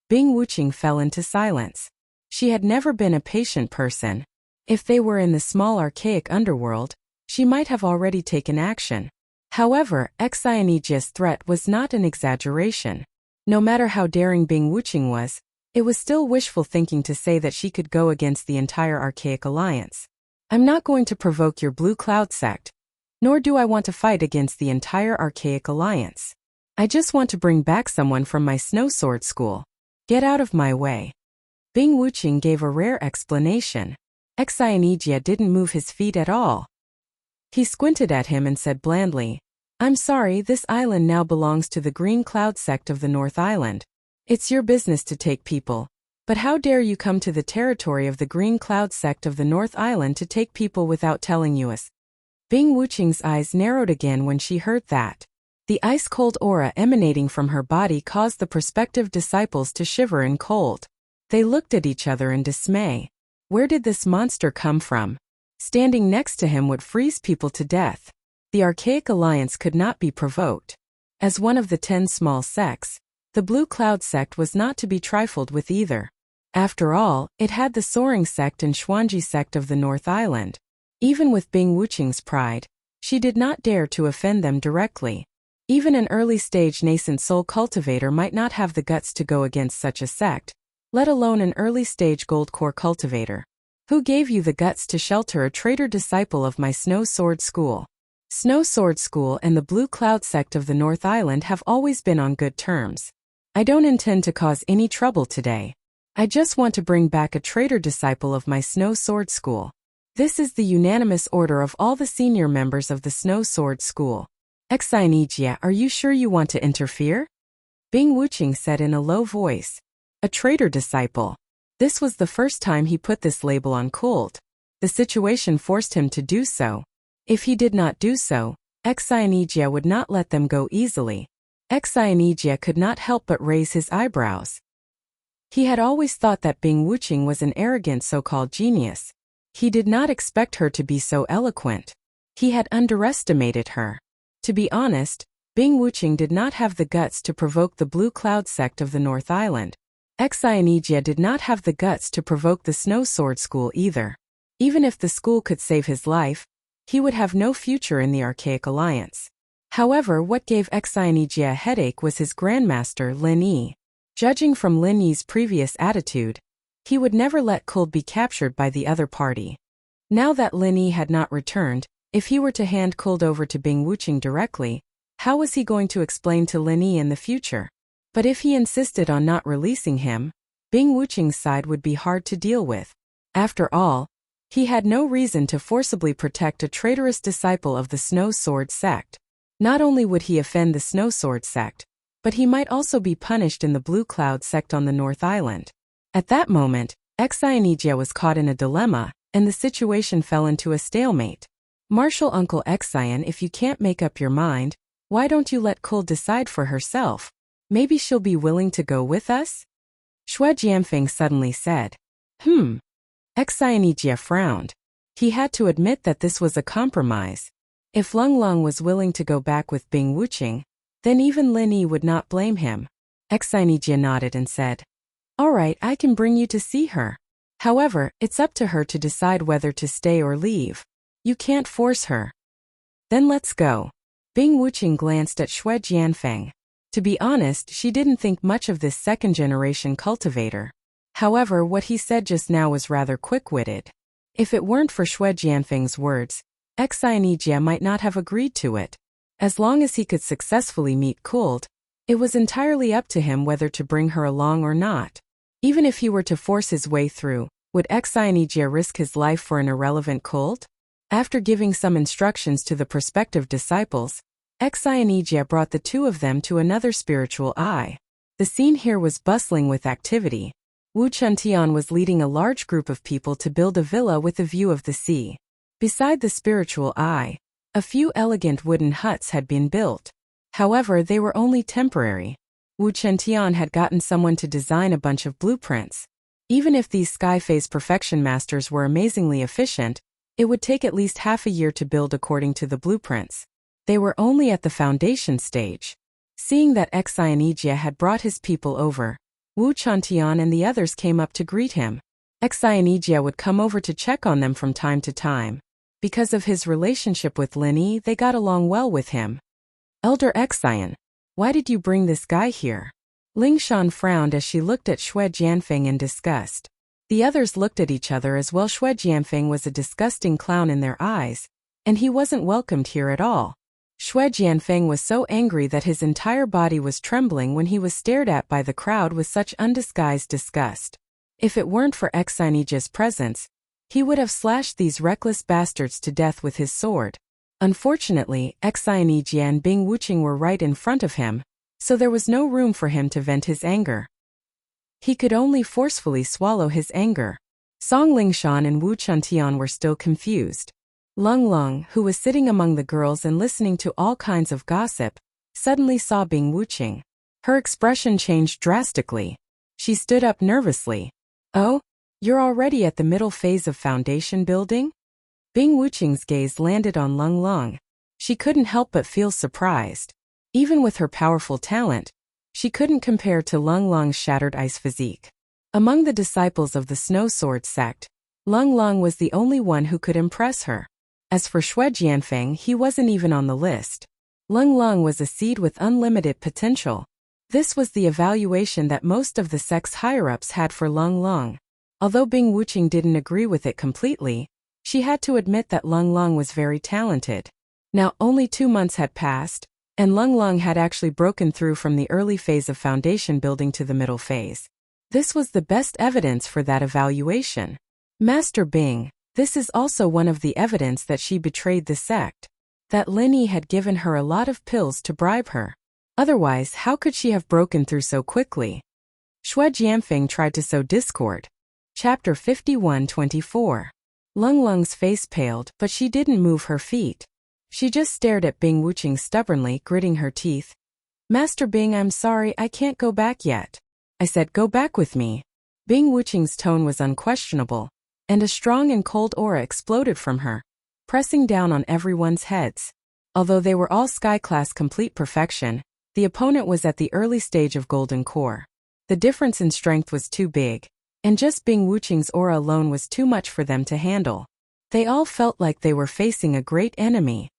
Bing Wuqing fell into silence. She had never been a patient person. If they were in the small archaic underworld, she might have already taken action. However, Xianijia's threat was not an exaggeration. No matter how daring Bing Wuqing was, it was still wishful thinking to say that she could go against the entire archaic alliance. I'm not going to provoke your Blue Cloud sect, nor do I want to fight against the entire archaic alliance. I just want to bring back someone from my Snow Sword School. Get out of my way. Bing Wuqing gave a rare explanation. Xianijia didn't move his feet at all. He squinted at him and said blandly, I'm sorry, this island now belongs to the Green Cloud sect of the North Island. It's your business to take people, but how dare you come to the territory of the Green Cloud sect of the North Island to take people without telling us? Bing Wuqing's eyes narrowed again when she heard that. The ice-cold aura emanating from her body caused the prospective disciples to shiver in cold. They looked at each other in dismay. Where did this monster come from? Standing next to him would freeze people to death. The archaic alliance could not be provoked. As one of the 10 small sects, the Blue Cloud sect was not to be trifled with either. After all, it had the Soaring sect and Xuanji sect of the North Island. Even with Bing Wuqing's pride, she did not dare to offend them directly. Even an early-stage nascent soul cultivator might not have the guts to go against such a sect, let alone an early-stage gold core cultivator. Who gave you the guts to shelter a traitor disciple of my Snow Sword School? Snow Sword School and the Blue Cloud sect of the North Island have always been on good terms. I don't intend to cause any trouble today. I just want to bring back a traitor disciple of my Snow Sword School. This is the unanimous order of all the senior members of the Snow Sword School. Xianijia, are you sure you want to interfere? Bing Wuqing said in a low voice. A traitor disciple. This was the first time he put this label on Kult. The situation forced him to do so. If he did not do so, Xianijia would not let them go easily. Xianijia could not help but raise his eyebrows. He had always thought that Bing Wuqing was an arrogant so-called genius. He did not expect her to be so eloquent. He had underestimated her. To be honest, Bing Wuqing did not have the guts to provoke the Blue Cloud sect of the North Island. Xianijia did not have the guts to provoke the Snow Sword School either. Even if the school could save his life, he would have no future in the Archaic Alliance. However, what gave Xianijia a headache was his grandmaster Lin Yi. Judging from Lin Yi's previous attitude, he would never let Kult be captured by the other party. Now that Lin Yi had not returned, if he were to hand Kult over to Bing Wuqing directly, how was he going to explain to Lin Yi in the future? But if he insisted on not releasing him, Bing Wuqing's side would be hard to deal with. After all, he had no reason to forcibly protect a traitorous disciple of the Snow Sword sect. Not only would he offend the Snow Sword sect, but he might also be punished in the Blue Cloud sect on the North Island. At that moment, Xianijia was caught in a dilemma, and the situation fell into a stalemate. Martial Uncle Xian, if you can't make up your mind, why don't you let Kult decide for herself? Maybe she'll be willing to go with us? Xue Jianfeng suddenly said. Xianijia frowned. He had to admit that this was a compromise. If Lung Lung was willing to go back with Bing Wuqing, then even Lin Yi would not blame him. Xinijie nodded and said, "All right, I can bring you to see her. However, it's up to her to decide whether to stay or leave. You can't force her." "Then let's go." Bing Wuqing glanced at Xue Jianfeng. To be honest, she didn't think much of this second-generation cultivator. However, what he said just now was rather quick-witted. If it weren't for Xue Jianfeng's words, Xinijie might not have agreed to it. As long as he could successfully meet Kult, it was entirely up to him whether to bring her along or not. Even if he were to force his way through, would Xinijie risk his life for an irrelevant Kult? After giving some instructions to the prospective disciples, Xinijie brought the two of them to another spiritual eye. The scene here was bustling with activity. Wu Chuntian was leading a large group of people to build a villa with a view of the sea. Beside the spiritual eye, a few elegant wooden huts had been built. However, they were only temporary. Wu Chuntian had gotten someone to design a bunch of blueprints. Even if these sky phase perfection masters were amazingly efficient, it would take at least half a year to build according to the blueprints. They were only at the foundation stage. Seeing that Xinijie had brought his people over, Wu Chuntian and the others came up to greet him. Xinijie would come over to check on them from time to time. Because of his relationship with Lin Yi, they got along well with him. "Elder Xian, why did you bring this guy here?" Ling Shan frowned as she looked at Xue Jianfeng in disgust. The others looked at each other as well. Xue Jianfeng was a disgusting clown in their eyes, and he wasn't welcomed here at all. Xue Jianfeng was so angry that his entire body was trembling when he was stared at by the crowd with such undisguised disgust. If it weren't for Xinijie's presence, he would have slashed these reckless bastards to death with his sword. Unfortunately, Xinijie and Bing Wuqing were right in front of him, so there was no room for him to vent his anger. He could only forcefully swallow his anger. Song Lingshan and Wu Chuntian were still confused. Lung Lung, who was sitting among the girls and listening to all kinds of gossip, suddenly saw Bing Wuqing. Her expression changed drastically. She stood up nervously. "Oh? You're already at the middle phase of foundation building?" Bing Wuqing's gaze landed on Lung Lung. She couldn't help but feel surprised. Even with her powerful talent, she couldn't compare to Lung Lung's shattered ice physique. Among the disciples of the Snow Sword sect, Lung Lung was the only one who could impress her. As for Xue Jianfeng, he wasn't even on the list. Lung Lung was a seed with unlimited potential. This was the evaluation that most of the sect's higher-ups had for Lung Lung. Although Bing Wuqing didn't agree with it completely, she had to admit that Lung Lung was very talented. Now, only 2 months had passed, and Lung Lung had actually broken through from the early phase of foundation building to the middle phase. This was the best evidence for that evaluation. Master Bing, this is also one of the evidence that she betrayed the sect. That Lin Yi had given her a lot of pills to bribe her. Otherwise, how could she have broken through so quickly? Xue Jianfeng tried to sow discord. Chapter 51-24. Lung Lung's face paled, but she didn't move her feet. She just stared at Bing Wuqing stubbornly, gritting her teeth. "Master Bing, I'm sorry, I can't go back yet." "I said go back with me." Bing Wuqing's tone was unquestionable, and a strong and cold aura exploded from her, pressing down on everyone's heads. Although they were all sky-class complete perfection, the opponent was at the early stage of Golden Core. The difference in strength was too big, and just Bing Wuqing's aura alone was too much for them to handle. They all felt like they were facing a great enemy.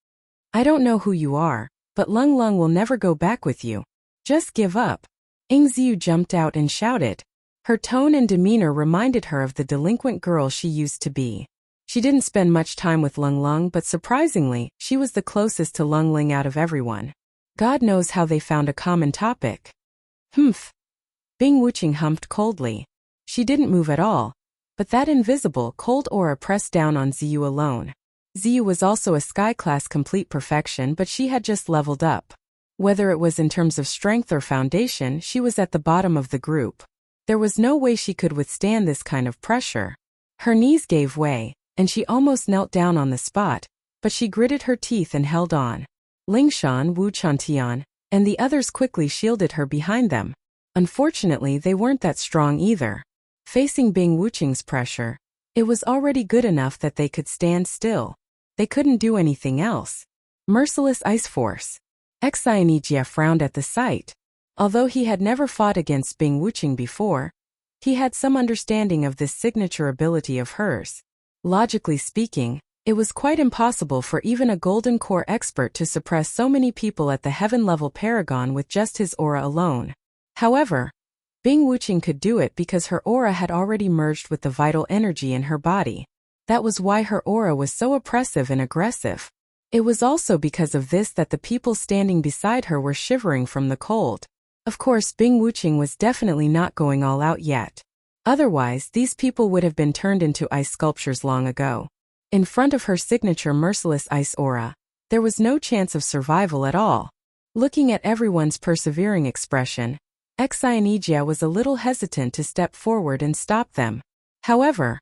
"I don't know who you are, but Lung Lung will never go back with you. Just give up." Ing Ziyu jumped out and shouted. Her tone and demeanor reminded her of the delinquent girl she used to be. She didn't spend much time with Lung Lung, but surprisingly, she was the closest to Lung Ling out of everyone. God knows how they found a common topic. "Humph." Bing Wuqing humped coldly. She didn't move at all, but that invisible, cold aura pressed down on Ziyu alone. Ziyu was also a sky-class complete perfection, but she had just leveled up. Whether it was in terms of strength or foundation, she was at the bottom of the group. There was no way she could withstand this kind of pressure. Her knees gave way, and she almost knelt down on the spot, but she gritted her teeth and held on. Lingshan, Wu Chuntian, and the others quickly shielded her behind them. Unfortunately, they weren't that strong either. Facing Bing Wuqing's pressure, it was already good enough that they could stand still. They couldn't do anything else. Merciless ice force. Xianijia frowned at the sight. Although he had never fought against Bing Wuqing before, he had some understanding of this signature ability of hers. Logically speaking, it was quite impossible for even a Golden Core expert to suppress so many people at the heaven-level paragon with just his aura alone. However, Bing Wuqing could do it because her aura had already merged with the vital energy in her body. That was why her aura was so oppressive and aggressive. It was also because of this that the people standing beside her were shivering from the cold. Of course, Bing Wuqing was definitely not going all out yet. Otherwise, these people would have been turned into ice sculptures long ago. In front of her signature merciless ice aura, there was no chance of survival at all. Looking at everyone's persevering expression, Xianijia was a little hesitant to step forward and stop them. However,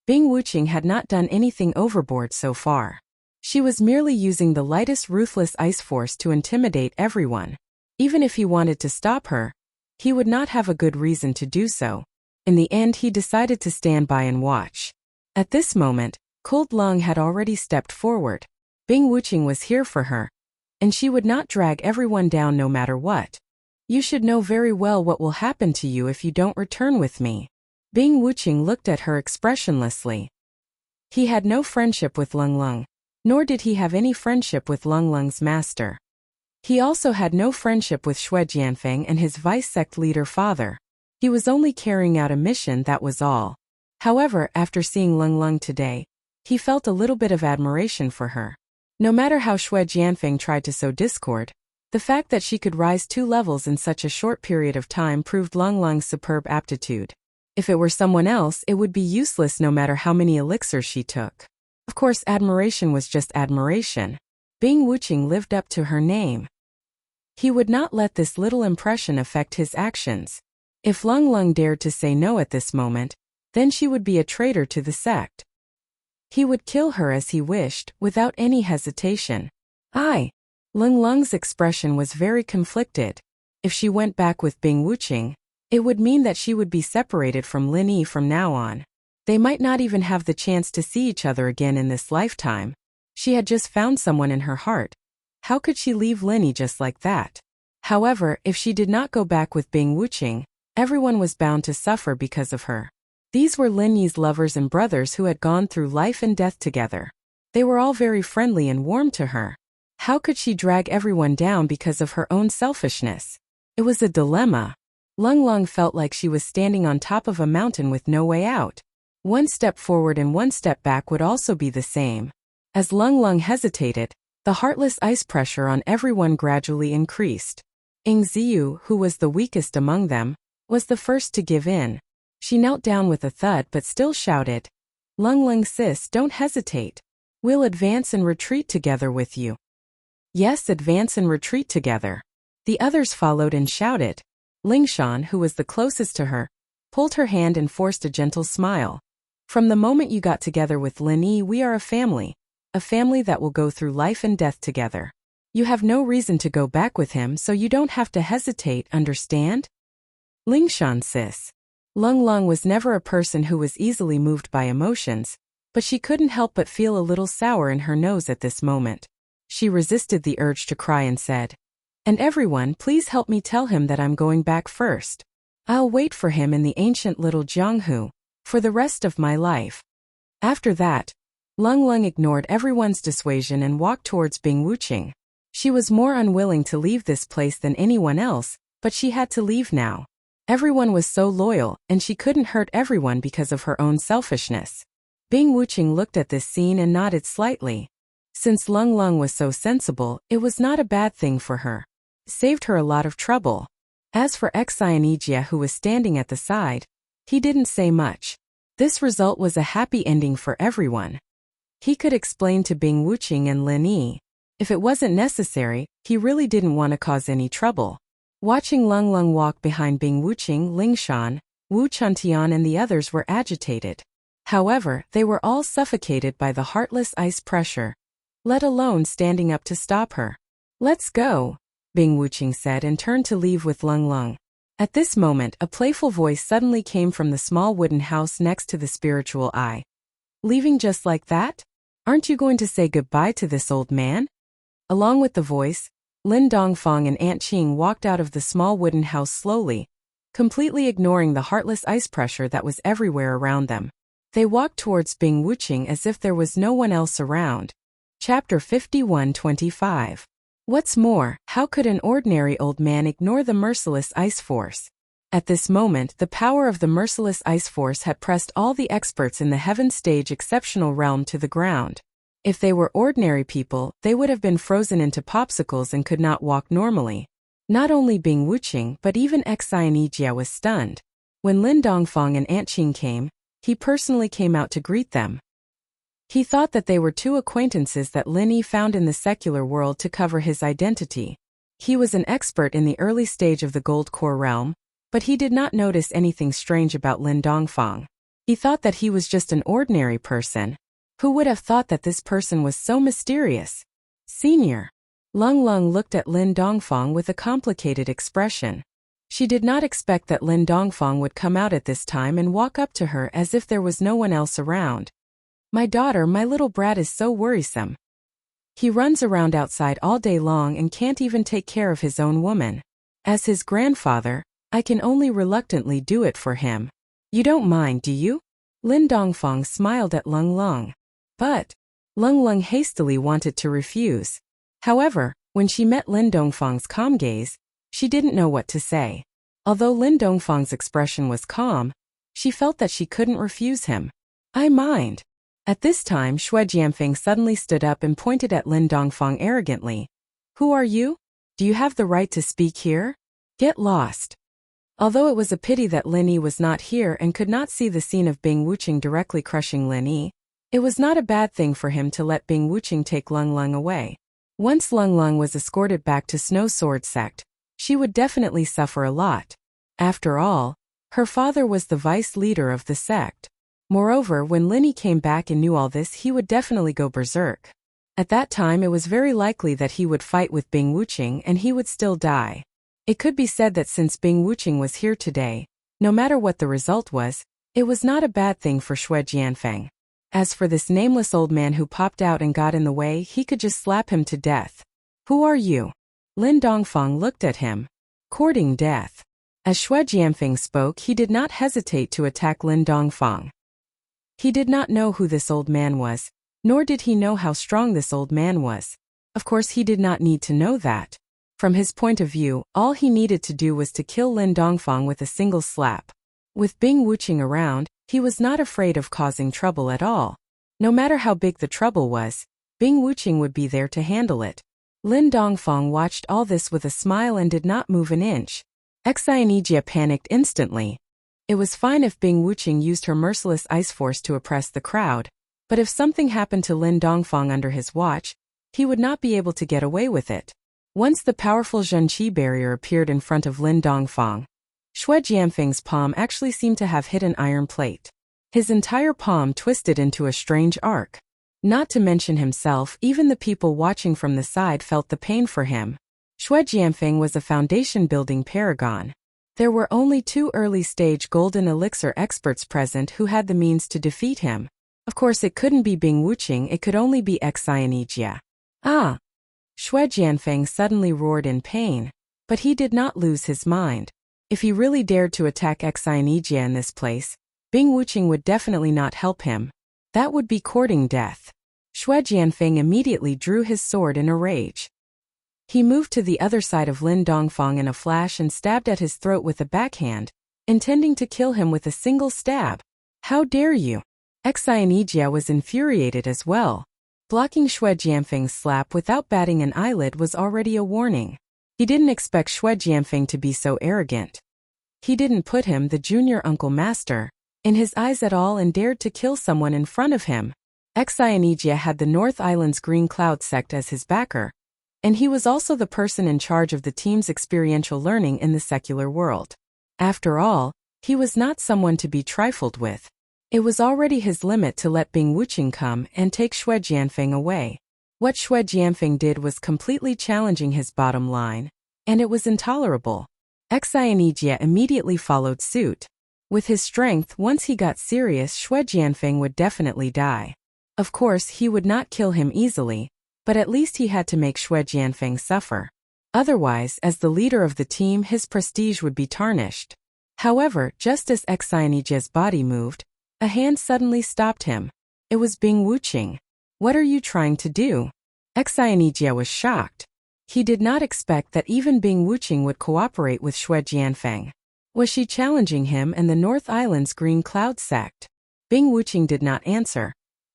Bing Wuqing had not done anything overboard so far. She was merely using the lightest ruthless ice force to intimidate everyone. Even if he wanted to stop her, he would not have a good reason to do so. In the end, he decided to stand by and watch. At this moment, Cold Lung had already stepped forward. Bing Wuqing was here for her, and she would not drag everyone down no matter what. You should know very well what will happen to you if you don't return with me. Bing Wuqing looked at her expressionlessly. He had no friendship with Lung Lung, nor did he have any friendship with Lung Lung's master. He also had no friendship with Xue Jianfeng and his vice-sect leader father. He was only carrying out a mission, that was all. However, after seeing Lung Lung today, he felt a little bit of admiration for her. No matter how Xue Jianfeng tried to sow discord, the fact that she could rise 2 levels in such a short period of time proved Lung Lung's superb aptitude. If it were someone else, it would be useless no matter how many elixirs she took. Of course, admiration was just admiration. Bing Wuqing lived up to her name. He would not let this little impression affect his actions. If Lung Lung dared to say no at this moment, then she would be a traitor to the sect. He would kill her as he wished, without any hesitation. Lung Lung's expression was very conflicted. If she went back with Bing Wuqing, it would mean that she would be separated from Lin Yi from now on. They might not even have the chance to see each other again in this lifetime. She had just found someone in her heart. How could she leave Lin Yi just like that? However, if she did not go back with Bing Wuqing, everyone was bound to suffer because of her. These were Lin Yi's lovers and brothers who had gone through life and death together. They were all very friendly and warm to her. How could she drag everyone down because of her own selfishness? It was a dilemma. Lung Lung felt like she was standing on top of a mountain with no way out. One step forward and one step back would also be the same. As Lung Lung hesitated, the heartless ice pressure on everyone gradually increased. Ying Ziyu, who was the weakest among them, was the first to give in. She knelt down with a thud but still shouted, "Lung Lung sis, don't hesitate. We'll advance and retreat together with you." Yes, advance and retreat together. The others followed and shouted. Lingshan, who was the closest to her, pulled her hand and forced a gentle smile. From the moment you got together with Lin Yi, we are a family that will go through life and death together. You have no reason to go back with him, so you don't have to hesitate, understand? Lingshan sis. Lung Lung was never a person who was easily moved by emotions, but she couldn't help but feel a little sour in her nose at this moment. She resisted the urge to cry and said, "And everyone, please help me tell him that I'm going back first. I'll wait for him in the ancient little Jianghu for the rest of my life." After that, Lung Lung ignored everyone's dissuasion and walked towards Bing Wuqing. She was more unwilling to leave this place than anyone else, but she had to leave now. Everyone was so loyal, and she couldn't hurt everyone because of her own selfishness. Bing Wuqing looked at this scene and nodded slightly. Since Lung Lung was so sensible, it was not a bad thing for her. It saved her a lot of trouble. As for Xianijia, who was standing at the side, he didn't say much. This result was a happy ending for everyone. He could explain to Bing Wuqing and Lin Yi. If it wasn't necessary, he really didn't want to cause any trouble. Watching Lung Lung walk behind Bing Wuqing, Lingshan, Wu Chuntian and the others were agitated. However, they were all suffocated by the heartless ice pressure, let alone standing up to stop her. "Let's go," Bing Wuqing said and turned to leave with Lung Lung. At this moment, a playful voice suddenly came from the small wooden house next to the spiritual eye. "Leaving just like that? Aren't you going to say goodbye to this old man?" Along with the voice, Lin Dongfang and Aunt Qing walked out of the small wooden house slowly, completely ignoring the heartless ice pressure that was everywhere around them. They walked towards Bing Wuxing as if there was no one else around. Chapter 51-25. What's more, how could an ordinary old man ignore the merciless ice force? At this moment, the power of the merciless ice force had pressed all the experts in the Heaven Stage Exceptional Realm to the ground. If they were ordinary people, they would have been frozen into popsicles and could not walk normally. Not only Bing Wuxing but even Xia was stunned. When Lin Dongfang and Aunt Qing came, he personally came out to greet them. He thought that they were two acquaintances that Lin Yi found in the secular world to cover his identity. He was an expert in the early stage of the Gold Core realm, but he did not notice anything strange about Lin Dongfang. He thought that he was just an ordinary person. Who would have thought that this person was so mysterious? Senior. Lung Lung looked at Lin Dongfang with a complicated expression. She did not expect that Lin Dongfang would come out at this time and walk up to her as if there was no one else around. My daughter, my little brat is so worrisome. He runs around outside all day long and can't even take care of his own woman. As his grandfather, I can only reluctantly do it for him. You don't mind, do you? Lin Dongfang smiled at Lung Lung. But Lung Lung hastily wanted to refuse. However, when she met Lin Dongfang's calm gaze, she didn't know what to say. Although Lin Dongfang's expression was calm, she felt that she couldn't refuse him. I mind. At this time, Xue Jianfeng suddenly stood up and pointed at Lin Dongfang arrogantly. Who are you? Do you have the right to speak here? Get lost. Although it was a pity that Lin Yi was not here and could not see the scene of Bing Wuxing directly crushing Lin Yi, it was not a bad thing for him to let Bing Wuxing take Lung Lung away. Once Lung Lung was escorted back to Snow Sword Sect, she would definitely suffer a lot. After all, her father was the vice leader of the sect. Moreover, when Lin Yi came back and knew all this, he would definitely go berserk. At that time, it was very likely that he would fight with Bing Wuxing and he would still die. It could be said that since Bing Wuxing was here today, no matter what the result was, it was not a bad thing for Xue Jianfeng. As for this nameless old man who popped out and got in the way, he could just slap him to death. Who are you? Lin Dongfang looked at him. Courting death. As Xue Jianfeng spoke, he did not hesitate to attack Lin Dongfang. He did not know who this old man was, nor did he know how strong this old man was. Of course, he did not need to know that. From his point of view, all he needed to do was to kill Lin Dongfang with a single slap. With Bing Wuxing around, he was not afraid of causing trouble at all. No matter how big the trouble was, Bing Wuxing would be there to handle it. Lin Dongfang watched all this with a smile and did not move an inch. Xia panicked instantly. It was fine if Bing Wuxing used her merciless ice force to oppress the crowd, but if something happened to Lin Dongfang under his watch, he would not be able to get away with it. Once the powerful Zhenqi barrier appeared in front of Lin Dongfang, Xue Jianfeng's palm actually seemed to have hit an iron plate. His entire palm twisted into a strange arc. Not to mention himself, even the people watching from the side felt the pain for him. Xue Jianfeng was a foundation-building paragon. There were only 2 early-stage golden elixir experts present who had the means to defeat him. Of course, it couldn't be Bing Wuxing, it could only be Xia. Ah! Xue Jianfeng suddenly roared in pain. But he did not lose his mind. If he really dared to attack Xia in this place, Bing Wuxing would definitely not help him. That would be courting death. Xue Jianfeng immediately drew his sword in a rage. He moved to the other side of Lin Dongfang in a flash and stabbed at his throat with a backhand, intending to kill him with a single stab. How dare you? Xia was infuriated as well. Blocking Xue Jianfeng's slap without batting an eyelid was already a warning. He didn't expect Xue Jianfeng to be so arrogant. He didn't put him, the junior uncle master, in his eyes at all and dared to kill someone in front of him. Xia had the North Island's Green Cloud sect as his backer, and he was also the person in charge of the team's experiential learning in the secular world. After all, he was not someone to be trifled with. It was already his limit to let Bing Wuxing come and take Xue Jianfeng away. What Xue Jianfeng did was completely challenging his bottom line, and it was intolerable. Xia immediately followed suit. With his strength, once he got serious, Xue Jianfeng would definitely die. Of course, he would not kill him easily, but at least he had to make Xue Jianfeng suffer. Otherwise, as the leader of the team, his prestige would be tarnished. However, just as Xianjia's body moved, a hand suddenly stopped him. It was Bing Wuqing. "What are you trying to do?" Xianjia was shocked. He did not expect that even Bing Wuqing would cooperate with Xue Jianfeng. Was she challenging him and the North Island's Green Cloud sect? Bing Wuqing did not answer,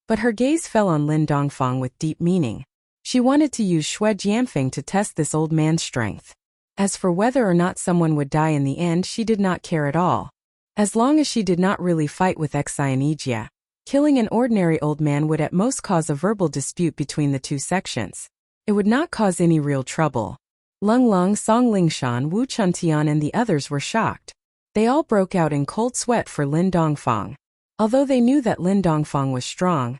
but her gaze fell on Lin Dongfang with deep meaning. She wanted to use Xue Jianfeng to test this old man's strength. As for whether or not someone would die in the end, she did not care at all. As long as she did not really fight with Xianjia, killing an ordinary old man would at most cause a verbal dispute between the two sections. It would not cause any real trouble. Lung Long, Song Lingshan, Wu Chuntian and the others were shocked. They all broke out in cold sweat for Lin Dongfang. Although they knew that Lin Dongfang was strong,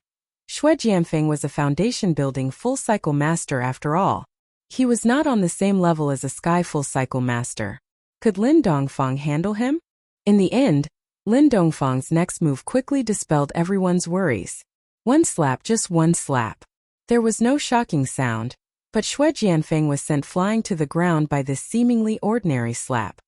Xue Jianfeng was a foundation-building full-cycle master after all. He was not on the same level as a sky full-cycle master. Could Lin Dongfang handle him? In the end, Lin Dongfang's next move quickly dispelled everyone's worries. One slap, just one slap. There was no shocking sound, but Xue Jianfeng was sent flying to the ground by this seemingly ordinary slap.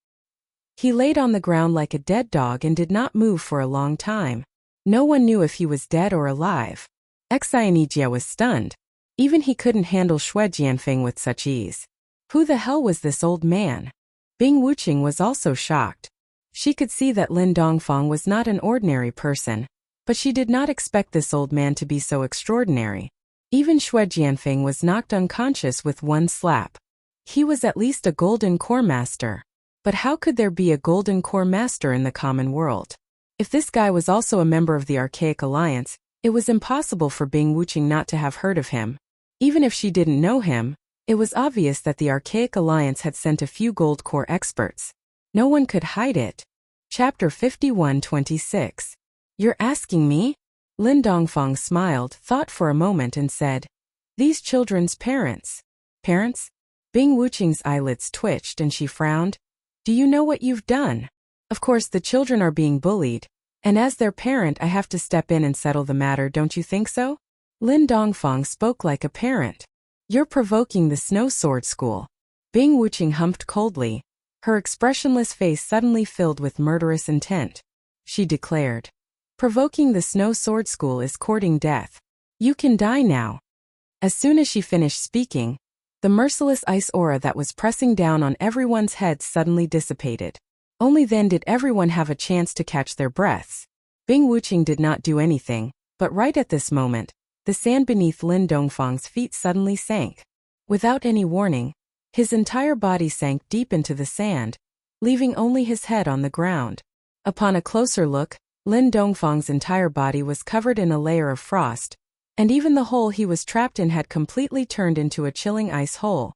He laid on the ground like a dead dog and did not move for a long time. No one knew if he was dead or alive. Xianjia was stunned. Even he couldn't handle Xue Jianfeng with such ease. Who the hell was this old man? Bing Wuqing was also shocked. She could see that Lin Dongfang was not an ordinary person, but she did not expect this old man to be so extraordinary. Even Xue Jianfeng was knocked unconscious with one slap. He was at least a golden core master. But how could there be a golden core master in the common world? If this guy was also a member of the Archaic Alliance, it was impossible for Bing Wuqing not to have heard of him. Even if she didn't know him, it was obvious that the Archaic Alliance had sent a few gold core experts. No one could hide it. Chapter 51-26. You're asking me? Lin Dongfang smiled, thought for a moment and said, "These children's parents." Parents? Bing Wuqing's eyelids twitched and she frowned. "Do you know what you've done? Of course the children are being bullied, and as their parent I have to step in and settle the matter, don't you think so?" Lin Dongfang spoke like a parent. "You're provoking the Snow Sword School." Bing Wuqing humped coldly. Her expressionless face suddenly filled with murderous intent. She declared, "Provoking the Snow Sword School is courting death. You can die now." As soon as she finished speaking, the merciless ice aura that was pressing down on everyone's heads suddenly dissipated. Only then did everyone have a chance to catch their breaths. Bing Wuqing did not do anything, but right at this moment, the sand beneath Lin Dongfang's feet suddenly sank. Without any warning, his entire body sank deep into the sand, leaving only his head on the ground. Upon a closer look, Lin Dongfang's entire body was covered in a layer of frost, and even the hole he was trapped in had completely turned into a chilling ice hole.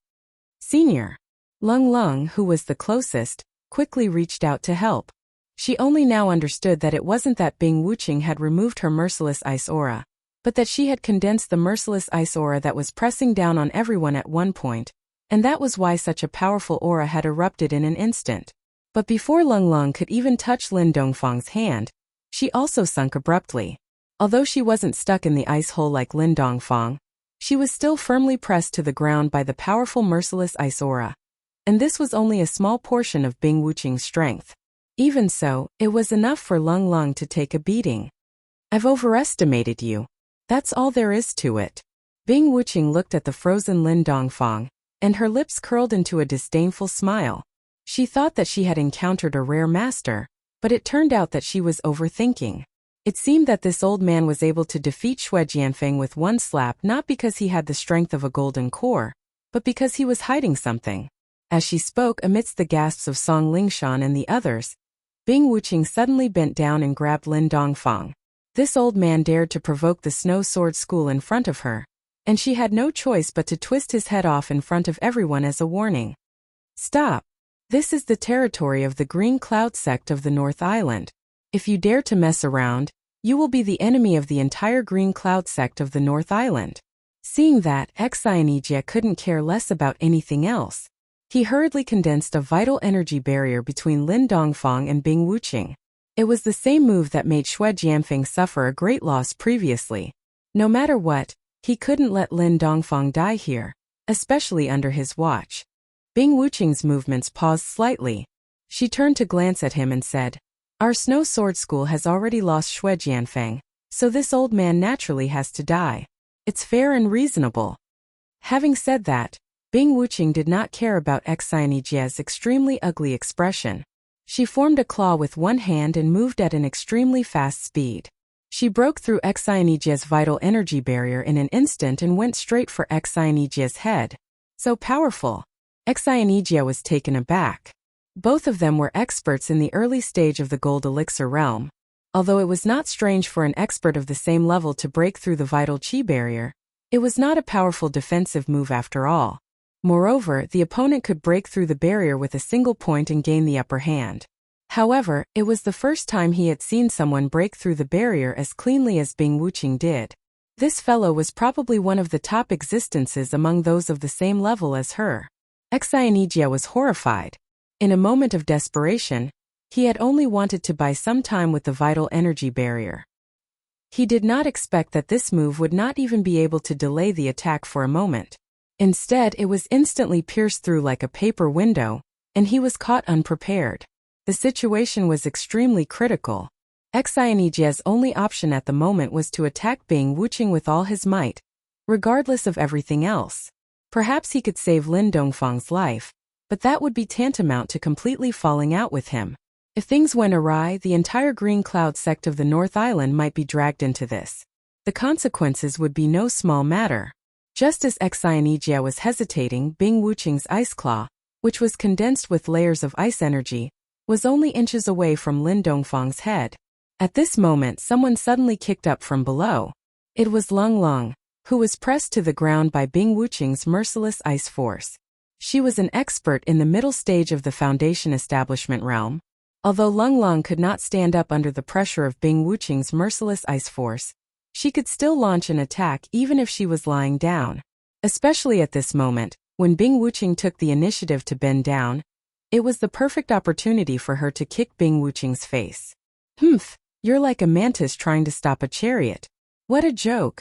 Senior Lung Lung, who was the closest, quickly reached out to help. She only now understood that it wasn't that Bing Wuqing had removed her merciless ice aura, but that she had condensed the merciless ice aura that was pressing down on everyone at one point, and that was why such a powerful aura had erupted in an instant. But before Lung Lung could even touch Lin Dongfang's hand, she also sunk abruptly. Although she wasn't stuck in the ice hole like Lin Dongfang, she was still firmly pressed to the ground by the powerful merciless ice aura. And this was only a small portion of Bing Wuqing's strength. Even so, it was enough for Lung Lung to take a beating. "I've overestimated you. That's all there is to it." Bing Wuqing looked at the frozen Lin Dongfang, and her lips curled into a disdainful smile. She thought that she had encountered a rare master, but it turned out that she was overthinking. It seemed that this old man was able to defeat Xue Jianfeng with one slap not because he had the strength of a golden core, but because he was hiding something. As she spoke amidst the gasps of Song Lingshan and the others, Bing Wuqing suddenly bent down and grabbed Lin Dongfang. This old man dared to provoke the Snow Sword School in front of her, and she had no choice but to twist his head off in front of everyone as a warning. "Stop. This is the territory of the Green Cloud sect of the North Island. If you dare to mess around, you will be the enemy of the entire Green Cloud sect of the North Island." Seeing that, Xianjia couldn't care less about anything else. He hurriedly condensed a vital energy barrier between Lin Dongfang and Bing Wuqing. It was the same move that made Xue Jianfeng suffer a great loss previously. No matter what, He couldn't let Lin Dongfang die here, especially under his watch. Bing Wuqing's movements paused slightly. She turned to glance at him and said, "Our Snow Sword School has already lost Xue Jianfeng, so this old man naturally has to die. It's fair and reasonable." Having said that, Bing Wuqing did not care about Xianjia's extremely ugly expression. She formed a claw with one hand and moved at an extremely fast speed. She broke through Xianjia's vital energy barrier in an instant and went straight for Xianjia's head. So powerful. Xianjia was taken aback. Both of them were experts in the early stage of the gold elixir realm. Although it was not strange for an expert of the same level to break through the vital qi barrier, it was not a powerful defensive move after all. Moreover, the opponent could break through the barrier with a single point and gain the upper hand. However, it was the first time he had seen someone break through the barrier as cleanly as Bing Wuqing did. This fellow was probably one of the top existences among those of the same level as her. Xianjia was horrified. In a moment of desperation, he had only wanted to buy some time with the vital energy barrier. He did not expect that this move would not even be able to delay the attack for a moment. Instead, it was instantly pierced through like a paper window, and he was caught unprepared. The situation was extremely critical. Xianjia's only option at the moment was to attack Bing Wuqing with all his might, regardless of everything else. Perhaps he could save Lin Dongfang's life, but that would be tantamount to completely falling out with him. If things went awry, the entire Green Cloud sect of the North Island might be dragged into this. The consequences would be no small matter. Just as Xianjia was hesitating, Bing Wuqing's ice claw, which was condensed with layers of ice energy, was only inches away from Lin Dongfang's head. At this moment, someone suddenly kicked up from below. It was Lung Lung, who was pressed to the ground by Bing Wuqing's merciless ice force. She was an expert in the middle stage of the Foundation establishment realm. Although Lung Lung could not stand up under the pressure of Bing Wuqing's merciless ice force, she could still launch an attack even if she was lying down. Especially at this moment, when Bing Wuqing took the initiative to bend down, it was the perfect opportunity for her to kick Bing Wuqing's face. "Humph, you're like a mantis trying to stop a chariot. What a joke."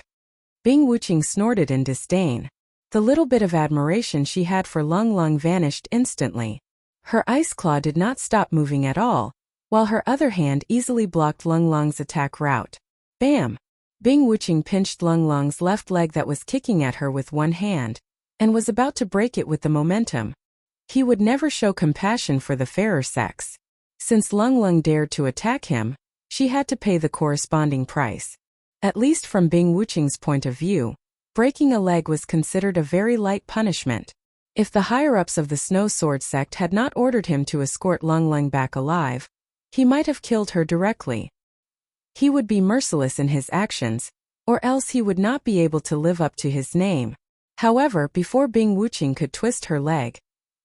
Bing Wuqing snorted in disdain. The little bit of admiration she had for Lung Lung vanished instantly. Her ice claw did not stop moving at all, while her other hand easily blocked Lung Lung's attack route. Bam! Bing Wuqing pinched Lung Lung's left leg that was kicking at her with one hand, and was about to break it with the momentum. He would never show compassion for the fairer sex. Since Lung Lung dared to attack him, she had to pay the corresponding price. At least from Bing Wuqing's point of view, breaking a leg was considered a very light punishment. If the higher-ups of the Snow Sword sect had not ordered him to escort Lung Lung back alive, he might have killed her directly. He would be merciless in his actions, or else he would not be able to live up to his name. However, before Bing Wuqing could twist her leg,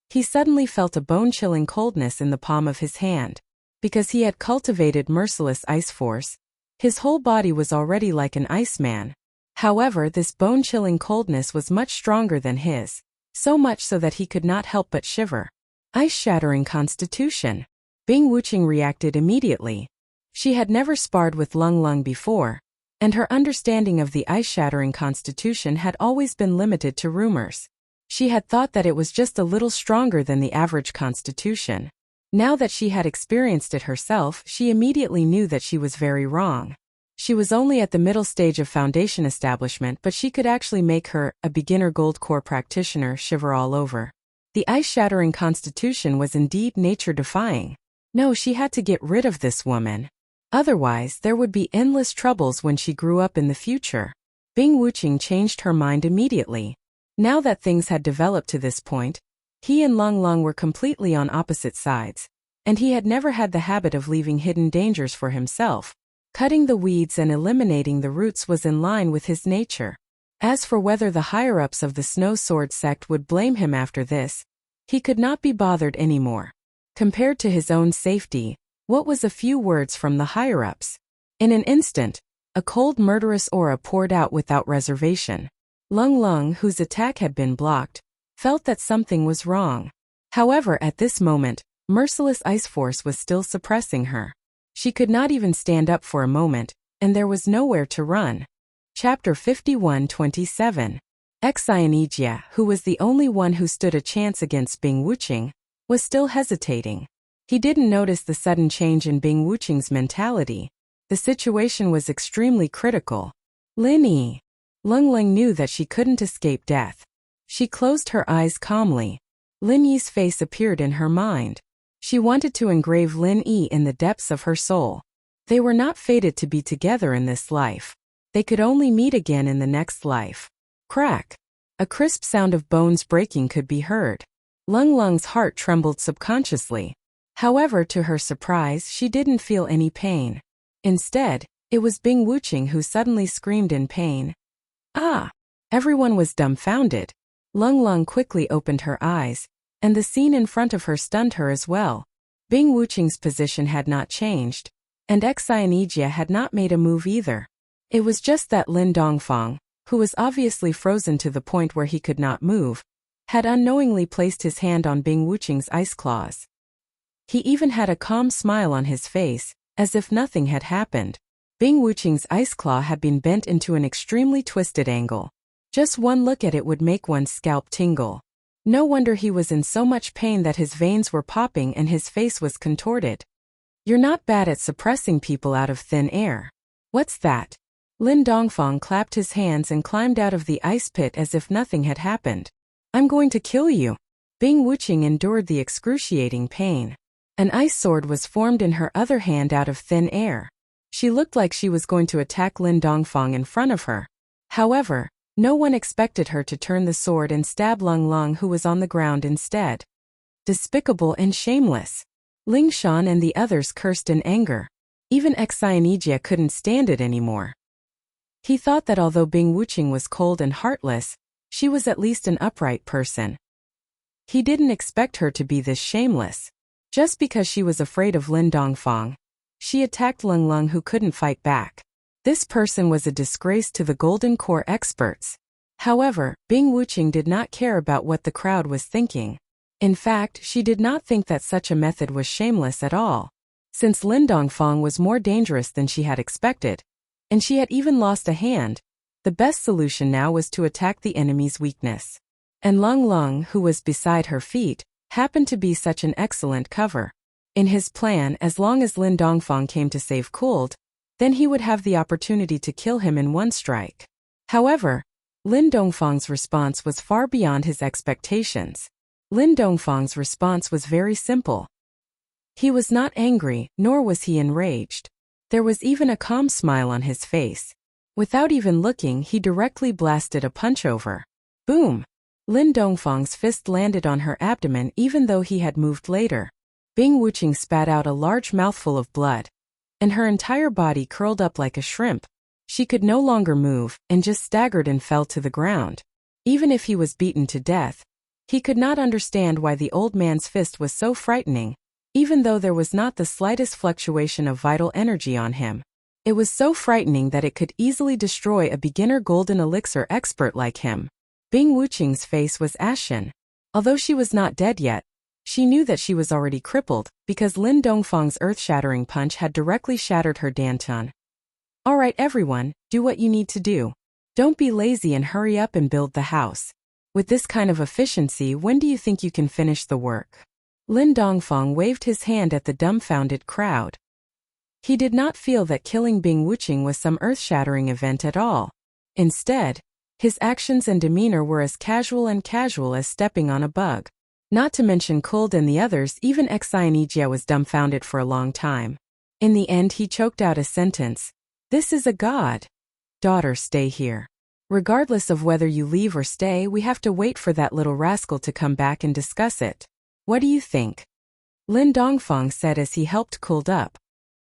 he suddenly felt a bone-chilling coldness in the palm of his hand. Because he had cultivated merciless ice force, his whole body was already like an iceman. However, this bone-chilling coldness was much stronger than his, so much so that he could not help but shiver. Ice-shattering constitution. Bing Wuqing reacted immediately. She had never sparred with Lung Lung before, and her understanding of the ice-shattering constitution had always been limited to rumors. She had thought that it was just a little stronger than the average constitution. Now that she had experienced it herself, she immediately knew that she was very wrong. She was only at the middle stage of foundation establishment, but she could actually make her, a beginner gold core practitioner, shiver all over. The ice-shattering constitution was indeed nature-defying. No, she had to get rid of this woman. Otherwise, there would be endless troubles when she grew up in the future. Bing Wuqing changed her mind immediately. Now that things had developed to this point, he and Lung Lung were completely on opposite sides, and he had never had the habit of leaving hidden dangers for himself. Cutting the weeds and eliminating the roots was in line with his nature. As for whether the higher-ups of the Snow Sword sect would blame him after this, he could not be bothered anymore. Compared to his own safety, what was a few words from the higher-ups? In an instant, a cold murderous aura poured out without reservation. Lung Lung, whose attack had been blocked, felt that something was wrong. However, at this moment, merciless ice force was still suppressing her. She could not even stand up for a moment, and there was nowhere to run. Chapter 51-27. Xianijia, who was the only one who stood a chance against Bing Wuqing, was still hesitating. He didn't notice the sudden change in Bing Wuqing's mentality. The situation was extremely critical. Lin Yi. Leng Leng knew that she couldn't escape death. She closed her eyes calmly. Lin Yi's face appeared in her mind. She wanted to engrave Lin Yi in the depths of her soul. They were not fated to be together in this life. They could only meet again in the next life. Crack. A crisp sound of bones breaking could be heard. Leng Leng's heart trembled subconsciously. However, to her surprise, she didn't feel any pain. Instead, it was Bing Wuqing who suddenly screamed in pain. Ah! Everyone was dumbfounded. Leng Leng quickly opened her eyes, and the scene in front of her stunned her as well. Bing Wuqing's position had not changed, and Xianijia had not made a move either. It was just that Lin Dongfang, who was obviously frozen to the point where he could not move, had unknowingly placed his hand on Bing Wuqing's ice claws. He even had a calm smile on his face, as if nothing had happened. Bing Wuqing's ice claw had been bent into an extremely twisted angle. Just one look at it would make one's scalp tingle. No wonder he was in so much pain that his veins were popping and his face was contorted. You're not bad at suppressing people out of thin air. What's that? Lin Dongfang clapped his hands and climbed out of the ice pit as if nothing had happened. I'm going to kill you. Bing Wuqing endured the excruciating pain. An ice sword was formed in her other hand out of thin air. She looked like she was going to attack Lin Dongfang in front of her. However, no one expected her to turn the sword and stab Leng Leng, who was on the ground instead. Despicable and shameless. Ling Shan and the others cursed in anger. Even Xianijia couldn't stand it anymore. He thought that although Bing Wuqing was cold and heartless, she was at least an upright person. He didn't expect her to be this shameless. Just because she was afraid of Lin Dongfang, she attacked Leng Leng, who couldn't fight back. This person was a disgrace to the Golden Core experts. However, Bing Wuqing did not care about what the crowd was thinking. In fact, she did not think that such a method was shameless at all, since Lin Dongfang was more dangerous than she had expected, and she had even lost a hand. The best solution now was to attack the enemy's weakness. And Leng Leng, who was beside her feet, happened to be such an excellent cover. In his plan, as long as Lin Dongfang came to save Cold, then he would have the opportunity to kill him in one strike. However, Lin Dongfang's response was far beyond his expectations. Lin Dongfang's response was very simple. He was not angry, nor was he enraged. There was even a calm smile on his face. Without even looking, he directly blasted a punch over. Boom! Lin Dongfang's fist landed on her abdomen even though he had moved later. Bing Wuqing spat out a large mouthful of blood, and her entire body curled up like a shrimp. She could no longer move, and just staggered and fell to the ground. Even if he was beaten to death, he could not understand why the old man's fist was so frightening, even though there was not the slightest fluctuation of vital energy on him. It was so frightening that it could easily destroy a beginner golden elixir expert like him. Bing Wuqing's face was ashen. Although she was not dead yet, she knew that she was already crippled, because Lin Dongfang's earth-shattering punch had directly shattered her dantian. Alright everyone, do what you need to do. Don't be lazy and hurry up and build the house. With this kind of efficiency, when do you think you can finish the work? Lin Dongfang waved his hand at the dumbfounded crowd. He did not feel that killing Bing Wuqing was some earth-shattering event at all. Instead, his actions and demeanor were as casual as stepping on a bug. Not to mention Cold and the others, even Xianijia was dumbfounded for a long time. In the end he choked out a sentence. This is a god. Daughter, stay here. Regardless of whether you leave or stay, we have to wait for that little rascal to come back and discuss it. What do you think? Lin Dongfang said as he helped Cold up.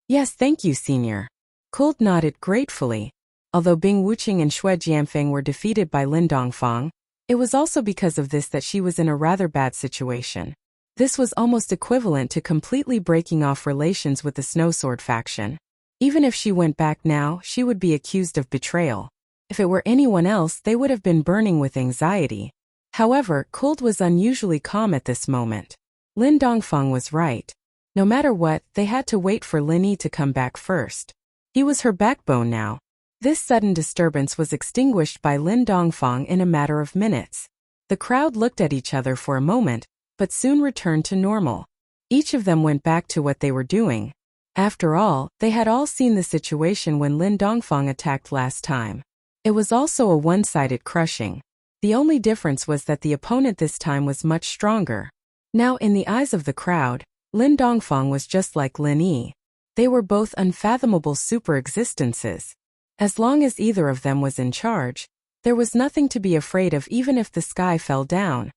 Yes, thank you, senior. Cold nodded gratefully. Although Bing Wuqing and Xue Jianfeng were defeated by Lin Dongfang, it was also because of this that she was in a rather bad situation. This was almost equivalent to completely breaking off relations with the Snowsword faction. Even if she went back now, she would be accused of betrayal. If it were anyone else, they would have been burning with anxiety. However, Cold was unusually calm at this moment. Lin Dongfang was right. No matter what, they had to wait for Lin Yi to come back first. He was her backbone now. This sudden disturbance was extinguished by Lin Dongfang in a matter of minutes. The crowd looked at each other for a moment, but soon returned to normal. Each of them went back to what they were doing. After all, they had all seen the situation when Lin Dongfang attacked last time. It was also a one-sided crushing. The only difference was that the opponent this time was much stronger. Now, in the eyes of the crowd, Lin Dongfang was just like Lin Yi. They were both unfathomable super-existences. As long as either of them was in charge, there was nothing to be afraid of even if the sky fell down.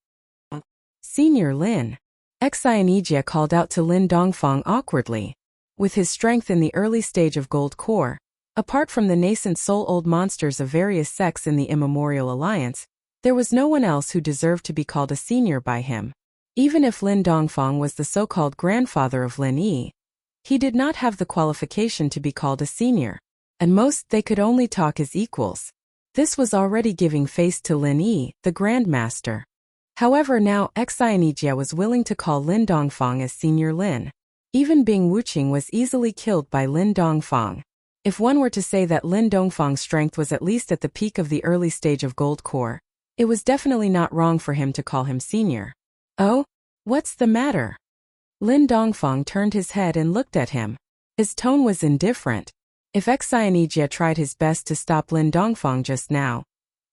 Senior Lin. Xianijia called out to Lin Dongfang awkwardly. With his strength in the early stage of Gold Core, apart from the nascent soul-old monsters of various sects in the Immemorial Alliance, there was no one else who deserved to be called a senior by him. Even if Lin Dongfang was the so-called grandfather of Lin Yi, he did not have the qualification to be called a senior. At most, they could only talk as equals. This was already giving face to Lin Yi, the Grandmaster. However, now Xianijia was willing to call Lin Dongfang as Senior Lin. Even Bing Wuqing was easily killed by Lin Dongfang. If one were to say that Lin Dongfang's strength was at least at the peak of the early stage of Gold Core, it was definitely not wrong for him to call him senior. Oh? What's the matter? Lin Dongfang turned his head and looked at him. His tone was indifferent. If Xianijia tried his best to stop Lin Dongfang just now,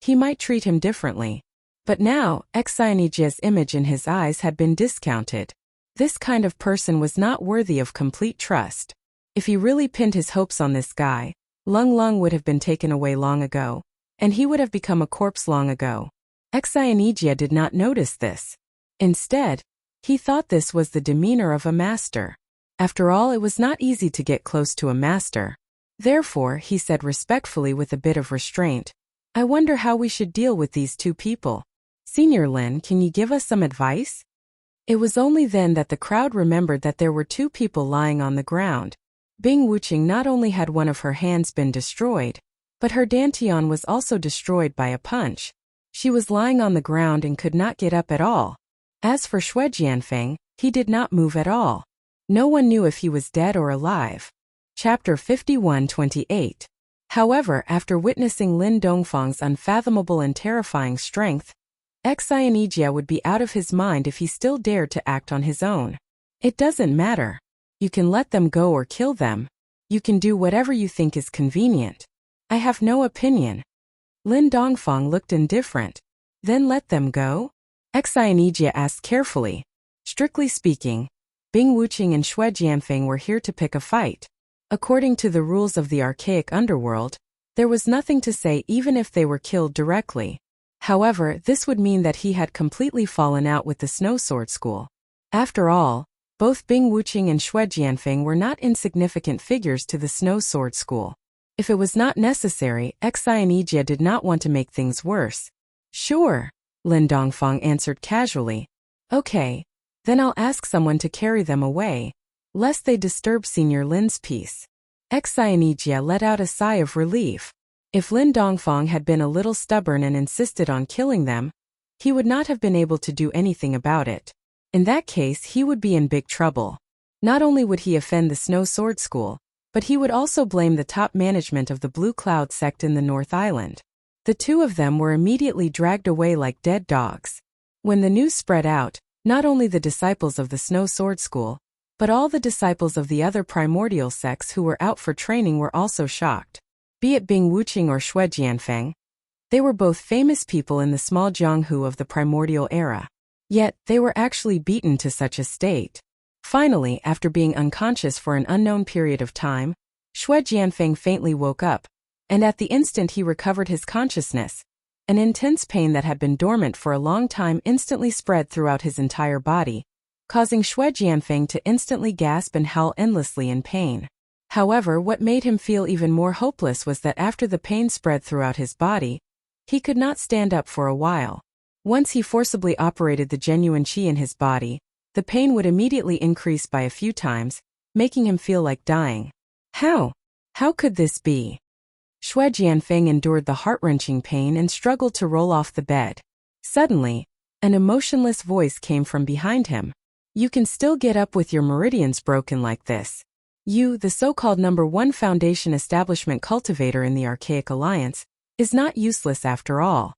he might treat him differently. But now, Xianijia's image in his eyes had been discounted. This kind of person was not worthy of complete trust. If he really pinned his hopes on this guy, Lung Lung would have been taken away long ago, and he would have become a corpse long ago. Xianijia did not notice this. Instead, he thought this was the demeanor of a master. After all, it was not easy to get close to a master. Therefore, he said respectfully with a bit of restraint, I wonder how we should deal with these two people. Senior Lin, can you give us some advice? It was only then that the crowd remembered that there were two people lying on the ground. Bing Wuqing not only had one of her hands been destroyed, but her dantian was also destroyed by a punch. She was lying on the ground and could not get up at all. As for Shui Jianfeng, he did not move at all. No one knew if he was dead or alive. Chapter 51-28. However, after witnessing Lin Dongfang's unfathomable and terrifying strength, Xianijia would be out of his mind if he still dared to act on his own. It doesn't matter. You can let them go or kill them. You can do whatever you think is convenient. I have no opinion. Lin Dongfang looked indifferent. Then let them go? Xianijia asked carefully. Strictly speaking, Bing Wuqing and Shui Jianfeng were here to pick a fight. According to the rules of the archaic underworld, there was nothing to say even if they were killed directly. However, this would mean that he had completely fallen out with the Snow Sword School. After all, both Bing Wuqing and Shui Jianfeng were not insignificant figures to the Snow Sword School. If it was not necessary, Xianijia did not want to make things worse. Sure, Lin Dongfang answered casually. Okay, then I'll ask someone to carry them away, lest they disturb Senior Lin's peace. Xianijia let out a sigh of relief. If Lin Dongfang had been a little stubborn and insisted on killing them, he would not have been able to do anything about it. In that case, he would be in big trouble. Not only would he offend the Snow Sword School, but he would also blame the top management of the Blue Cloud sect in the North Island. The two of them were immediately dragged away like dead dogs. When the news spread out, not only the disciples of the Snow Sword School, but all the disciples of the other primordial sects who were out for training were also shocked. Be it Bing Wuqing or Shui Jianfeng, they were both famous people in the small Jianghu of the primordial era. Yet, they were actually beaten to such a state. Finally, after being unconscious for an unknown period of time, Shui Jianfeng faintly woke up, and at the instant he recovered his consciousness, an intense pain that had been dormant for a long time instantly spread throughout his entire body, causing Shui Jianfeng to instantly gasp and howl endlessly in pain. However, what made him feel even more hopeless was that after the pain spread throughout his body, he could not stand up for a while. Once he forcibly operated the genuine qi in his body, the pain would immediately increase by a few times, making him feel like dying. How? How could this be? Shui Jianfeng endured the heart-wrenching pain and struggled to roll off the bed. Suddenly, an emotionless voice came from behind him. You can still get up with your meridians broken like this. You, the so-called #1 Foundation establishment cultivator in the Archaic Alliance, is not useless after all.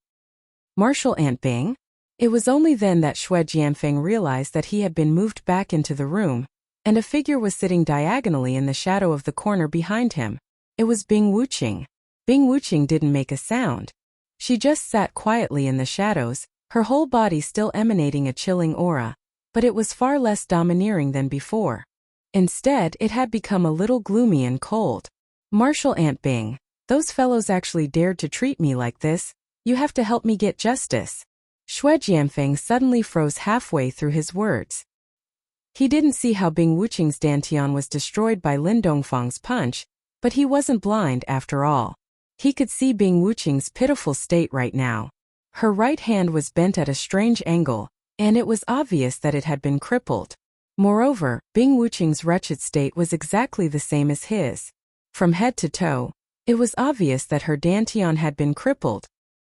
Marshal Ant Bing? It was only then that Xue Jianfeng realized that he had been moved back into the room, and a figure was sitting diagonally in the shadow of the corner behind him. It was Bing Wuqing. Bing Wuqing didn't make a sound. She just sat quietly in the shadows, her whole body still emanating a chilling aura, but it was far less domineering than before. Instead, it had become a little gloomy and cold. Marshal Ant Bing, those fellows actually dared to treat me like this. You have to help me get justice. Xue Jianfeng suddenly froze halfway through his words. He didn't see how Bing Wuqing's dantian was destroyed by Lin Dongfang's punch, but he wasn't blind after all. He could see Bing Wuqing's pitiful state right now. Her right hand was bent at a strange angle, and it was obvious that it had been crippled. Moreover, Bing Wuqing's wretched state was exactly the same as his. From head to toe, it was obvious that her dantian had been crippled.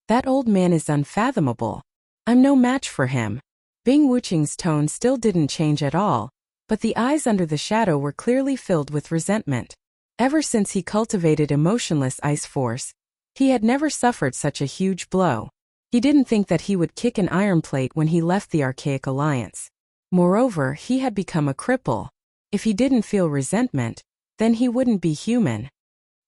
That old man is unfathomable. I'm no match for him. Bing Wuqing's tone still didn't change at all, but the eyes under the shadow were clearly filled with resentment. Ever since he cultivated emotionless ice force, he had never suffered such a huge blow. He didn't think that he would kick an iron plate when he left the Archaic Alliance. Moreover, he had become a cripple. If he didn't feel resentment, then he wouldn't be human.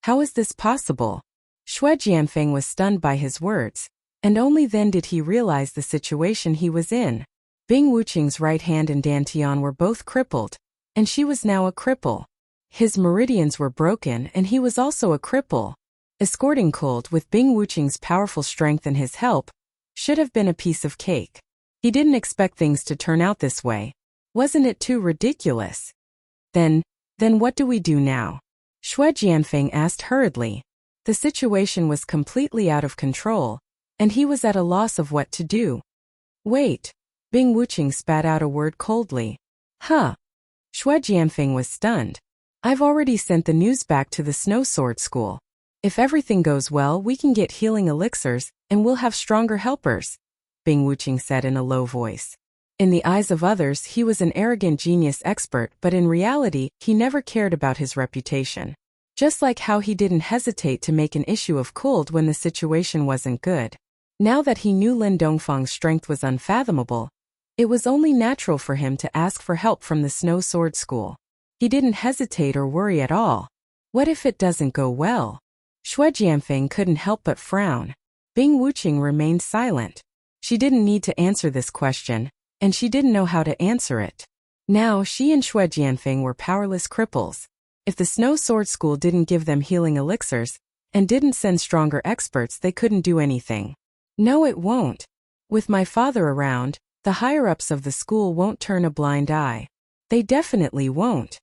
How is this possible? Xue Jianfeng was stunned by his words, and only then did he realize the situation he was in. Bing Wuqing's right hand and dantian were both crippled, and she was now a cripple. His meridians were broken and he was also a cripple. Escorting Cold with Bing Wuqing's powerful strength and his help should have been a piece of cake. He didn't expect things to turn out this way. Wasn't it too ridiculous? Then what do we do now? Xue Jianfeng asked hurriedly. The situation was completely out of control, and he was at a loss of what to do. Wait. Bing Wuqing spat out a word coldly. Huh. Xue Jianfeng was stunned. I've already sent the news back to the Snow Sword School. If everything goes well, we can get healing elixirs, and we'll have stronger helpers, Bing Wuqing said in a low voice. In the eyes of others, he was an arrogant genius expert, but in reality, he never cared about his reputation. Just like how he didn't hesitate to make an issue of Cold when the situation wasn't good. Now that he knew Lin Dongfang's strength was unfathomable, it was only natural for him to ask for help from the Snow Sword School. He didn't hesitate or worry at all. What if it doesn't go well? Xue Jianfeng couldn't help but frown. Bing Wuqing remained silent. She didn't need to answer this question, and she didn't know how to answer it. Now she and Xue Jianfeng were powerless cripples. If the Snow Sword School didn't give them healing elixirs, and didn't send stronger experts, they couldn't do anything. No, it won't. With my father around, the higher-ups of the school won't turn a blind eye. They definitely won't.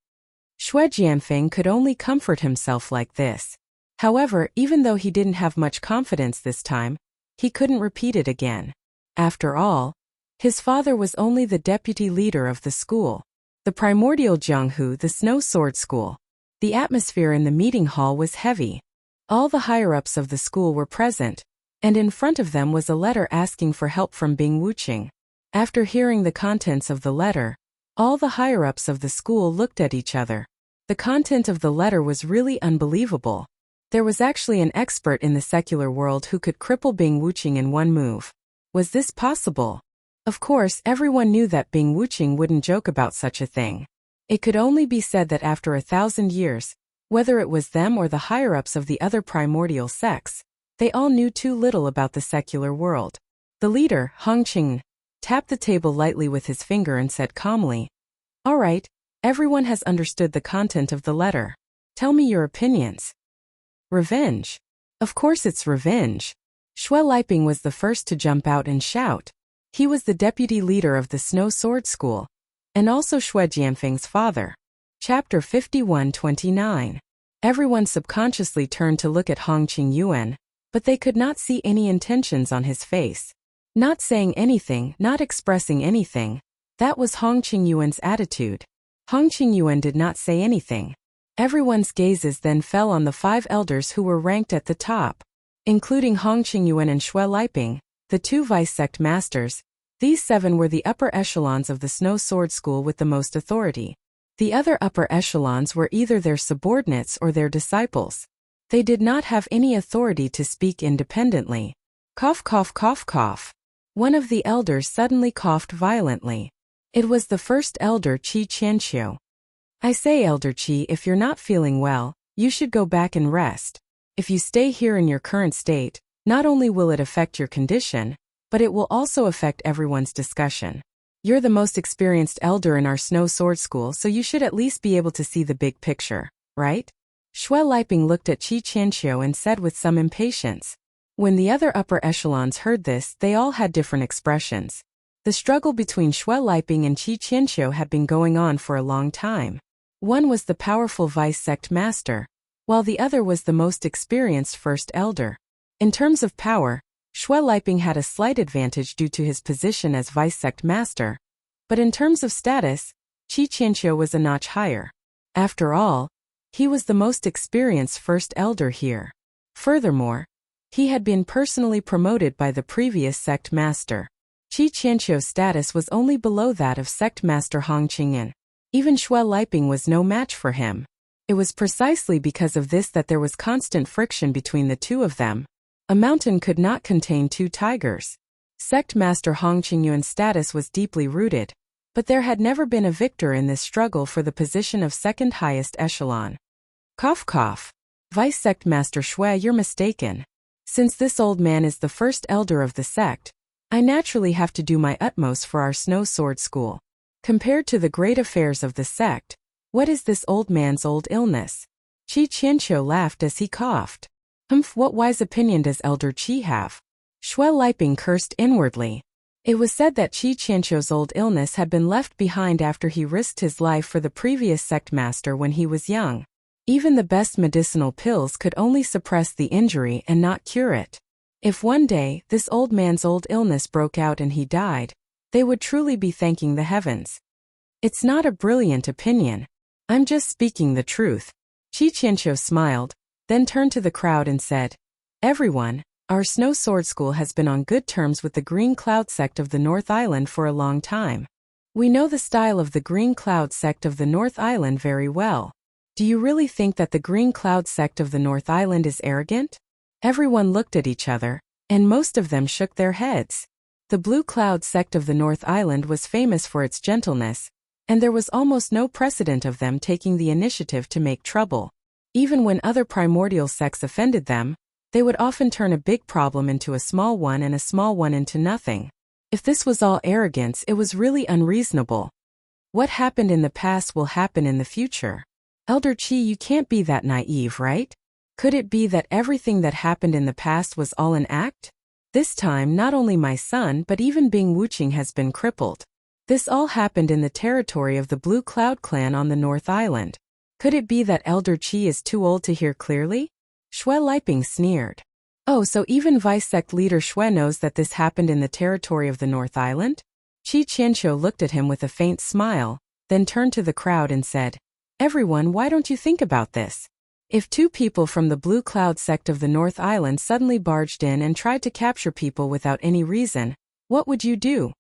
Xue Jianfeng could only comfort himself like this. However, even though he didn't have much confidence this time, he couldn't repeat it again. After all, his father was only the deputy leader of the school. The primordial Jianghu, the Snow Sword School. The atmosphere in the meeting hall was heavy. All the higher-ups of the school were present, and in front of them was a letter asking for help from Bing Wuqing. After hearing the contents of the letter, all the higher-ups of the school looked at each other. The content of the letter was really unbelievable. There was actually an expert in the secular world who could cripple Bing Wuqing in one move. Was this possible? Of course, everyone knew that Bing Wuqing wouldn't joke about such a thing. It could only be said that after 1,000 years, whether it was them or the higher-ups of the other primordial sects, they all knew too little about the secular world. The leader, Hongqing, tapped the table lightly with his finger and said calmly, "All right, everyone has understood the content of the letter. Tell me your opinions." Revenge. Of course it's revenge. Xue Liping was the first to jump out and shout. He was the deputy leader of the Snow Sword School, and also Xue Jianfeng's father. Chapter 51-29. Everyone subconsciously turned to look at Hongqing Yuan, but they could not see any intentions on his face. Not saying anything, not expressing anything. That was Hongqing Yuan's attitude. Hongqing Yuan did not say anything. Everyone's gazes then fell on the 5 elders who were ranked at the top, including Hongqing Yuan and Xue Liping, the 2 vice-sect masters. These 7 were the upper echelons of the Snow Sword School with the most authority. The other upper echelons were either their subordinates or their disciples. They did not have any authority to speak independently. Cough, cough, cough, cough. One of the elders suddenly coughed violently. It was the first elder, Qi Qianqiu. I say, Elder Qi, if you're not feeling well, you should go back and rest. If you stay here in your current state, not only will it affect your condition, but it will also affect everyone's discussion. You're the most experienced elder in our Snow Sword School, so you should at least be able to see the big picture, right? Xue Liping looked at Qi Qianqiu and said with some impatience. When the other upper echelons heard this, they all had different expressions. The struggle between Xue Liping and Qi Qianqiu had been going on for a long time. One was the powerful vice sect master, while the other was the most experienced first elder. In terms of power, Xue Liping had a slight advantage due to his position as vice sect master, but in terms of status, Qi Qianqiu was a notch higher. After all, he was the most experienced first elder here. Furthermore, he had been personally promoted by the previous sect master. Qi Qianqiu's status was only below that of sect master Hong Qingyan. Even Xue Liping was no match for him. It was precisely because of this that there was constant friction between the two of them. A mountain could not contain two tigers. Sect master Hong Qingyuan's status was deeply rooted, but there had never been a victor in this struggle for the position of second highest echelon. Cough, cough. Vice sect master Xue, you're mistaken. Since this old man is the first elder of the sect, I naturally have to do my utmost for our Snow Sword School. Compared to the great affairs of the sect, what is this old man's old illness? Qi Qianqiu laughed as he coughed. Humph, what wise opinion does Elder Qi have? Xue Liping cursed inwardly. It was said that Qi Qianqiu's old illness had been left behind after he risked his life for the previous sect master when he was young. Even the best medicinal pills could only suppress the injury and not cure it. If one day this old man's old illness broke out and he died, they would truly be thanking the heavens. It's not a brilliant opinion. I'm just speaking the truth. Qi Qianqiu smiled, then turned to the crowd and said, Everyone, our Snow Sword School has been on good terms with the Green Cloud sect of the North Island for a long time. We know the style of the Green Cloud sect of the North Island very well. Do you really think that the Green Cloud sect of the North Island is arrogant? Everyone looked at each other, and most of them shook their heads. The Blue Cloud sect of the North Island was famous for its gentleness, and there was almost no precedent of them taking the initiative to make trouble. Even when other primordial sects offended them, they would often turn a big problem into a small one and a small one into nothing. If this was all arrogance, it was really unreasonable. What happened in the past will happen in the future. Elder Qi, you can't be that naive, right? Could it be that everything that happened in the past was all an act? This time, not only my son but even Bing Wuxia has been crippled. This all happened in the territory of the Blue Cloud clan on the North Island. Could it be that Elder Qi is too old to hear clearly? Xue Liping sneered. Oh, so even Vice Sect leader Xue knows that this happened in the territory of the North Island? Qi Qianqiu looked at him with a faint smile, then turned to the crowd and said, Everyone, why don't you think about this? If two people from the Blue Cloud sect of the North Island suddenly barged in and tried to capture people without any reason, what would you do?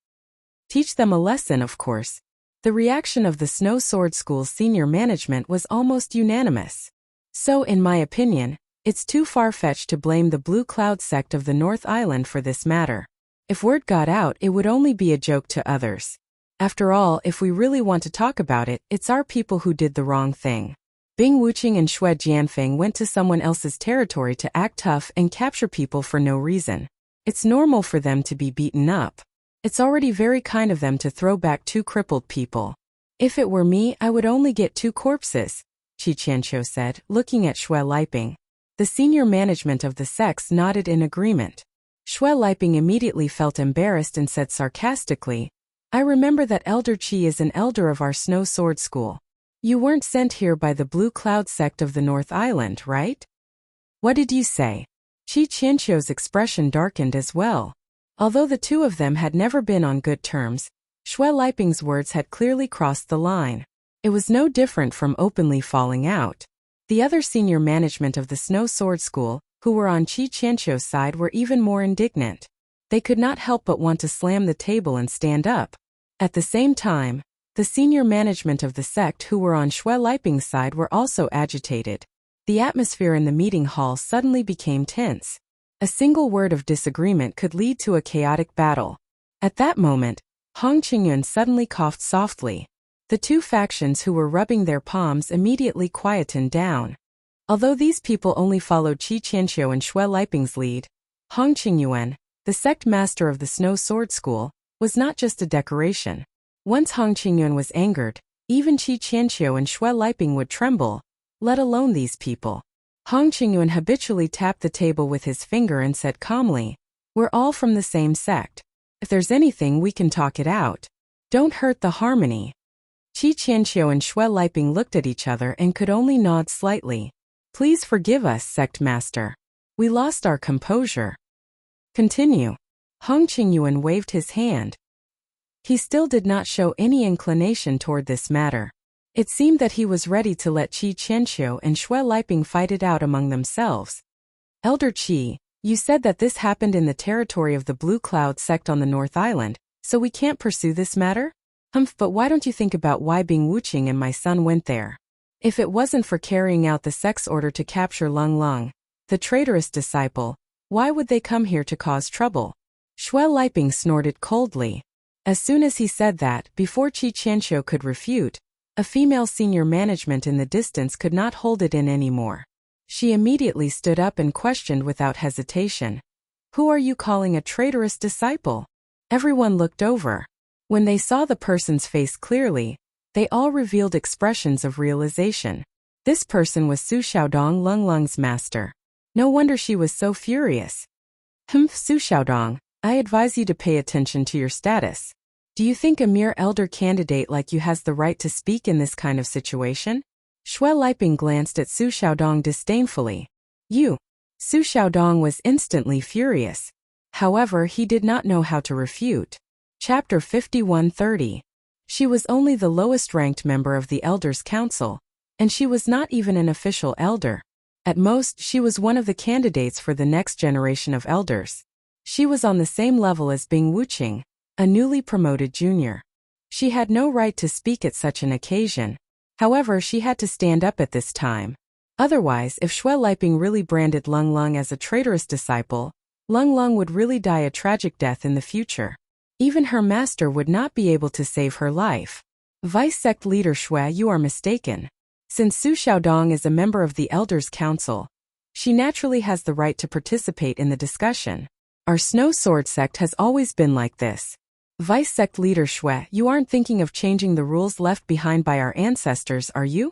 Teach them a lesson, of course. The reaction of the Snow Sword School's senior management was almost unanimous. So, in my opinion, it's too far-fetched to blame the Blue Cloud sect of the North Island for this matter. If word got out, it would only be a joke to others. After all, if we really want to talk about it, it's our people who did the wrong thing. Bing Wuxia and Xue Jianfeng went to someone else's territory to act tough and capture people for no reason. It's normal for them to be beaten up. It's already very kind of them to throw back two crippled people. If it were me, I would only get 2 corpses, Qi Qianqiu said, looking at Xue Liping. The senior management of the sects nodded in agreement. Xue Liping immediately felt embarrassed and said sarcastically, I remember that Elder Qi is an elder of our Snow Sword School. You weren't sent here by the Blue Cloud sect of the North Island, right? What did you say? Qi Qianqiu's expression darkened as well. Although the two of them had never been on good terms, Xue Liping's words had clearly crossed the line. It was no different from openly falling out. The other senior management of the Snow Sword School, who were on Qi Qianqiu's side, were even more indignant. They could not help but want to slam the table and stand up. At the same time, The senior management of the sect who were on Shui Liping's side were also agitated. The atmosphere in the meeting hall suddenly became tense. A single word of disagreement could lead to a chaotic battle. At that moment, Hong Qingyuan suddenly coughed softly. The two factions who were rubbing their palms immediately quietened down. Although these people only followed Qi Qianqiu and Shui Liping's lead, Hong Qingyuan, the sect master of the Snow Sword School, was not just a decoration. Once Hong Qingyuan was angered, even Qi Qianqiu and Shui Liping would tremble, let alone these people. Hong Qingyuan habitually tapped the table with his finger and said calmly, "We're all from the same sect. If there's anything we can talk it out. Don't hurt the harmony." Qi Qianqiu and Shui Liping looked at each other and could only nod slightly. "Please forgive us, sect master. We lost our composure." "Continue." Hong Qingyuan waved his hand. He still did not show any inclination toward this matter. It seemed that he was ready to let Qi Qianqiu and Shui Liping fight it out among themselves. "Elder Qi, you said that this happened in the territory of the Blue Cloud sect on the North Island, so we can't pursue this matter? But why don't you think about why Bing Wuqing and my son went there? If it wasn't for carrying out the sect's order to capture Lung Lung, the traitorous disciple, why would they come here to cause trouble?" Shui Liping snorted coldly. As soon as he said that, before Qi Qianqiu could refute, a female senior management in the distance could not hold it in anymore. She immediately stood up and questioned without hesitation. "Who are you calling a traitorous disciple?" Everyone looked over. When they saw the person's face clearly, they all revealed expressions of realization. This person was Su Xiaodong, Lung Lung's master. No wonder she was so furious. Su Xiaodong, I advise you to pay attention to your status. Do you think a mere elder candidate like you has the right to speak in this kind of situation? Shui Liping glanced at Su Xiaodong disdainfully. "You." Su Xiaodong was instantly furious. However, he did not know how to refute. Chapter 51:30. She was only the lowest-ranked member of the Elders' Council, and she was not even an official elder. At most, she was one of the candidates for the next generation of elders. She was on the same level as Bing Wuqing, a newly promoted junior. She had no right to speak at such an occasion. However, she had to stand up at this time. Otherwise, if Shui Liping really branded Lung Lung as a traitorous disciple, Lung Lung would really die a tragic death in the future. Even her master would not be able to save her life. Vice Sect Leader Shui, you are mistaken. Since Su Xiaodong is a member of the Elders' Council, she naturally has the right to participate in the discussion. Our Snow Sword sect has always been like this. Vice Sect Leader Shui, you aren't thinking of changing the rules left behind by our ancestors, are you?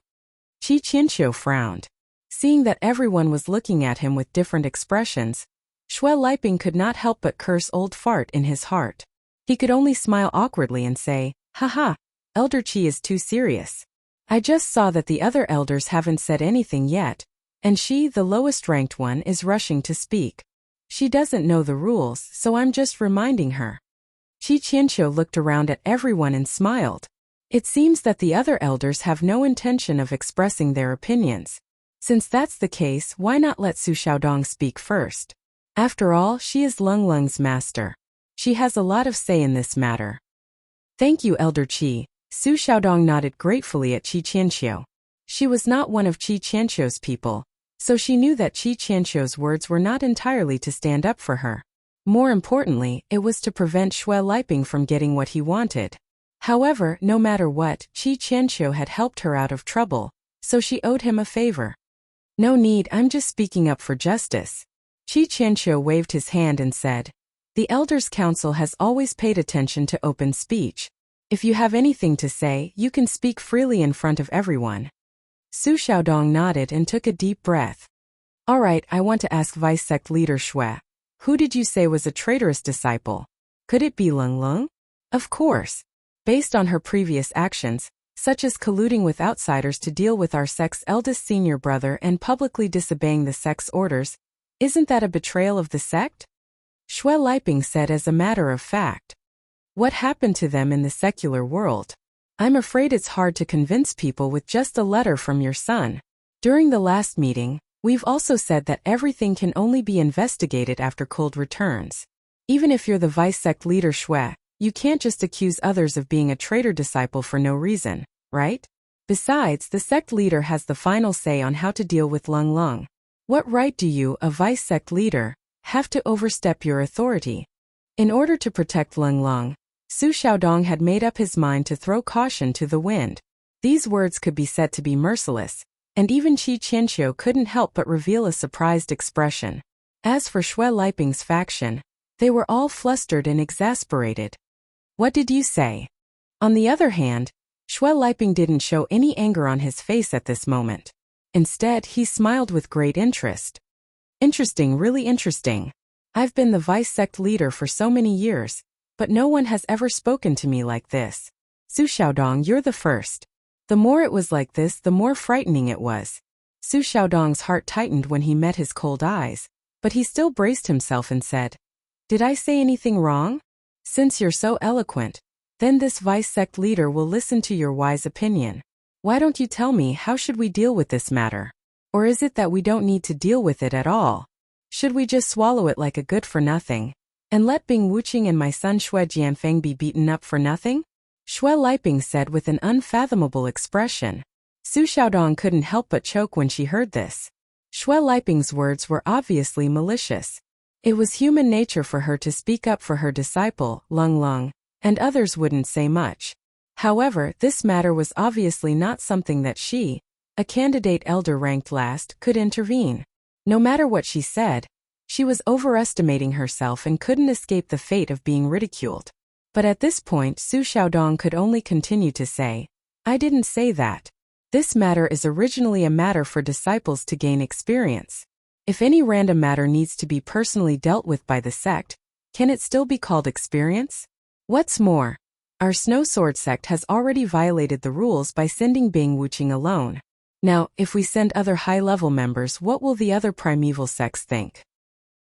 Qi Qianqiu frowned. Seeing that everyone was looking at him with different expressions, Shui Liping could not help but curse old fart in his heart. He could only smile awkwardly and say, "Haha, Elder Qi is too serious. I just saw that the other elders haven't said anything yet, and she, the lowest-ranked one, is rushing to speak. She doesn't know the rules, so I'm just reminding her." Qi Qianqiu looked around at everyone and smiled. It seems that the other elders have no intention of expressing their opinions. Since that's the case, why not let Su Xiaodong speak first? After all, she is Lung Lung's master. She has a lot of say in this matter. "Thank you, Elder Qi." Su Xiaodong nodded gratefully at Qi Qianqiu. She was not one of Qi Qianqiu's people, so she knew that Qi Qianqiu's words were not entirely to stand up for her. More importantly, it was to prevent Shui Liping from getting what he wanted. However, no matter what, Qi Qianqiu had helped her out of trouble, so she owed him a favor. "No need, I'm just speaking up for justice." Qi Qianqiu waved his hand and said, "The Elders' Council has always paid attention to open speech. If you have anything to say, you can speak freely in front of everyone." Su Xiaodong nodded and took a deep breath. "All right, I want to ask Vice Sect Leader Shui. Who did you say was a traitorous disciple? Could it be Lung Lung?" "Of course. Based on her previous actions, such as colluding with outsiders to deal with our sect's eldest senior brother and publicly disobeying the sect's orders, isn't that a betrayal of the sect?" Shui Liping said as a matter of fact. "What happened to them in the secular world? I'm afraid it's hard to convince people with just a letter from your son. During the last meeting, we've also said that everything can only be investigated after cold returns. Even if you're the Vice Sect Leader Shui, You can't just accuse others of being a traitor disciple for no reason, right? Besides, the sect leader has the final say on how to deal with Lung Lung. What right do you, a vice sect leader, have to overstep your authority? In order to protect Lung Lung, Su Xiaodong had made up his mind to throw caution to the wind. These words could be said to be merciless, and even Qi Qianqiu couldn't help but reveal a surprised expression. As for Xue Liping's faction, they were all flustered and exasperated. What did you say? On the other hand, Xue Liping didn't show any anger on his face at this moment. Instead, he smiled with great interest. Interesting, really interesting. I've been the vice sect leader for so many years, but no one has ever spoken to me like this. Su Xiaodong, you're the first. The more it was like this, the more frightening it was. Su Xiaodong's heart tightened when he met his cold eyes, but he still braced himself and said, "Did I say anything wrong? Since you're so eloquent, then this vice sect leader will listen to your wise opinion. Why don't you tell me how should we deal with this matter? Or is it that we don't need to deal with it at all? Should we just swallow it like a good-for-nothing, and let Bing Wuqing and my son Xue Jianfeng be beaten up for nothing?" Xue Liping said with an unfathomable expression. Su Xiaodong couldn't help but choke when she heard this. Xue Liping's words were obviously malicious. It was human nature for her to speak up for her disciple, Lung Lung, and others wouldn't say much. However, this matter was obviously not something that she, a candidate elder ranked last, could intervene. No matter what she said, she was overestimating herself and couldn't escape the fate of being ridiculed. But at this point, Su Xiaodong could only continue to say, "I didn't say that. This matter is originally a matter for disciples to gain experience. If any random matter needs to be personally dealt with by the sect, can it still be called experience? What's more, our Snow Sword sect has already violated the rules by sending Bing Wuqing alone. Now, if we send other high-level members, what will the other primeval sects think?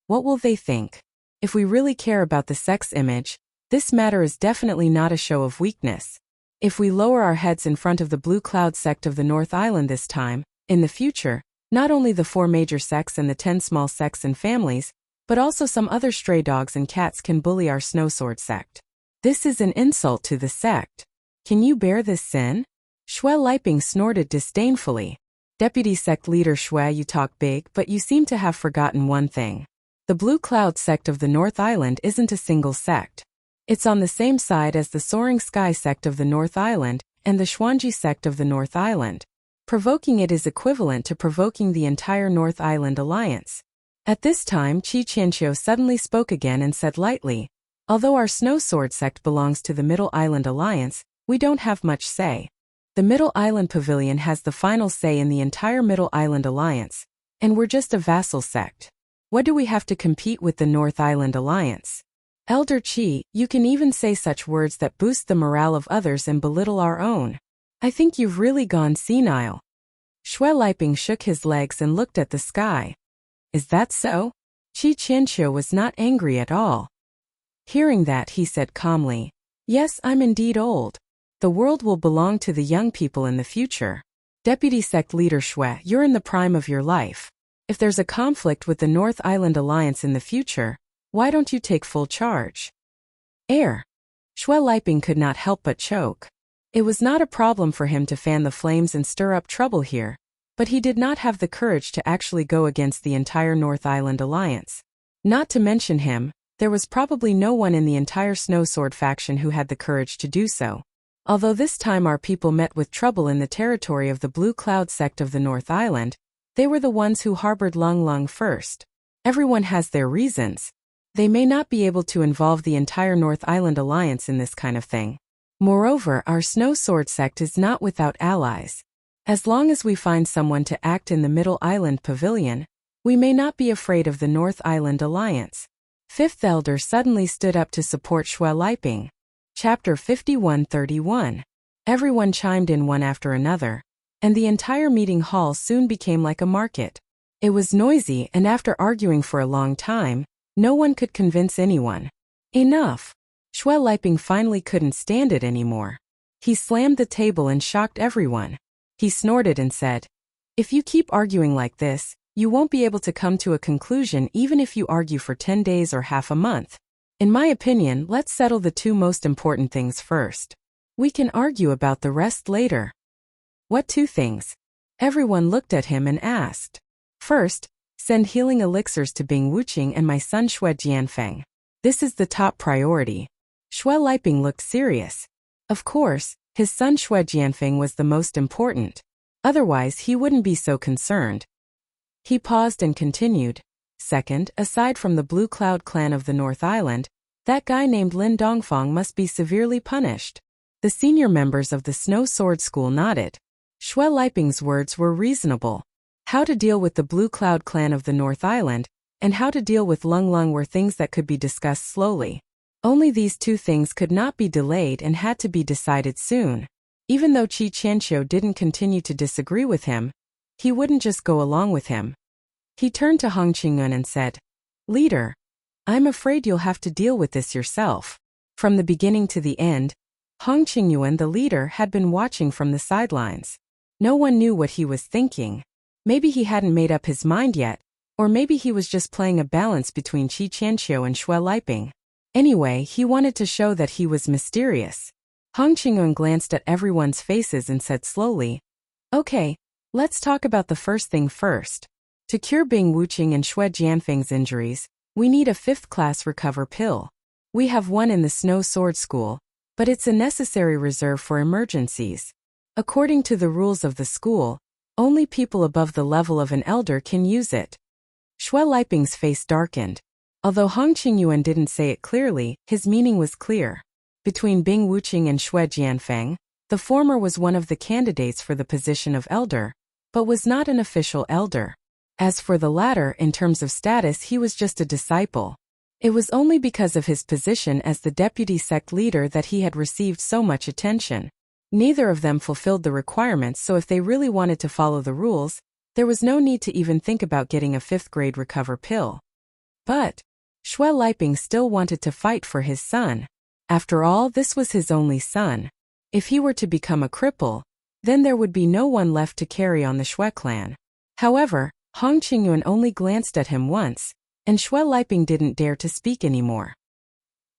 What will they think? If we really care about the sect's image, this matter is definitely not a show of weakness. If we lower our heads in front of the Blue Cloud sect of the North Island this time, in the future, not only the 4 major sects and the 10 small sects and families, but also some other stray dogs and cats can bully our Snow Sword sect. This is an insult to the sect. Can you bear this sin?" Xue Liping snorted disdainfully. "Deputy sect leader Xue, you talk big, but you seem to have forgotten one thing. The Blue Cloud sect of the North Island isn't a single sect. It's on the same side as the Soaring Sky sect of the North Island and the Xuanji sect of the North Island. Provoking it is equivalent to provoking the entire North Island alliance." At this time, Qi Qianqiu suddenly spoke again and said lightly, "Although our Snow Sword sect belongs to the Middle Island Alliance, we don't have much say. The Middle Island Pavilion has the final say in the entire Middle Island Alliance, and we're just a vassal sect. What do we have to compete with the North Island Alliance? Elder Qi, you can even say such words that boost the morale of others and belittle our own. I think you've really gone senile." Xue Liping shook his legs and looked at the sky. "Is that so?" Qi Qianqiu was not angry at all. Hearing that, he said calmly, "Yes, I'm indeed old. The world will belong to the young people in the future. Deputy sect leader Xue, you're in the prime of your life. If there's a conflict with the North Island Alliance in the future, why don't you take full charge?" Xue Liping could not help but choke. It was not a problem for him to fan the flames and stir up trouble here, but he did not have the courage to actually go against the entire North Island Alliance. Not to mention him, there was probably no one in the entire Snow Sword faction who had the courage to do so. Although this time our people met with trouble in the territory of the Blue Cloud sect of the North Island, they were the ones who harbored Lung Lung first. Everyone has their reasons. They may not be able to involve the entire North Island Alliance in this kind of thing. Moreover, our Snow Sword sect is not without allies. As long as we find someone to act in the Middle Island Pavilion, we may not be afraid of the North Island Alliance." Fifth Elder suddenly stood up to support Xue Liping. Chapter 5131. Everyone chimed in one after another, and the entire meeting hall soon became like a market. It was noisy, and after arguing for a long time, no one could convince anyone. Enough! Xue Liping finally couldn't stand it anymore. He slammed the table and shocked everyone. He snorted and said, "If you keep arguing like this, you won't be able to come to a conclusion even if you argue for 10 days or half a month. In my opinion, let's settle the two most important things first. We can argue about the rest later. What two things? Everyone looked at him and asked. First, send healing elixirs to Bing Wuqing and my son Xue Jianfeng. This is the top priority. Xue Liping looked serious. Of course, his son Xue Jianfeng was the most important. Otherwise, he wouldn't be so concerned. He paused and continued. Second, aside from the Blue Cloud clan of the North Island, that guy named Lin Dongfang must be severely punished. The senior members of the Snow Sword School nodded. Xue Liping's words were reasonable. How to deal with the Blue Cloud clan of the North Island, and how to deal with Lung Lung were things that could be discussed slowly. Only these two things could not be delayed and had to be decided soon. Even though Qi Qianqiu didn't continue to disagree with him, he wouldn't just go along with him. He turned to Hong Qingyuan and said, "Leader, I'm afraid you'll have to deal with this yourself." From the beginning to the end, Hong Qingyuan, the leader, had been watching from the sidelines. No one knew what he was thinking. Maybe he hadn't made up his mind yet, or maybe he was just playing a balance between Qi Qianqiu and Xue Liping. Anyway, he wanted to show that he was mysterious. Hong Qingyuan glanced at everyone's faces and said slowly, "Okay, let's talk about the first thing first. To cure Bing Wuqing and Xue Jianfeng's injuries, we need a 5th-class recover pill. We have one in the Snow Sword School, but it's a necessary reserve for emergencies. According to the rules of the school, only people above the level of an elder can use it." Xue Liping's face darkened. Although Hong Qingyuan didn't say it clearly, his meaning was clear. Between Bing Wuqing and Xue Jianfeng, the former was one of the candidates for the position of elder, but was not an official elder. As for the latter, in terms of status, he was just a disciple. It was only because of his position as the deputy sect leader that he had received so much attention. Neither of them fulfilled the requirements, so if they really wanted to follow the rules, there was no need to even think about getting a 5th-grade recover pill. But Xue Liping still wanted to fight for his son. After all, this was his only son. If he were to become a cripple, then there would be no one left to carry on the Xue clan. However, Hong Qingyuan only glanced at him once, and Xue Liping didn't dare to speak anymore.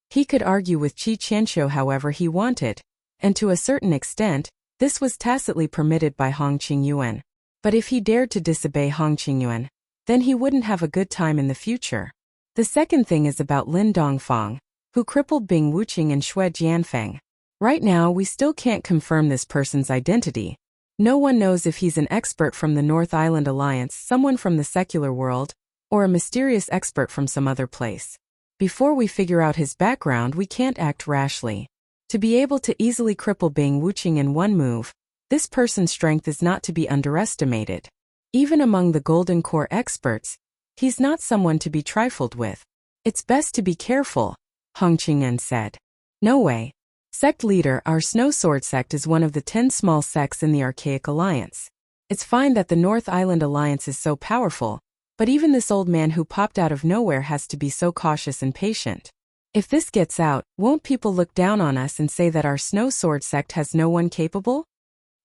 He could argue with Qi Qianqiu however he wanted, and to a certain extent, this was tacitly permitted by Hong Qingyuan. But if he dared to disobey Hong Qingyuan, then he wouldn't have a good time in the future. The second thing is about Lin Dongfang, who crippled Bing Wuqing and Xue Jianfeng. Right now, we still can't confirm this person's identity. No one knows if he's an expert from the North Island Alliance, someone from the secular world, or a mysterious expert from some other place. Before we figure out his background, we can't act rashly. To be able to easily cripple Bing Wuqing in one move, this person's strength is not to be underestimated. Even among the Golden Core experts, he's not someone to be trifled with. It's best to be careful, Hong Qingyuan said. No way. Sect leader, our Snow Sword sect is one of the 10 small sects in the Archaic Alliance. It's fine that the North Island Alliance is so powerful, but even this old man who popped out of nowhere has to be so cautious and patient. If this gets out, won't people look down on us and say that our Snow Sword sect has no one capable?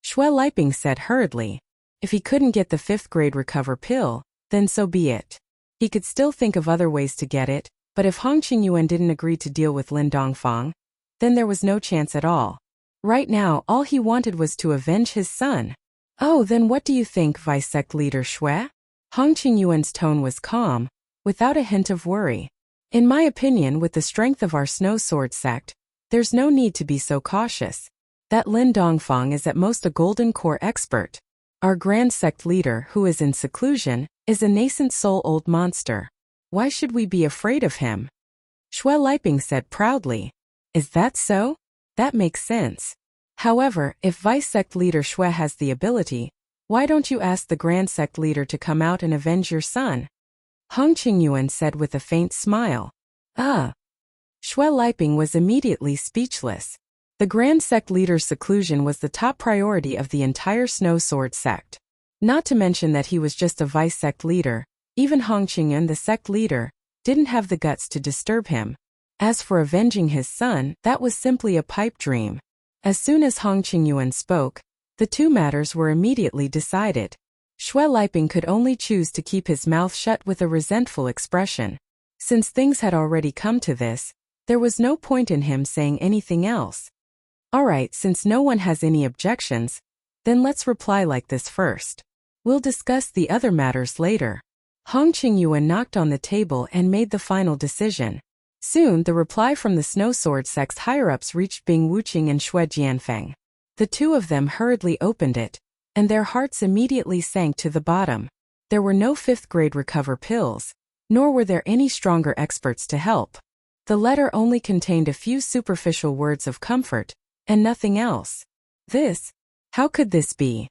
Xue Liping said hurriedly. If he couldn't get the 5th-grade recover pill, then so be it. He could still think of other ways to get it, but if Hong Qingyuan didn't agree to deal with Lin Dongfang, then there was no chance at all. Right now, all he wanted was to avenge his son. "Oh, then what do you think, Vice Sect Leader Xue?" Hong Qingyuan's tone was calm, without a hint of worry. "In my opinion, with the strength of our Snow Sword sect, there's no need to be so cautious. That Lin Dongfang is at most a Golden Core expert. Our Grand Sect Leader, who is in seclusion, is a nascent soul-old monster. Why should we be afraid of him?" Xue Liping said proudly. "Is that so? That makes sense. However, if Vice Sect Leader Xue has the ability, why don't you ask the Grand Sect Leader to come out and avenge your son?" Hong Qingyuan said with a faint smile. Xue Liping was immediately speechless. The Grand Sect Leader's seclusion was the top priority of the entire Snow Sword sect. Not to mention that he was just a Vice Sect Leader, even Hong Qingyuan, the sect leader, didn't have the guts to disturb him. As for avenging his son, that was simply a pipe dream. As soon as Hong Qingyuan spoke, the two matters were immediately decided. Xue Liping could only choose to keep his mouth shut with a resentful expression. Since things had already come to this, There was no point in him saying anything else. Alright, since no one has any objections, then let's reply like this first. We'll discuss the other matters later. Hong Qingyuan knocked on the table and made the final decision. Soon, the reply from the Snow Sword sect's higher-ups reached Bing Wuqing and Xue Jianfeng. The two of them hurriedly opened it, and their hearts immediately sank to the bottom. There were no fifth-grade recover pills, nor were there any stronger experts to help. The letter only contained a few superficial words of comfort, and nothing else. How could this be?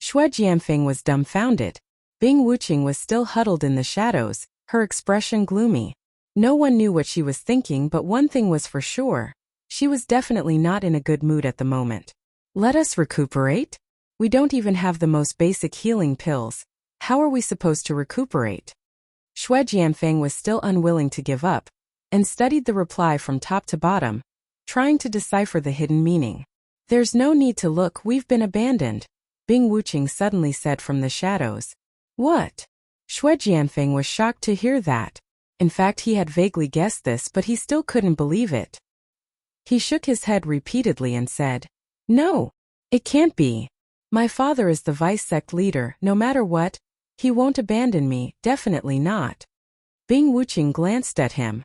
Xue Jianfeng was dumbfounded. Bing Wuqing was still huddled in the shadows, her expression gloomy. No one knew what she was thinking, but one thing was for sure. She was definitely not in a good mood at the moment. Let us recuperate? We don't even have the most basic healing pills. How are we supposed to recuperate? Xue Jianfeng was still unwilling to give up, and studied the reply from top to bottom, trying to decipher the hidden meaning. There's no need to look, we've been abandoned, Bing Wuqing suddenly said from the shadows. What? Xue Jianfeng was shocked to hear that. In fact, he had vaguely guessed this, but he still couldn't believe it. He shook his head repeatedly and said, No, it can't be. My father is the vice sect leader, no matter what. He won't abandon me, definitely not. Bing Wuqing glanced at him.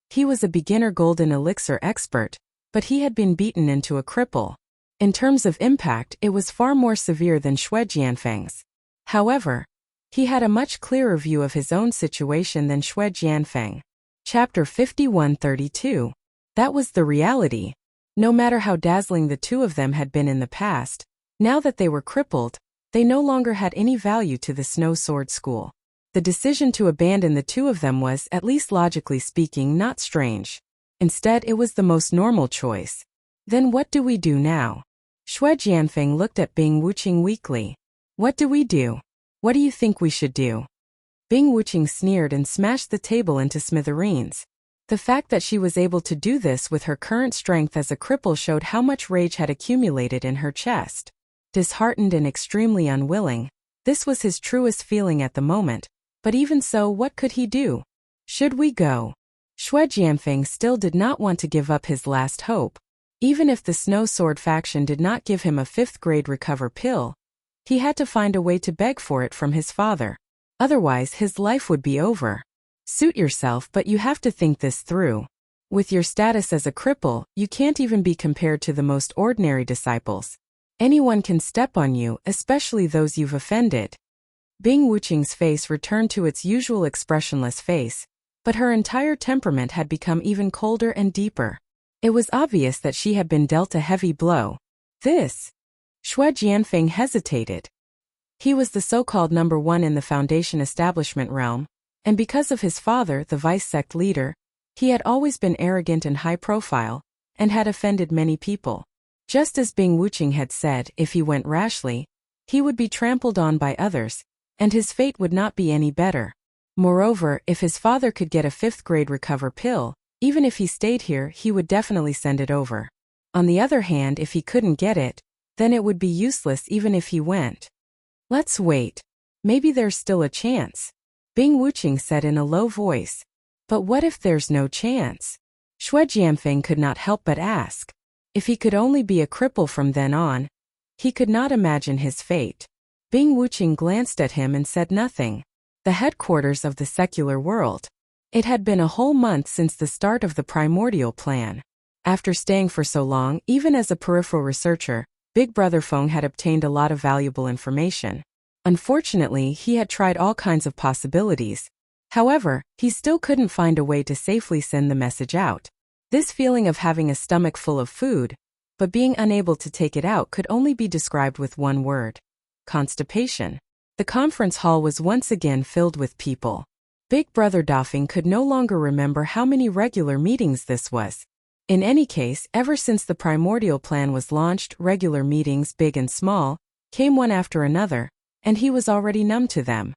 He was a beginner golden elixir expert, but he had been beaten into a cripple. In terms of impact, it was far more severe than Xue Jianfeng's. However, he had a much clearer view of his own situation than Xue Jianfeng. Chapter 5132. That was the reality. No matter how dazzling the two of them had been in the past, now that they were crippled, they no longer had any value to the Snow Sword School. The decision to abandon the two of them was, at least logically speaking, not strange. Instead, it was the most normal choice. Then what do we do now? Xue Jianfeng looked at Bing Wuqing weakly. What do we do? What do you think we should do? Bing Wuqing sneered and smashed the table into smithereens. The fact that she was able to do this with her current strength as a cripple showed how much rage had accumulated in her chest. Disheartened and extremely unwilling, this was his truest feeling at the moment, but even so, what could he do? Should we go? Xue Jianfeng still did not want to give up his last hope. Even if the Snow Sword faction did not give him a fifth-grade recover pill, he had to find a way to beg for it from his father. Otherwise, his life would be over. Suit yourself, but you have to think this through. With your status as a cripple, you can't even be compared to the most ordinary disciples. Anyone can step on you, especially those you've offended. Bing Wuqing's face returned to its usual expressionless face, but her entire temperament had become even colder and deeper. It was obvious that she had been dealt a heavy blow. Xue Jianfeng hesitated. He was the so-called number one in the Foundation establishment realm, and because of his father, the vice sect leader, he had always been arrogant and high-profile, and had offended many people. Just as Bing Wuqing had said, if he went rashly, he would be trampled on by others, and his fate would not be any better. Moreover, if his father could get a fifth-grade recover pill, even if he stayed here, he would definitely send it over. On the other hand, if he couldn't get it, then it would be useless even if he went. Let's wait. Maybe there's still a chance, Bing Wuqing said in a low voice. But what if there's no chance? Xue Jianfeng could not help but ask. If he could only be a cripple from then on, he could not imagine his fate. Bing Wuqing glanced at him and said nothing. The headquarters of the secular world. It had been a whole month since the start of the primordial plan. After staying for so long, even as a peripheral researcher, Big Brother Feng had obtained a lot of valuable information. Unfortunately, he had tried all kinds of possibilities. However, he still couldn't find a way to safely send the message out. This feeling of having a stomach full of food, but being unable to take it out, could only be described with one word: constipation. The conference hall was once again filled with people. Big Brother Dafeng could no longer remember how many regular meetings this was. In any case, ever since the primordial plan was launched, regular meetings, big and small, came one after another, and he was already numb to them.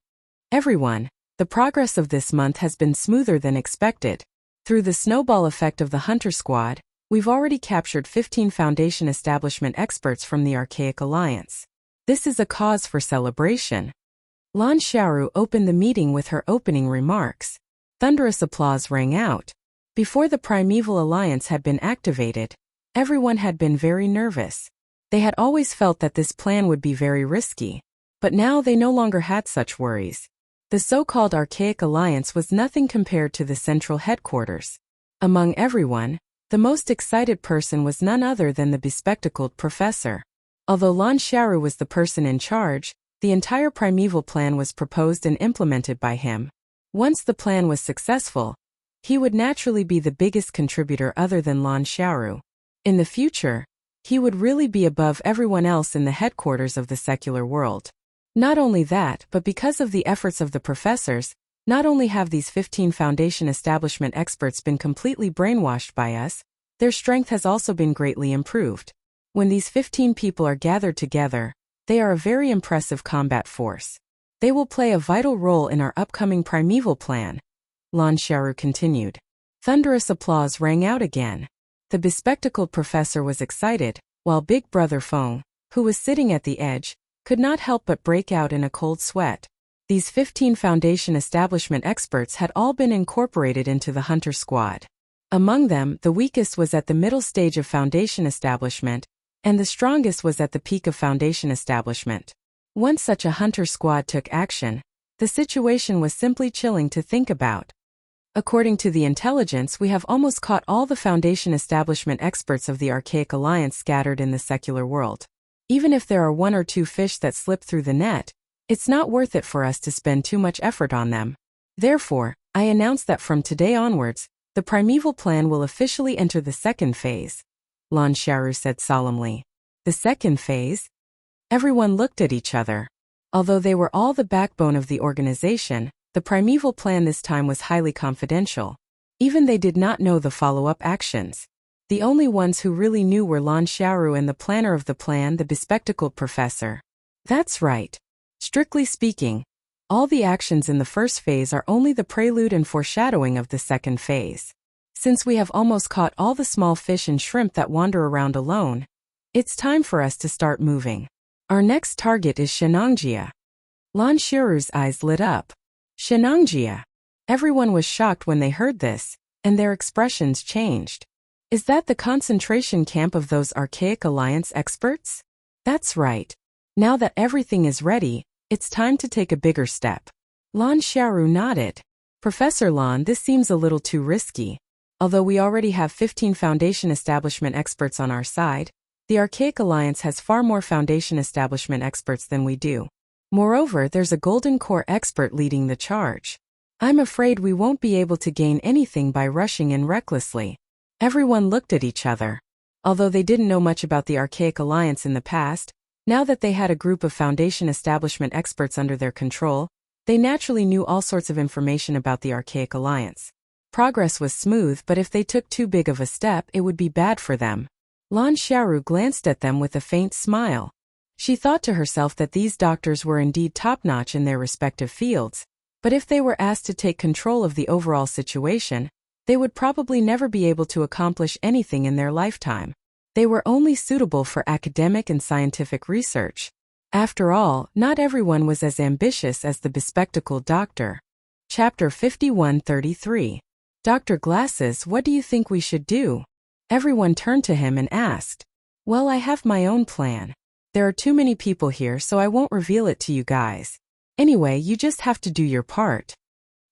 Everyone, the progress of this month has been smoother than expected. Through the snowball effect of the Hunter Squad, we've already captured 15 Foundation establishment experts from the Archaic Alliance. This is a cause for celebration. Lan Xiaoru opened the meeting with her opening remarks. Thunderous applause rang out. Before the Primeval Alliance had been activated, everyone had been very nervous. They had always felt that this plan would be very risky, but now they no longer had such worries. The so-called Archaic Alliance was nothing compared to the central headquarters. Among everyone, the most excited person was none other than the bespectacled professor. Although Lan Xiaoru was the person in charge, the entire primeval plan was proposed and implemented by him. Once the plan was successful, he would naturally be the biggest contributor other than Lan Xiaoru. In the future, he would really be above everyone else in the headquarters of the secular world. Not only that, but because of the efforts of the professors, not only have these 15 Foundation establishment experts been completely brainwashed by us, their strength has also been greatly improved. When these 15 people are gathered together, they are a very impressive combat force. They will play a vital role in our upcoming primeval plan, Lan Xiaoru continued. Thunderous applause rang out again. The bespectacled professor was excited, while Big Brother Feng, who was sitting at the edge, could not help but break out in a cold sweat. These 15 Foundation establishment experts had all been incorporated into the Hunter Squad. Among them, the weakest was at the middle stage of Foundation establishment, and the strongest was at the peak of Foundation establishment. Once such a Hunter Squad took action, the situation was simply chilling to think about. According to the intelligence, we have almost caught all the Foundation establishment experts of the Archaic Alliance scattered in the secular world. Even if there are one or two fish that slip through the net, it's not worth it for us to spend too much effort on them. Therefore, I announce that from today onwards, the primeval plan will officially enter the second phase, Lan Xiaoru said solemnly. The second phase? Everyone looked at each other. Although they were all the backbone of the organization, the primeval plan this time was highly confidential. Even they did not know the follow-up actions. The only ones who really knew were Lan Xiaoru and the planner of the plan, the bespectacled professor. That's right. Strictly speaking, all the actions in the first phase are only the prelude and foreshadowing of the second phase. Since we have almost caught all the small fish and shrimp that wander around alone, it's time for us to start moving. Our next target is Shenangjia. Lan Xiaoru's eyes lit up. Shenangjia. Everyone was shocked when they heard this, and their expressions changed. Is that the concentration camp of those Archaic Alliance experts? That's right. Now that everything is ready, it's time to take a bigger step. Lan Xiaoru nodded. Professor Lan, this seems a little too risky. Although we already have 15 Foundation establishment experts on our side, the Archaic Alliance has far more Foundation establishment experts than we do. Moreover, there's a Golden Core expert leading the charge. I'm afraid we won't be able to gain anything by rushing in recklessly. Everyone looked at each other. Although they didn't know much about the Archaic Alliance in the past, now that they had a group of Foundation establishment experts under their control, they naturally knew all sorts of information about the Archaic Alliance. Progress was smooth, but if they took too big of a step, it would be bad for them. Lan Xiaoru glanced at them with a faint smile. She thought to herself that these doctors were indeed top-notch in their respective fields, but if they were asked to take control of the overall situation, they would probably never be able to accomplish anything in their lifetime. They were only suitable for academic and scientific research. After all, not everyone was as ambitious as the bespectacled doctor. Chapter 51-33. Dr. Glasses, what do you think we should do? Everyone turned to him and asked. Well, I have my own plan. There are too many people here, so I won't reveal it to you guys. Anyway, you just have to do your part.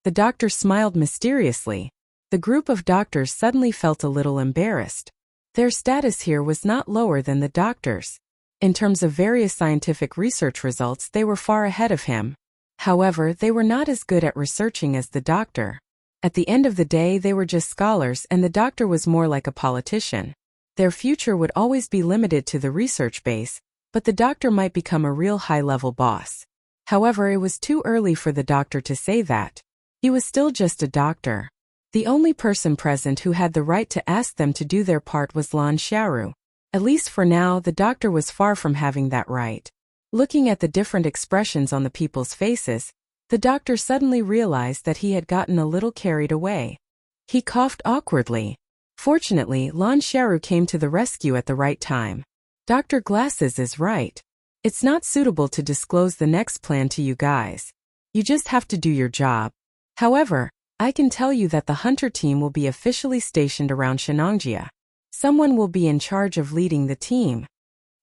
The doctor smiled mysteriously. The group of doctors suddenly felt a little embarrassed. Their status here was not lower than the doctor's. In terms of various scientific research results, they were far ahead of him. However, they were not as good at researching as the doctor. At the end of the day, they were just scholars, and the doctor was more like a politician. Their future would always be limited to the research base, but the doctor might become a real high-level boss. However, it was too early for the doctor to say that. He was still just a doctor. The only person present who had the right to ask them to do their part was Lan Xiaoru. At least for now, the doctor was far from having that right. Looking at the different expressions on the people's faces, the doctor suddenly realized that he had gotten a little carried away. He coughed awkwardly. Fortunately, Lan Xiaoru came to the rescue at the right time. Dr. Glasses is right. It's not suitable to disclose the next plan to you guys. You just have to do your job. However, I can tell you that the hunter team will be officially stationed around Shenangjia. Someone will be in charge of leading the team.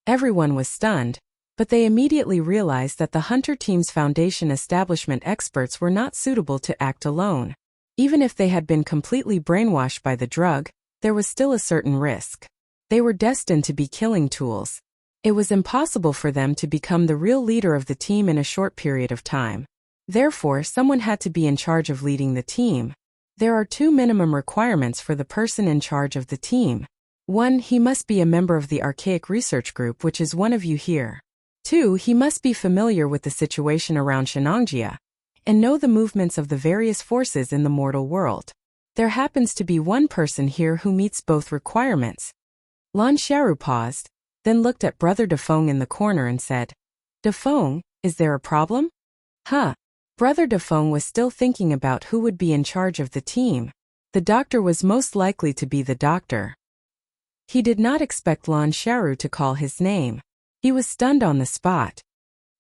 Everyone was stunned, but they immediately realized that the hunter team's foundation establishment experts were not suitable to act alone. Even if they had been completely brainwashed by the drug, there was still a certain risk. They were destined to be killing tools. It was impossible for them to become the real leader of the team in a short period of time. Therefore, someone had to be in charge of leading the team. There are two minimum requirements for the person in charge of the team. 1. He must be a member of the Archaic Research Group, which is one of you here. 2. He must be familiar with the situation around Shenangjia and know the movements of the various forces in the mortal world. There happens to be one person here who meets both requirements. Lan Xiaoru paused, then looked at Brother Defeng in the corner and said, Defeng, is there a problem? Huh. Brother Defeng was still thinking about who would be in charge of the team. The doctor was most likely to be the doctor. He did not expect Lan Xiaoru to call his name. He was stunned on the spot.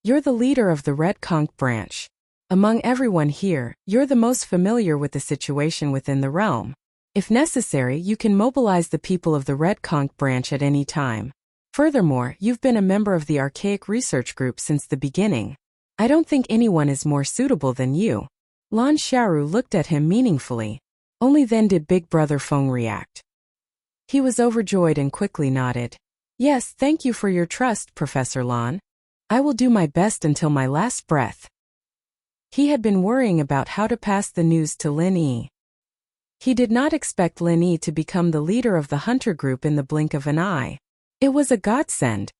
You're the leader of the Red Conch branch. Among everyone here, you're the most familiar with the situation within the realm. If necessary, you can mobilize the people of the Red Conch branch at any time. Furthermore, you've been a member of the Archaic Research Group since the beginning. I don't think anyone is more suitable than you. Lan Xiaoru looked at him meaningfully. Only then did Big Brother Feng react. He was overjoyed and quickly nodded. Yes, thank you for your trust, Professor Lan. I will do my best until my last breath. He had been worrying about how to pass the news to Lin Yi. He did not expect Lin Yi to become the leader of the hunter group in the blink of an eye. It was a godsend.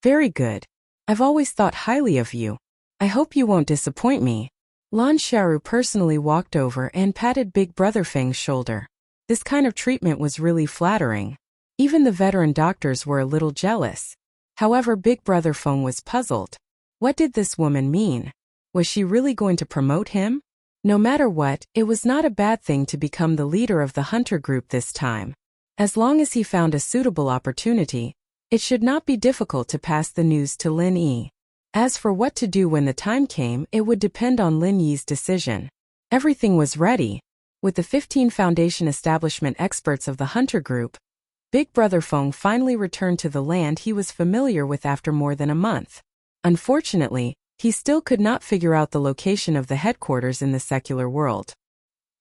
Very good. I've always thought highly of you. I hope you won't disappoint me. Lan Xiaoru personally walked over and patted Big Brother Feng's shoulder. This kind of treatment was really flattering. Even the veteran doctors were a little jealous. However, Big Brother Feng was puzzled. What did this woman mean? Was she really going to promote him? No matter what, it was not a bad thing to become the leader of the hunter group this time. As long as he found a suitable opportunity, it should not be difficult to pass the news to Lin Yi. As for what to do when the time came, it would depend on Lin Yi's decision. Everything was ready. With the 15 foundation establishment experts of the hunter group, Big Brother Feng finally returned to the land he was familiar with after more than a month. Unfortunately, he still could not figure out the location of the headquarters in the secular world.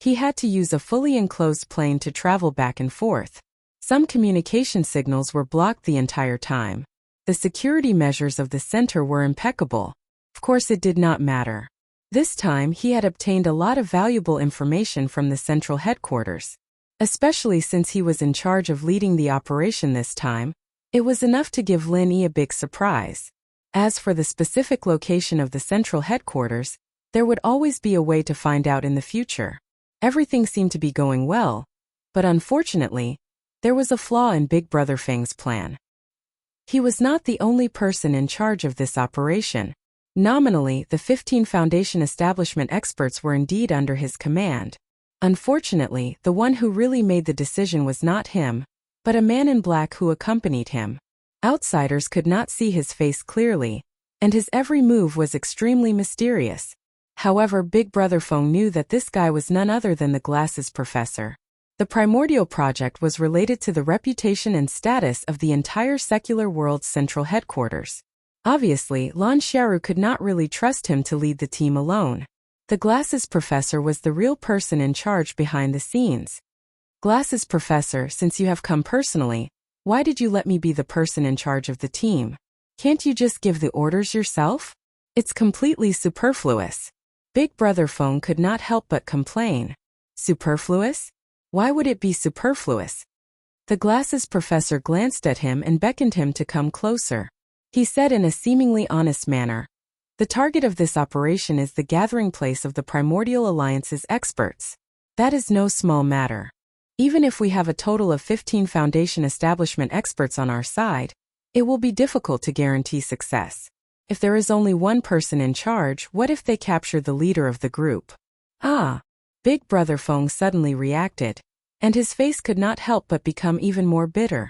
He had to use a fully enclosed plane to travel back and forth. Some communication signals were blocked the entire time. The security measures of the center were impeccable. Of course, it did not matter. This time, he had obtained a lot of valuable information from the central headquarters. Especially since he was in charge of leading the operation this time, it was enough to give Lin Yi a big surprise. As for the specific location of the central headquarters, there would always be a way to find out in the future. Everything seemed to be going well, but unfortunately, there was a flaw in Big Brother Feng's plan. He was not the only person in charge of this operation. Nominally, the 15 foundation establishment experts were indeed under his command. Unfortunately, the one who really made the decision was not him, but a man in black who accompanied him. Outsiders could not see his face clearly, and his every move was extremely mysterious. However, Big Brother Feng knew that this guy was none other than the Glasses Professor. The Primordial Project was related to the reputation and status of the entire secular world's central headquarters. Obviously, Lan Xiaoru could not really trust him to lead the team alone. The Glasses Professor was the real person in charge behind the scenes. Glasses Professor, since you have come personally, why did you let me be the person in charge of the team? Can't you just give the orders yourself? It's completely superfluous. Big Brother Feng could not help but complain. Superfluous? Why would it be superfluous? The Glasses Professor glanced at him and beckoned him to come closer. He said in a seemingly honest manner, "The target of this operation is the gathering place of the Primordial Alliance's experts. That is no small matter. Even if we have a total of 15 foundation establishment experts on our side, it will be difficult to guarantee success. If there is only one person in charge, what if they capture the leader of the group?" Ah! Big Brother Feng suddenly reacted, and his face could not help but become even more bitter.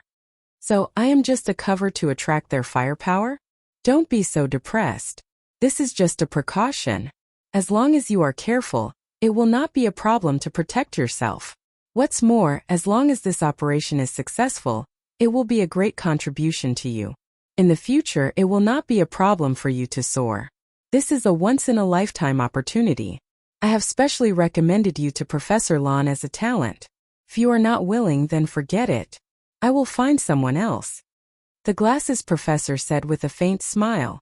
So, I am just a cover to attract their firepower? Don't be so depressed. This is just a precaution. As long as you are careful, It will not be a problem to protect yourself. What's more, as long as this operation is successful, it will be a great contribution to you. In the future, it will not be a problem for you to soar. This is a once-in-a-lifetime opportunity. I have specially recommended you to Professor Lon as a talent. If you are not willing, then forget it. I will find someone else. The glasses professor said with a faint smile.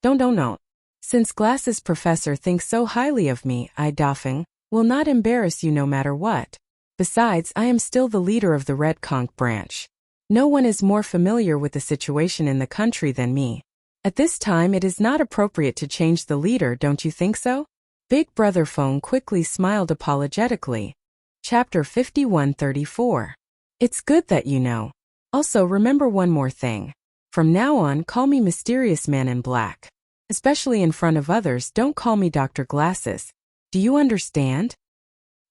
Don't. Since glasses professor thinks so highly of me, I, Dafeng, will not embarrass you no matter what. Besides, I am still the leader of the Red Conch branch. No one is more familiar with the situation in the country than me. At this time it is not appropriate to change the leader, don't you think so? Big Brother Feng quickly smiled apologetically. Chapter 51-34. It's good that you know. Also remember one more thing. From now on, call me Mysterious Man in Black. Especially in front of others, don't call me Dr. Glasses. Do you understand?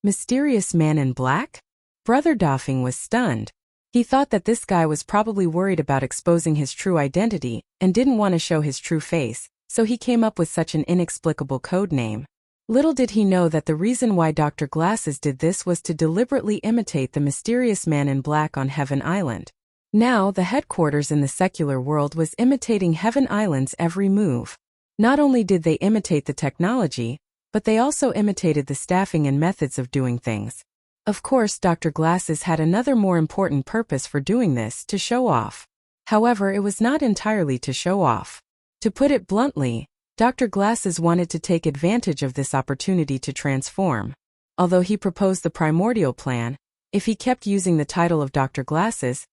Mysterious Man in Black? Brother Dafeng was stunned. He thought that this guy was probably worried about exposing his true identity and didn't want to show his true face, so he came up with such an inexplicable code name. Little did he know that the reason why Dr. Glasses did this was to deliberately imitate the Mysterious Man in Black on Heaven Island. Now, the headquarters in the secular world was imitating Heaven Island's every move. Not only did they imitate the technology, but they also imitated the staffing and methods of doing things. Of course, Dr. Glasses had another more important purpose for doing this, to show off. However, it was not entirely to show off. To put it bluntly, Dr. Glasses wanted to take advantage of this opportunity to transform. Although he proposed the primordial plan, if he kept using the title of Dr. Glasses,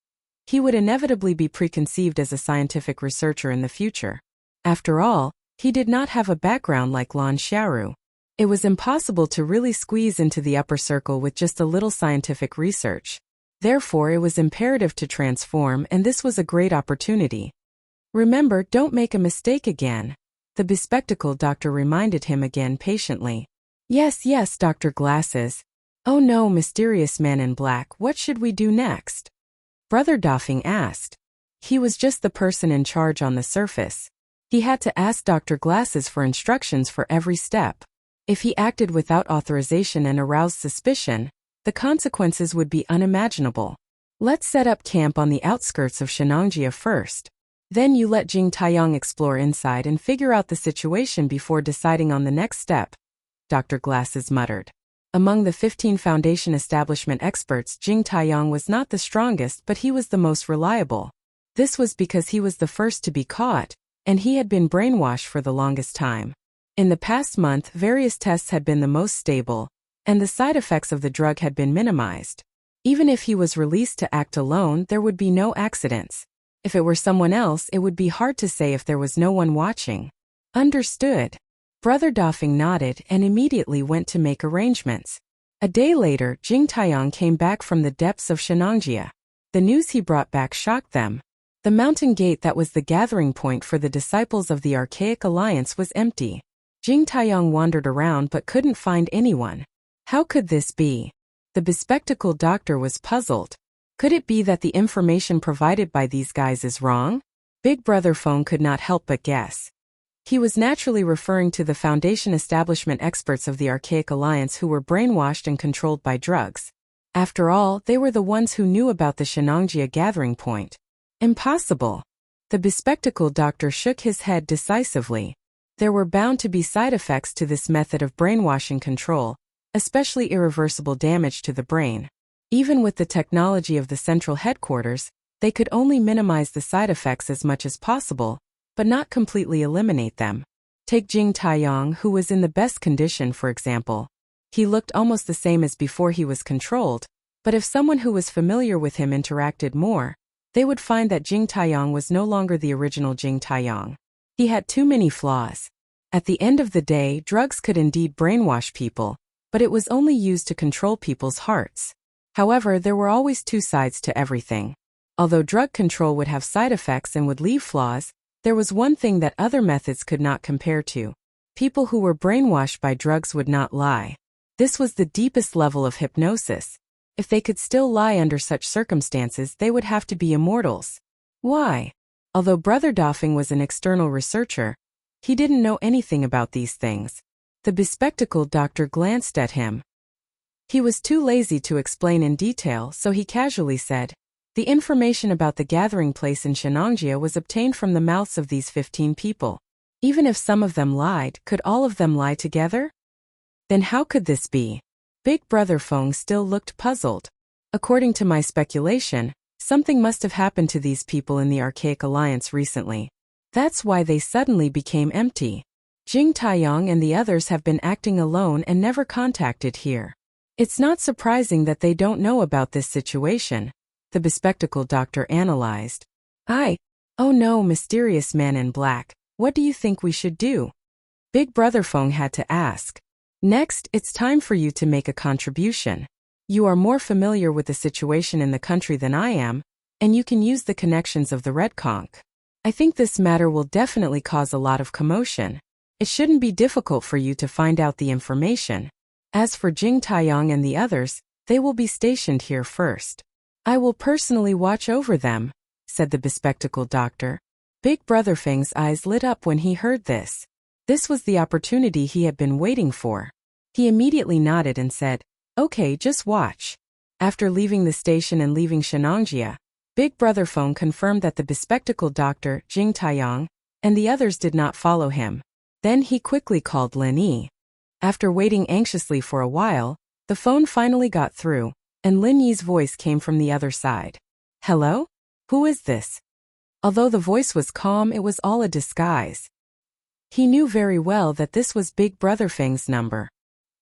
he would inevitably be preconceived as a scientific researcher in the future. After all, he did not have a background like Lan Xiaoru. It was impossible to really squeeze into the upper circle with just a little scientific research. Therefore, it was imperative to transform, and this was a great opportunity. Remember, don't make a mistake again. The bespectacled doctor reminded him again patiently. Yes, Dr. Glasses. Oh no, Mysterious Man in Black, what should we do next? Brother Dafeng asked. He was just the person in charge on the surface. He had to ask Dr. Glasses for instructions for every step. If he acted without authorization and aroused suspicion, the consequences would be unimaginable. Let's set up camp on the outskirts of Shenangjia first. Then you let Jing Taiyang explore inside and figure out the situation before deciding on the next step, Dr. Glasses muttered. Among the 15 Foundation establishment experts, Jing Taiyang was not the strongest, but he was the most reliable. This was because he was the first to be caught, and he had been brainwashed for the longest time. In the past month, various tests had been the most stable, and the side effects of the drug had been minimized. Even if he was released to act alone, there would be no accidents. If it were someone else, it would be hard to say if there was no one watching. Understood. Brother Dafeng nodded and immediately went to make arrangements. A day later, Jing Taiyang came back from the depths of Shenangjia. The news he brought back shocked them. The mountain gate that was the gathering point for the disciples of the Archaic Alliance was empty. Jing Taiyang wandered around but couldn't find anyone. How could this be? The bespectacled doctor was puzzled. Could it be that the information provided by these guys is wrong? Big Brother Feng could not help but guess. He was naturally referring to the Foundation establishment experts of the Archaic Alliance who were brainwashed and controlled by drugs. After all, they were the ones who knew about the Shenangjia gathering point. Impossible. The bespectacled doctor shook his head decisively. There were bound to be side effects to this method of brainwashing control, especially irreversible damage to the brain. Even with the technology of the central headquarters, they could only minimize the side effects as much as possible, but not completely eliminate them. Take Jing Taiyang, who was in the best condition, for example. He looked almost the same as before he was controlled, but if someone who was familiar with him interacted more, they would find that Jing Taiyang was no longer the original Jing Taiyang. He had too many flaws. At the end of the day, drugs could indeed brainwash people, but it was only used to control people's hearts. However, there were always two sides to everything. Although drug control would have side effects and would leave flaws, there was one thing that other methods could not compare to. People who were brainwashed by drugs would not lie. This was the deepest level of hypnosis. If they could still lie under such circumstances, they would have to be immortals. Why? Although Brother Dafeng was an external researcher, he didn't know anything about these things. The bespectacled doctor glanced at him. He was too lazy to explain in detail, so he casually said, "The information about the gathering place in Shenangjia was obtained from the mouths of these 15 people. Even if some of them lied, could all of them lie together? Then how could this be?" Big Brother Feng still looked puzzled. "According to my speculation, something must have happened to these people in the Archaic Alliance recently. That's why they suddenly became empty. Jing Taiyang and the others have been acting alone and never contacted here. It's not surprising that they don't know about this situation," the bespectacled doctor analyzed. Oh no, mysterious man in black, what do you think we should do?" Big Brother Feng had to ask. "Next, it's time for you to make a contribution. You are more familiar with the situation in the country than I am, and you can use the connections of the Red Conch. I think this matter will definitely cause a lot of commotion. It shouldn't be difficult for you to find out the information. As for Jing Taiyang and the others, they will be stationed here first. I will personally watch over them," said the bespectacled doctor. Big Brother Feng's eyes lit up when he heard this. This was the opportunity he had been waiting for. He immediately nodded and said, "Okay, just watch." After leaving the station and leaving Shenangjia, Big Brother Feng confirmed that the bespectacled doctor, Jing Taiyang, and the others did not follow him. Then he quickly called Lin Yi. After waiting anxiously for a while, the phone finally got through, and Lin Yi's voice came from the other side. "Hello? Who is this?" Although the voice was calm, it was all a disguise. He knew very well that this was Big Brother Feng's number.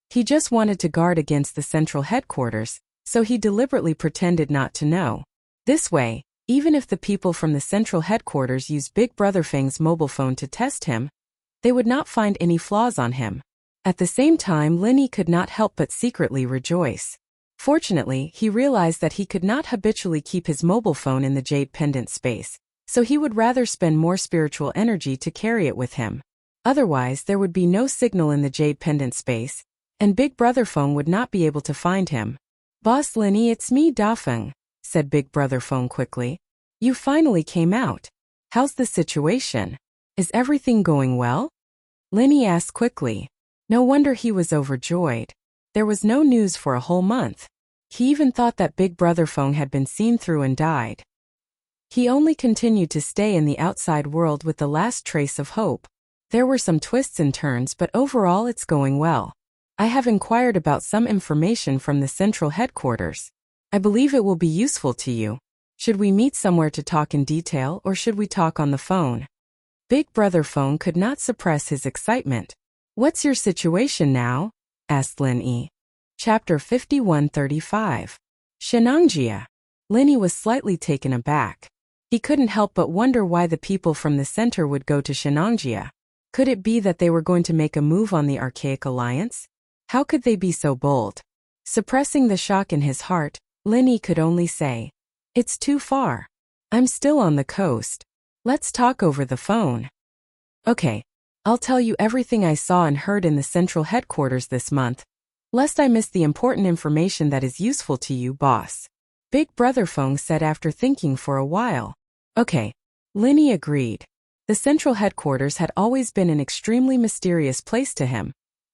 He just wanted to guard against the central headquarters, so he deliberately pretended not to know. This way, even if the people from the central headquarters used Big Brother Feng's mobile phone to test him, they would not find any flaws on him. At the same time, Lin Yi could not help but secretly rejoice. Fortunately, he realized that he could not habitually keep his mobile phone in the jade pendant space, so he would rather spend more spiritual energy to carry it with him. Otherwise, there would be no signal in the jade pendant space, and Big Brother Feng would not be able to find him. "Boss Lin Yi, it's me, Dafeng," said Big Brother Feng quickly. "You finally came out. How's the situation? Is everything going well?" Lin Yi asked quickly. No wonder he was overjoyed. There was no news for a whole month. He even thought that Big Brother Feng had been seen through and died. He only continued to stay in the outside world with the last trace of hope. There were some twists and turns, but overall it's going well. I have inquired about some information from the central headquarters. I believe it will be useful to you. Should we meet somewhere to talk in detail, or should we talk on the phone? Big Brother Feng could not suppress his excitement. "What's your situation now?" asked Lin Yi. Chapter 5135. Shenangjia. Lin Yi was slightly taken aback. He couldn't help but wonder why the people from the center would go to Shenangjia. Could it be that they were going to make a move on the Archaic Alliance? How could they be so bold? Suppressing the shock in his heart, Lin Yi could only say, "It's too far. I'm still on the coast. Let's talk over the phone." "Okay. I'll tell you everything I saw and heard in the central headquarters this month, lest I miss the important information that is useful to you, boss," Big Brother Feng said after thinking for a while. "Okay." Lin Yi agreed. The central headquarters had always been an extremely mysterious place to him,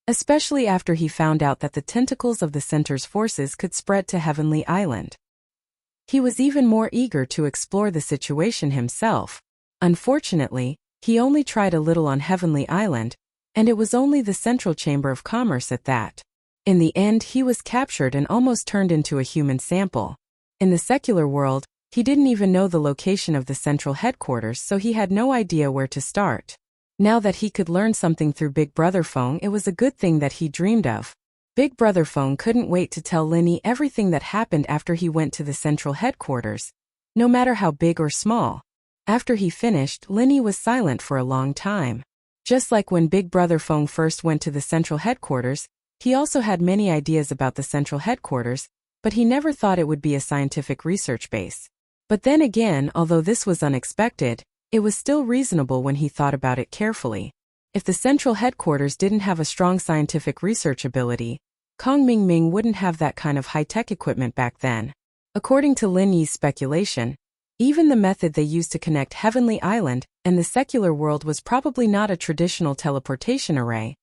especially after he found out that the tentacles of the center's forces could spread to Heavenly Island. He was even more eager to explore the situation himself. Unfortunately, he only tried a little on Heavenly Island, and it was only the Central Chamber of Commerce at that. In the end, he was captured and almost turned into a human sample. In the secular world, he didn't even know the location of the central headquarters, so he had no idea where to start. Now that he could learn something through Big Brother Feng, it was a good thing that he dreamed of. Big Brother Feng couldn't wait to tell Lin Yi everything that happened after he went to the central headquarters, no matter how big or small. After he finished, Lin Yi was silent for a long time. Just like when Big Brother Feng first went to the central headquarters, he also had many ideas about the central headquarters, but he never thought it would be a scientific research base. But then again, although this was unexpected, it was still reasonable when he thought about it carefully. If the central headquarters didn't have a strong scientific research ability, Kong Mingming wouldn't have that kind of high-tech equipment back then. According to Lin Yi's speculation, even the method they used to connect Heavenly Island and the secular world was probably not a traditional teleportation array,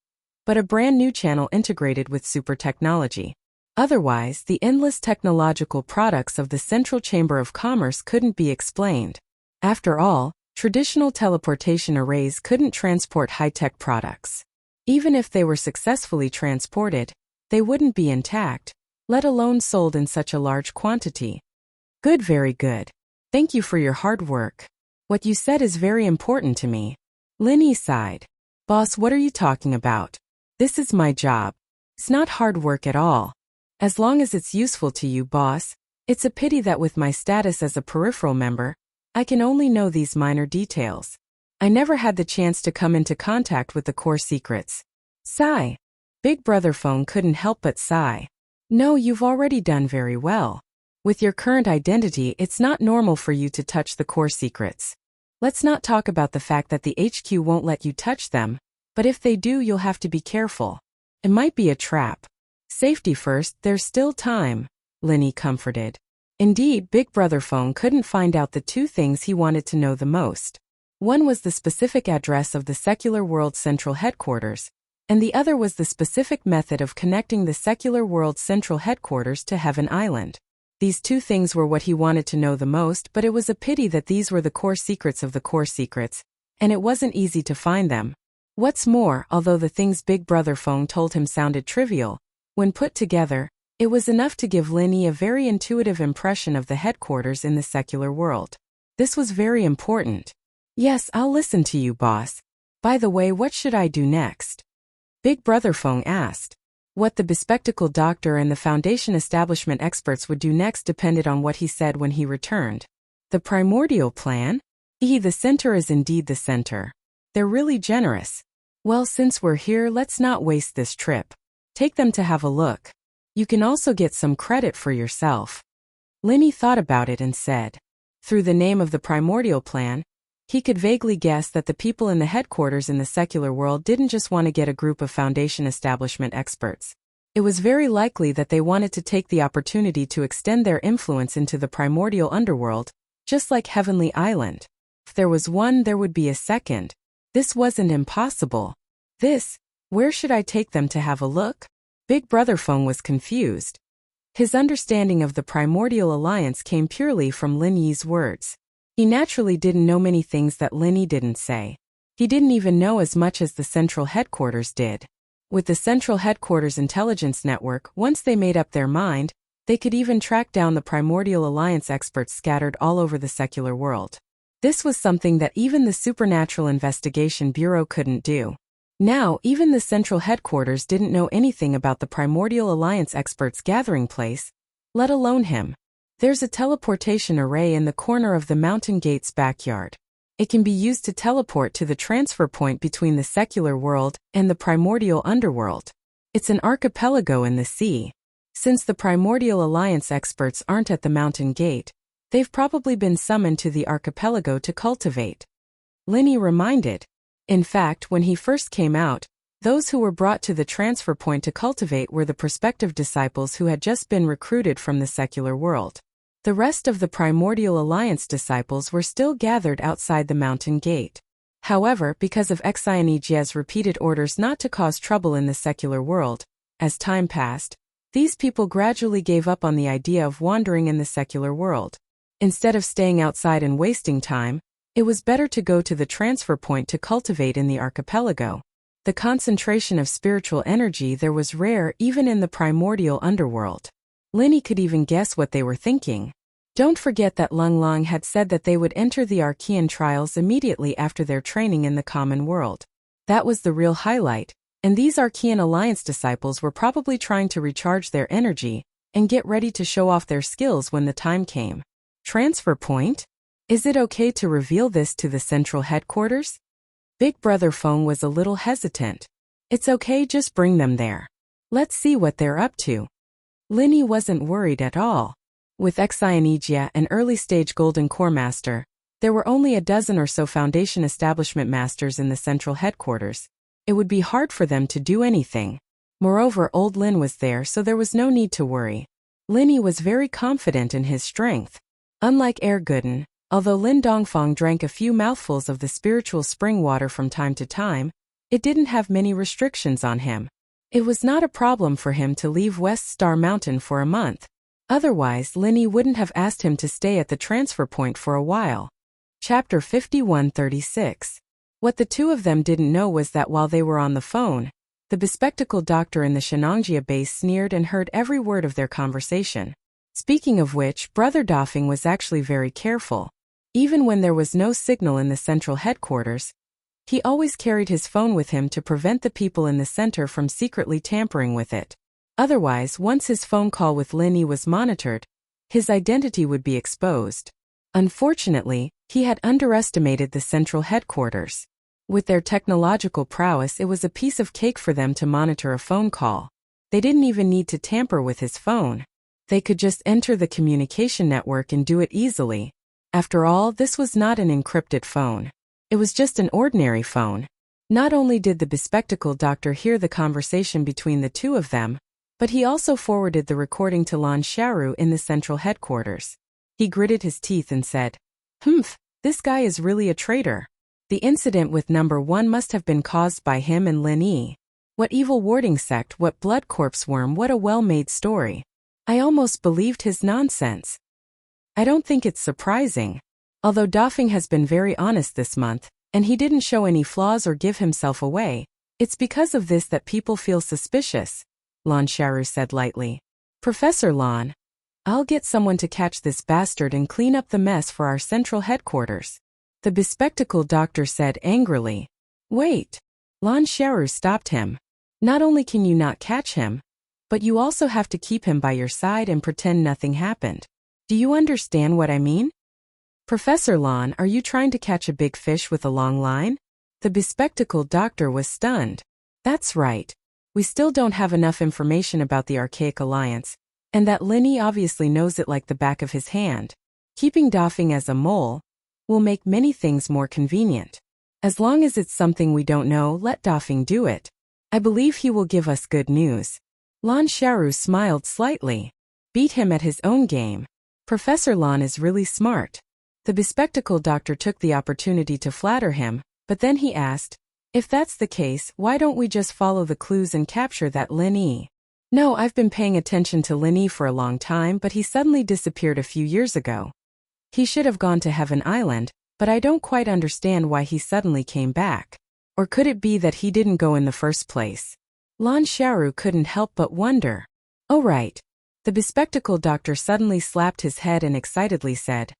but a brand new channel integrated with super technology. Otherwise, the endless technological products of the Central Chamber of Commerce couldn't be explained. After all, traditional teleportation arrays couldn't transport high-tech products. Even if they were successfully transported, they wouldn't be intact, let alone sold in such a large quantity. Good, very good. Thank you for your hard work. What you said is very important to me. Linny sighed. Boss, what are you talking about? This is my job. It's not hard work at all. As long as it's useful to you, boss. It's a pity that with my status as a peripheral member, I can only know these minor details. I never had the chance to come into contact with the core secrets. Sigh. Big Brother Phone couldn't help but sigh. No, you've already done very well. With your current identity, it's not normal for you to touch the core secrets. Let's not talk about the fact that the HQ won't let you touch them, but if they do, you'll have to be careful. It might be a trap. Safety first, there's still time, Linny comforted. Indeed, Big Brother Phone couldn't find out the two things he wanted to know the most. One was the specific address of the Secular World Central Headquarters, and the other was the specific method of connecting the Secular World Central Headquarters to Heaven Island. These two things were what he wanted to know the most, but it was a pity that these were the core secrets of the core secrets, and it wasn't easy to find them. What's more, although the things Big Brother Phone told him sounded trivial, when put together, it was enough to give Linny a very intuitive impression of the headquarters in the secular world. This was very important. Yes, I'll listen to you, boss. By the way, what should I do next? Big Brother Phone asked. What the bespectacled doctor and the Foundation establishment experts would do next depended on what he said when he returned. The primordial plan? The center is indeed the center. They're really generous. Well, since we're here, let's not waste this trip. Take them to have a look. You can also get some credit for yourself. Linny thought about it and said. Through the name of the primordial plan, he could vaguely guess that the people in the headquarters in the secular world didn't just want to get a group of Foundation establishment experts. It was very likely that they wanted to take the opportunity to extend their influence into the primordial underworld, just like Heavenly Island. If there was one, there would be a second. This wasn't impossible. Where should I take them to have a look? Big Brother Phone was confused. His understanding of the primordial alliance came purely from Lin Yi's words. He naturally didn't know many things that Linny didn't say. He didn't even know as much as the central headquarters did. With the central headquarters intelligence network, once they made up their mind, they could even track down the primordial alliance experts scattered all over the secular world. This was something that even the Supernatural Investigation Bureau couldn't do. Now, even the central headquarters didn't know anything about the primordial alliance experts' gathering place, let alone him. There's a teleportation array in the corner of the Mountain Gate's backyard. It can be used to teleport to the transfer point between the secular world and the primordial underworld. It's an archipelago in the sea. Since the primordial alliance experts aren't at the Mountain Gate, they've probably been summoned to the archipelago to cultivate. Linny reminded. In fact, when he first came out, those who were brought to the transfer point to cultivate were the prospective disciples who had just been recruited from the secular world. The rest of the Primordial Alliance disciples were still gathered outside the Mountain Gate. However, because of Xianijia's repeated orders not to cause trouble in the secular world, as time passed, these people gradually gave up on the idea of wandering in the secular world. Instead of staying outside and wasting time, it was better to go to the transfer point to cultivate in the archipelago. The concentration of spiritual energy there was rare even in the primordial underworld. Linny could even guess what they were thinking. Don't forget that Lung Long had said that they would enter the Archean trials immediately after their training in the common world. That was the real highlight, and these Archean Alliance disciples were probably trying to recharge their energy and get ready to show off their skills when the time came. Transfer point? Is it okay to reveal this to the central headquarters? Big Brother Phone was a little hesitant. It's okay, just bring them there. Let's see what they're up to. Linny wasn't worried at all. With Xianigia, an early-stage Golden Core Master, there were only a dozen or so Foundation Establishment Masters in the central headquarters. It would be hard for them to do anything. Moreover, old Lin was there, so there was no need to worry. Linny was very confident in his strength. Unlike Erguden, although Lin Dongfang drank a few mouthfuls of the spiritual spring water from time to time, It didn't have many restrictions on him. It was not a problem for him to leave West Star Mountain for a month. Otherwise, Linny wouldn't have asked him to stay at the transfer point for a while. Chapter 51:36. What the two of them didn't know was that while they were on the phone, the bespectacled doctor in the Shenangjia base sneered and heard every word of their conversation. Speaking of which, Brother Doffing was actually very careful. Even when there was no signal in the central headquarters, he always carried his phone with him to prevent the people in the center from secretly tampering with it. Otherwise, once his phone call with Linny was monitored, his identity would be exposed. Unfortunately, he had underestimated the central headquarters. With their technological prowess, it was a piece of cake for them to monitor a phone call. They didn't even need to tamper with his phone. They could just enter the communication network and do it easily. After all, this was not an encrypted phone. It was just an ordinary phone. Not only did the bespectacled doctor hear the conversation between the two of them, but he also forwarded the recording to Lan Xiaoru in the central headquarters. He gritted his teeth and said, "Humph, this guy is really a traitor. The incident with number 1 must have been caused by him and Lin Yi. What evil warding sect, what blood corpse worm, what a well-made story. I almost believed his nonsense." I don't think it's surprising. Although Doffing has been very honest this month, and he didn't show any flaws or give himself away, it's because of this that people feel suspicious, Lan Xiaoru said lightly. "Professor Lan, I'll get someone to catch this bastard and clean up the mess for our central headquarters," the bespectacled doctor said angrily. "Wait." Lan Xiaoru stopped him. "Not only can you not catch him, but you also have to keep him by your side and pretend nothing happened. Do you understand what I mean?" "Professor Lan, are you trying to catch a big fish with a long line?" The bespectacled doctor was stunned. "That's right. We still don't have enough information about the Archaic Alliance, and that Linny obviously knows it like the back of his hand. Keeping Doffing as a mole will make many things more convenient. As long as it's something we don't know, let Doffing do it. I believe he will give us good news." Lan Xiaoru smiled slightly. Beat him at his own game. Professor Lan is really smart. The bespectacled doctor took the opportunity to flatter him, but then he asked, "If that's the case, why don't we just follow the clues and capture that Lin Yi?" "No, I've been paying attention to Lin Yi for a long time, but he suddenly disappeared a few years ago. He should have gone to Heaven Island, but I don't quite understand why he suddenly came back. Or could it be that he didn't go in the first place?" Lan Xiaoru couldn't help but wonder. "Oh right." The bespectacled doctor suddenly slapped his head and excitedly said,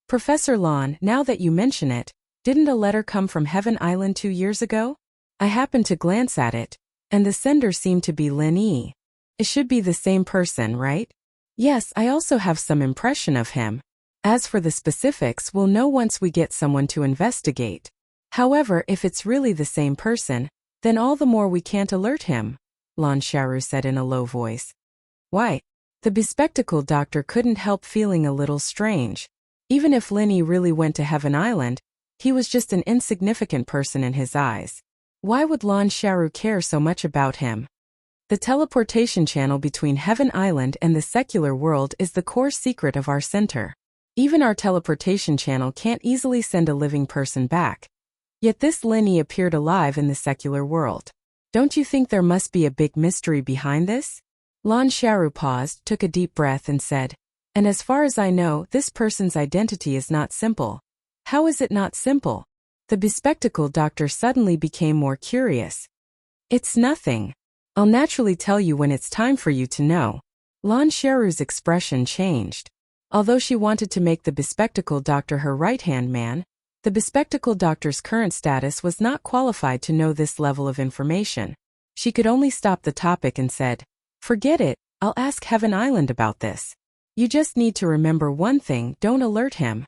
"Professor Lan, now that you mention it, didn't a letter come from Heaven Island 2 years ago? I happened to glance at it, and the sender seemed to be Lin Yi. It should be the same person, right?" "Yes, I also have some impression of him. As for the specifics, we'll know once we get someone to investigate. However, if it's really the same person, then all the more we can't alert him," Lan Xiaoru said in a low voice. "Why?" The bespectacled doctor couldn't help feeling a little strange. Even if Lin Yi really went to Heaven Island, he was just an insignificant person in his eyes. Why would Lan Xiaoru care so much about him? The teleportation channel between Heaven Island and the secular world is the core secret of our center. Even our teleportation channel can't easily send a living person back. Yet this Lin Yi appeared alive in the secular world. Don't you think there must be a big mystery behind this? Lan Xiaoru paused, took a deep breath and said, "And as far as I know, this person's identity is not simple." "How is it not simple?" The bespectacled doctor suddenly became more curious. "It's nothing. I'll naturally tell you when it's time for you to know." Lan Xiaoru's expression changed. Although she wanted to make the bespectacled doctor her right-hand man, the bespectacled doctor's current status was not qualified to know this level of information. She could only stop the topic and said, "Forget it, I'll ask Heaven Island about this. You just need to remember one thing, don't alert him."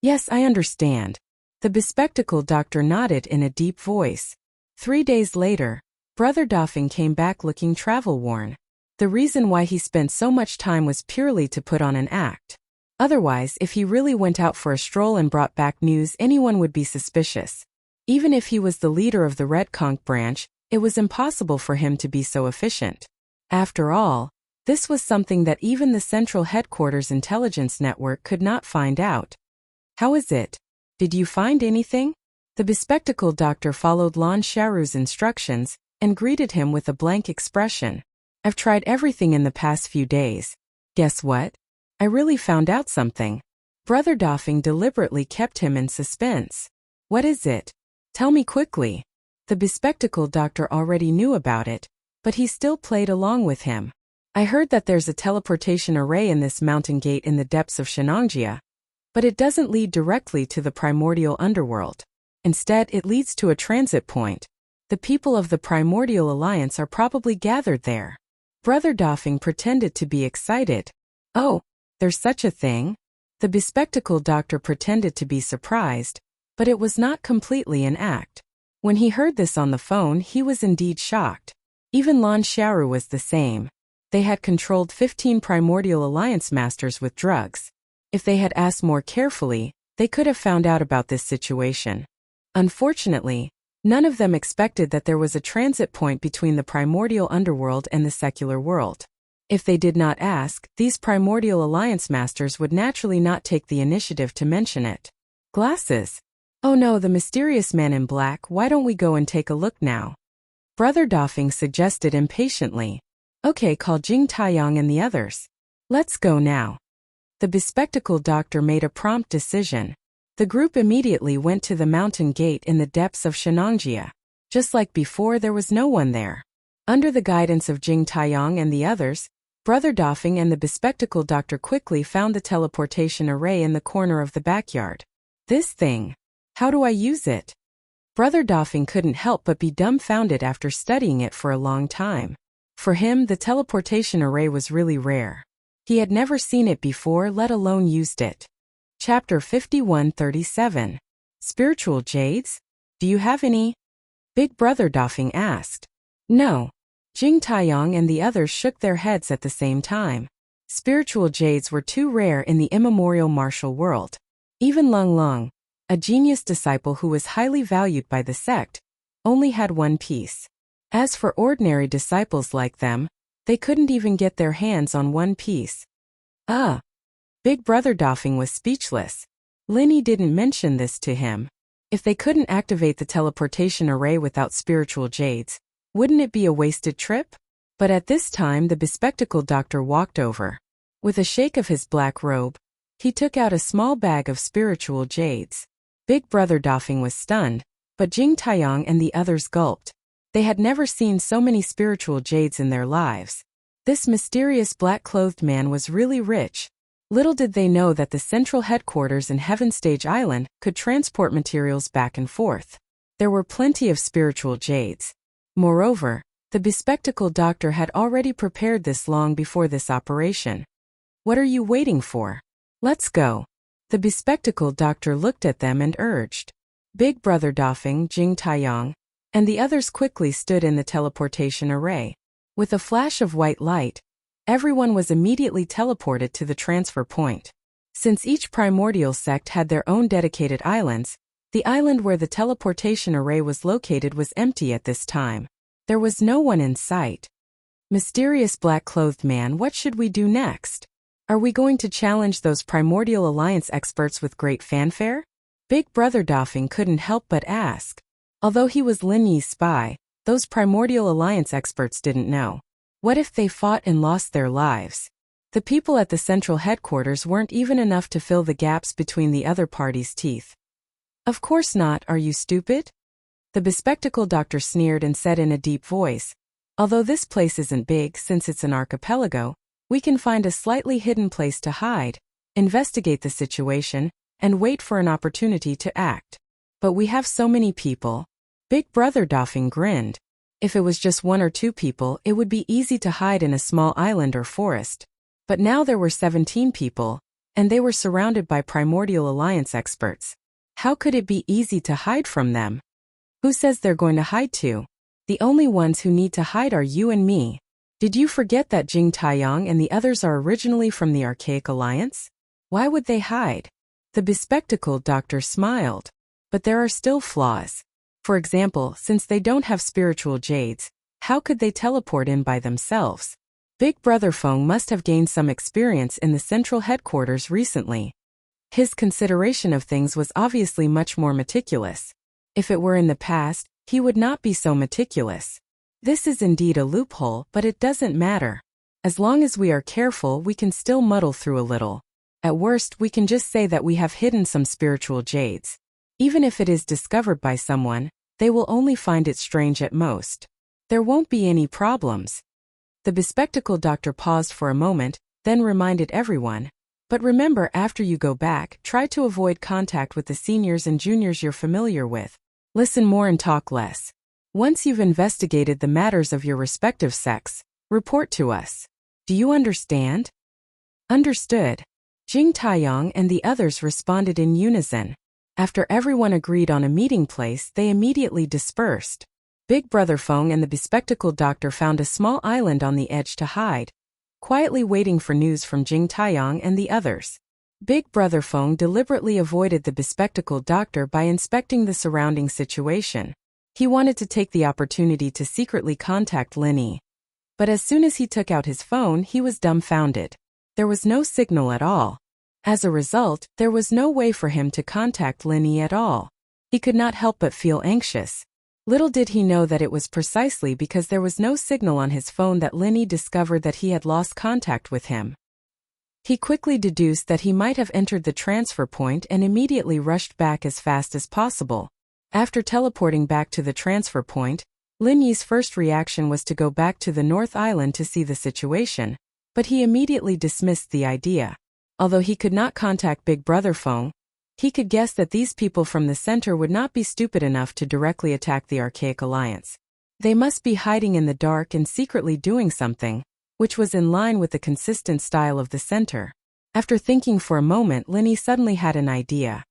"Yes, I understand." The bespectacled doctor nodded in a deep voice. 3 days later, Brother Doffing came back looking travel-worn. The reason why he spent so much time was purely to put on an act. Otherwise, if he really went out for a stroll and brought back news, anyone would be suspicious. Even if he was the leader of the Red Conch branch, it was impossible for him to be so efficient. After all, this was something that even the Central Headquarters Intelligence Network could not find out. "How is it? Did you find anything?" The bespectacled doctor followed Lan Xiaoru's instructions and greeted him with a blank expression. I've tried everything in the past few days. Guess what? I really found out something. Brother Dafeng deliberately kept him in suspense. What is it? Tell me quickly. The bespectacled doctor already knew about it, but he still played along with him. I heard that there's a teleportation array in this mountain gate in the depths of Shenangjia, but it doesn't lead directly to the primordial underworld. Instead, it leads to a transit point. The people of the Primordial Alliance are probably gathered there. Brother Dafeng pretended to be excited. Oh, there's such a thing? The bespectacled doctor pretended to be surprised, but it was not completely an act. When he heard this on the phone, he was indeed shocked. Even Lan Xiaoru was the same. They had controlled 15 Primordial Alliance masters with drugs. If they had asked more carefully, they could have found out about this situation. Unfortunately, none of them expected that there was a transit point between the primordial underworld and the secular world. If they did not ask, these Primordial Alliance masters would naturally not take the initiative to mention it. Glasses. Oh no, the mysterious man in black, why don't we go and take a look now? Brother Dafeng suggested impatiently. Okay, call Jing Taiyang and the others. Let's go now. The bespectacled doctor made a prompt decision. The group immediately went to the mountain gate in the depths of Shenangjia. Just like before, there was no one there. Under the guidance of Jing Taiyang and the others, Brother Dafeng and the bespectacled doctor quickly found the teleportation array in the corner of the backyard. This thing. How do I use it? Brother Dafeng couldn't help but be dumbfounded after studying it for a long time. For him, the teleportation array was really rare. He had never seen it before, let alone used it. Chapter 5137. Spiritual Jades? Do you have any? Big Brother Dafeng asked. No. Jing Taiyang and the others shook their heads at the same time. Spiritual Jades were too rare in the immemorial martial world. Even Lung Lung, a genius disciple who was highly valued by the sect, only had one piece. As for ordinary disciples like them, they couldn't even get their hands on one piece. Big Brother Dafeng was speechless. Linny didn't mention this to him. If they couldn't activate the teleportation array without spiritual jades, wouldn't it be a wasted trip? But at this time the bespectacled doctor walked over. With a shake of his black robe, he took out a small bag of spiritual jades. Big Brother Dafeng was stunned, but Jing Taiyang and the others gulped. They had never seen so many spiritual jades in their lives. This mysterious black-clothed man was really rich. Little did they know that the central headquarters in Heaven Stage Island could transport materials back and forth. There were plenty of spiritual jades. Moreover, the bespectacled doctor had already prepared this long before this operation. What are you waiting for? Let's go. The bespectacled doctor looked at them and urged. Big Brother Dafeng, Jing Taiyang, and the others quickly stood in the teleportation array. With a flash of white light, everyone was immediately teleported to the transfer point. Since each primordial sect had their own dedicated islands, the island where the teleportation array was located was empty at this time. There was no one in sight. Mysterious black-clothed man, what should we do next? Are we going to challenge those Primordial Alliance experts with great fanfare? Big Brother Dafeng couldn't help but ask. Although he was Lin Yi's spy, those Primordial Alliance experts didn't know. What if they fought and lost their lives? The people at the central headquarters weren't even enough to fill the gaps between the other party's teeth. Of course not, are you stupid? The bespectacled doctor sneered and said in a deep voice, although this place isn't big since it's an archipelago, we can find a slightly hidden place to hide, investigate the situation, and wait for an opportunity to act. But we have so many people. Big Brother Dafeng grinned. If it was just one or two people, it would be easy to hide in a small island or forest. But now there were 17 people, and they were surrounded by Primordial Alliance experts. How could it be easy to hide from them? Who says they're going to hide to? The only ones who need to hide are you and me. Did you forget that Jing Taiyang and the others are originally from the Archaic Alliance? Why would they hide? The bespectacled doctor smiled. But there are still flaws. For example, since they don't have spiritual jades, how could they teleport in by themselves? Big Brother Feng must have gained some experience in the central headquarters recently. His consideration of things was obviously much more meticulous. If it were in the past, he would not be so meticulous. This is indeed a loophole, but it doesn't matter. As long as we are careful, we can still muddle through a little. At worst, we can just say that we have hidden some spiritual jades. Even if it is discovered by someone, they will only find it strange at most. There won't be any problems. The bespectacled doctor paused for a moment, then reminded everyone. But remember, after you go back, try to avoid contact with the seniors and juniors you're familiar with. Listen more and talk less. Once you've investigated the matters of your respective sex, report to us. Do you understand? Understood. Jing Taiyang and the others responded in unison. After everyone agreed on a meeting place, they immediately dispersed. Big Brother Feng and the bespectacled doctor found a small island on the edge to hide, quietly waiting for news from Jing Taiyang and the others. Big Brother Feng deliberately avoided the bespectacled doctor by inspecting the surrounding situation. He wanted to take the opportunity to secretly contact Lin Yi. But as soon as he took out his phone, he was dumbfounded. There was no signal at all. As a result, there was no way for him to contact Lin Yi at all. He could not help but feel anxious. Little did he know that it was precisely because there was no signal on his phone that Lin Yi discovered that he had lost contact with him. He quickly deduced that he might have entered the transfer point and immediately rushed back as fast as possible. After teleporting back to the transfer point, Lin Yi's first reaction was to go back to the North Island to see the situation, but he immediately dismissed the idea. Although he could not contact Big Brother Feng, he could guess that these people from the center would not be stupid enough to directly attack the Archaic Alliance. They must be hiding in the dark and secretly doing something, which was in line with the consistent style of the center. After thinking for a moment, Lin Yi suddenly had an idea.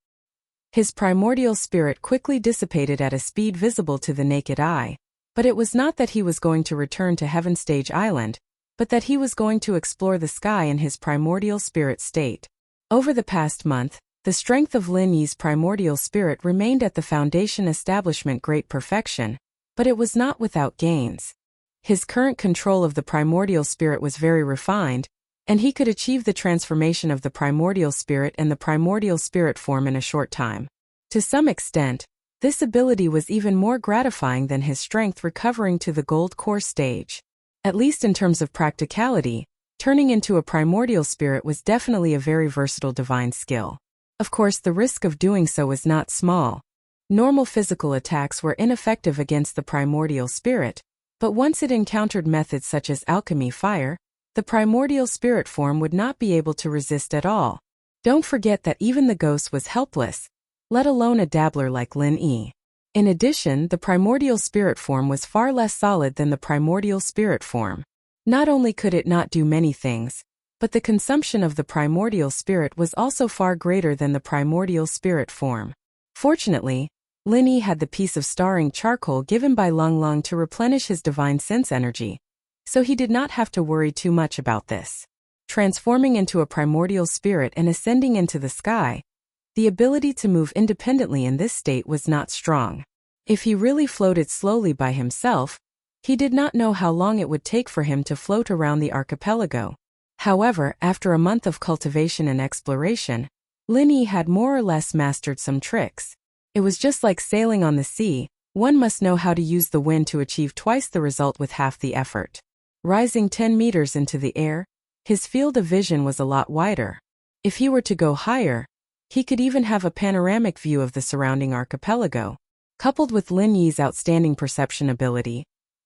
His primordial spirit quickly dissipated at a speed visible to the naked eye, but it was not that he was going to return to Heaven Stage Island, but that he was going to explore the sky in his primordial spirit state. Over the past month, the strength of Lin Yi's primordial spirit remained at the Foundation establishment great perfection, but it was not without gains. His current control of the primordial spirit was very refined, and he could achieve the transformation of the primordial spirit and the primordial spirit form in a short time. To some extent, this ability was even more gratifying than his strength recovering to the gold core stage. At least in terms of practicality, turning into a primordial spirit was definitely a very versatile divine skill. Of course, the risk of doing so was not small. Normal physical attacks were ineffective against the primordial spirit, but once it encountered methods such as alchemy fire, the primordial spirit form would not be able to resist at all. Don't forget that even the ghost was helpless, let alone a dabbler like Lin Yi. In addition, the primordial spirit form was far less solid than the primordial spirit form. Not only could it not do many things, but the consumption of the primordial spirit was also far greater than the primordial spirit form. Fortunately, Lin Yi had the piece of starring charcoal given by Lung Lung to replenish his divine sense energy, so he did not have to worry too much about this. Transforming into a primordial spirit and ascending into the sky, the ability to move independently in this state was not strong. If he really floated slowly by himself, he did not know how long it would take for him to float around the archipelago. However, after a month of cultivation and exploration, Lin Yi had more or less mastered some tricks. It was just like sailing on the sea, one must know how to use the wind to achieve twice the result with half the effort. Rising 10 meters into the air, his field of vision was a lot wider. If he were to go higher, he could even have a panoramic view of the surrounding archipelago. Coupled with Lin Yi's outstanding perception ability,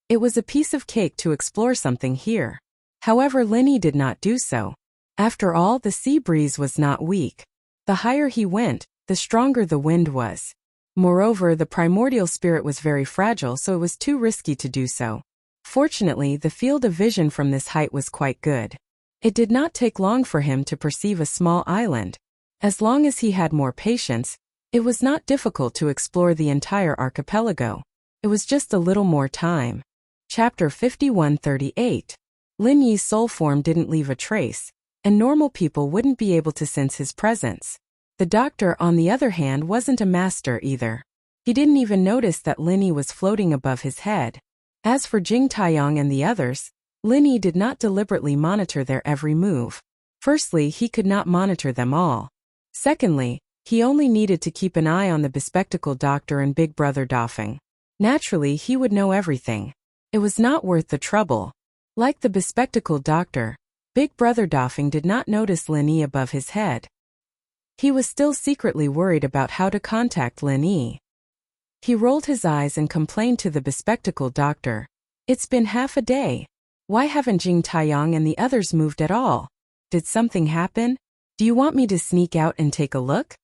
it was a piece of cake to explore something here. However, Lin Yi did not do so. After all, the sea breeze was not weak. The higher he went, the stronger the wind was. Moreover, the primordial spirit was very fragile, so it was too risky to do so. Fortunately, the field of vision from this height was quite good. It did not take long for him to perceive a small island. As long as he had more patience, it was not difficult to explore the entire archipelago. It was just a little more time. Chapter 5138. Lin Yi's soul form didn't leave a trace, and normal people wouldn't be able to sense his presence. The doctor, on the other hand, wasn't a master either. He didn't even notice that Lin Yi was floating above his head. As for Jing Taiyang and the others, Lin Yi did not deliberately monitor their every move. Firstly, he could not monitor them all. Secondly, He only needed to keep an eye on the bespectacled doctor and Big Brother Dofing. Naturally, he would know everything. It was not worth the trouble. Like the bespectacled doctor, Big Brother Dofing did not notice Lin Yi above his head. He was still secretly worried about how to contact Lin Yi. He rolled his eyes and complained to the bespectacled doctor. It's been half a day. Why haven't Jing Taiyang and the others moved at all? Did something happen? Do you want me to sneak out and take a look?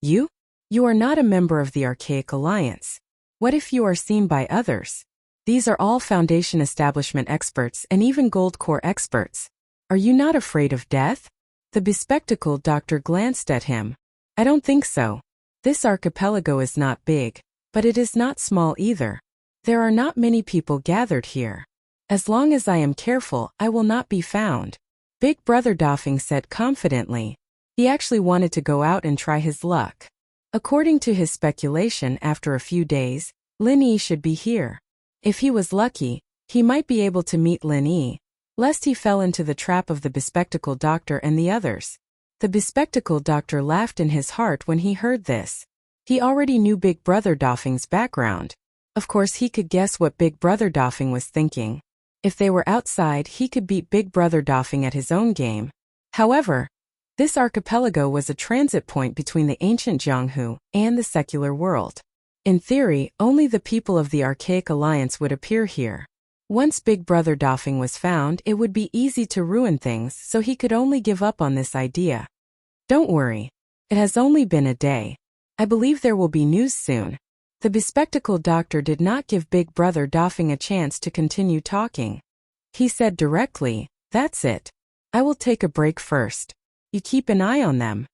You? You are not a member of the Archaic Alliance. What if you are seen by others? These are all Foundation establishment experts and even Gold Core experts. Are you not afraid of death? The bespectacled doctor glanced at him. I don't think so. This archipelago is not big, but it is not small either. There are not many people gathered here. As long as I am careful, I will not be found. Big Brother Dofing said confidently. He actually wanted to go out and try his luck. According to his speculation, after a few days, Lin Yi should be here. If he was lucky, he might be able to meet Lin Yi, lest he fell into the trap of the bespectacled doctor and the others. The bespectacled doctor laughed in his heart when he heard this. He already knew Big Brother Dofing's background. Of course, he could guess what Big Brother Dofing was thinking. If they were outside, he could beat Big Brother Dofing at his own game. However, this archipelago was a transit point between the ancient Jianghu and the secular world. In theory, only the people of the Archaic Alliance would appear here. Once Big Brother Dofing was found, it would be easy to ruin things, so he could only give up on this idea. Don't worry. It has only been a day. I believe there will be news soon. The bespectacled doctor did not give Big Brother Dofing a chance to continue talking. He said directly, "That's it. I will take a break first. You keep an eye on them."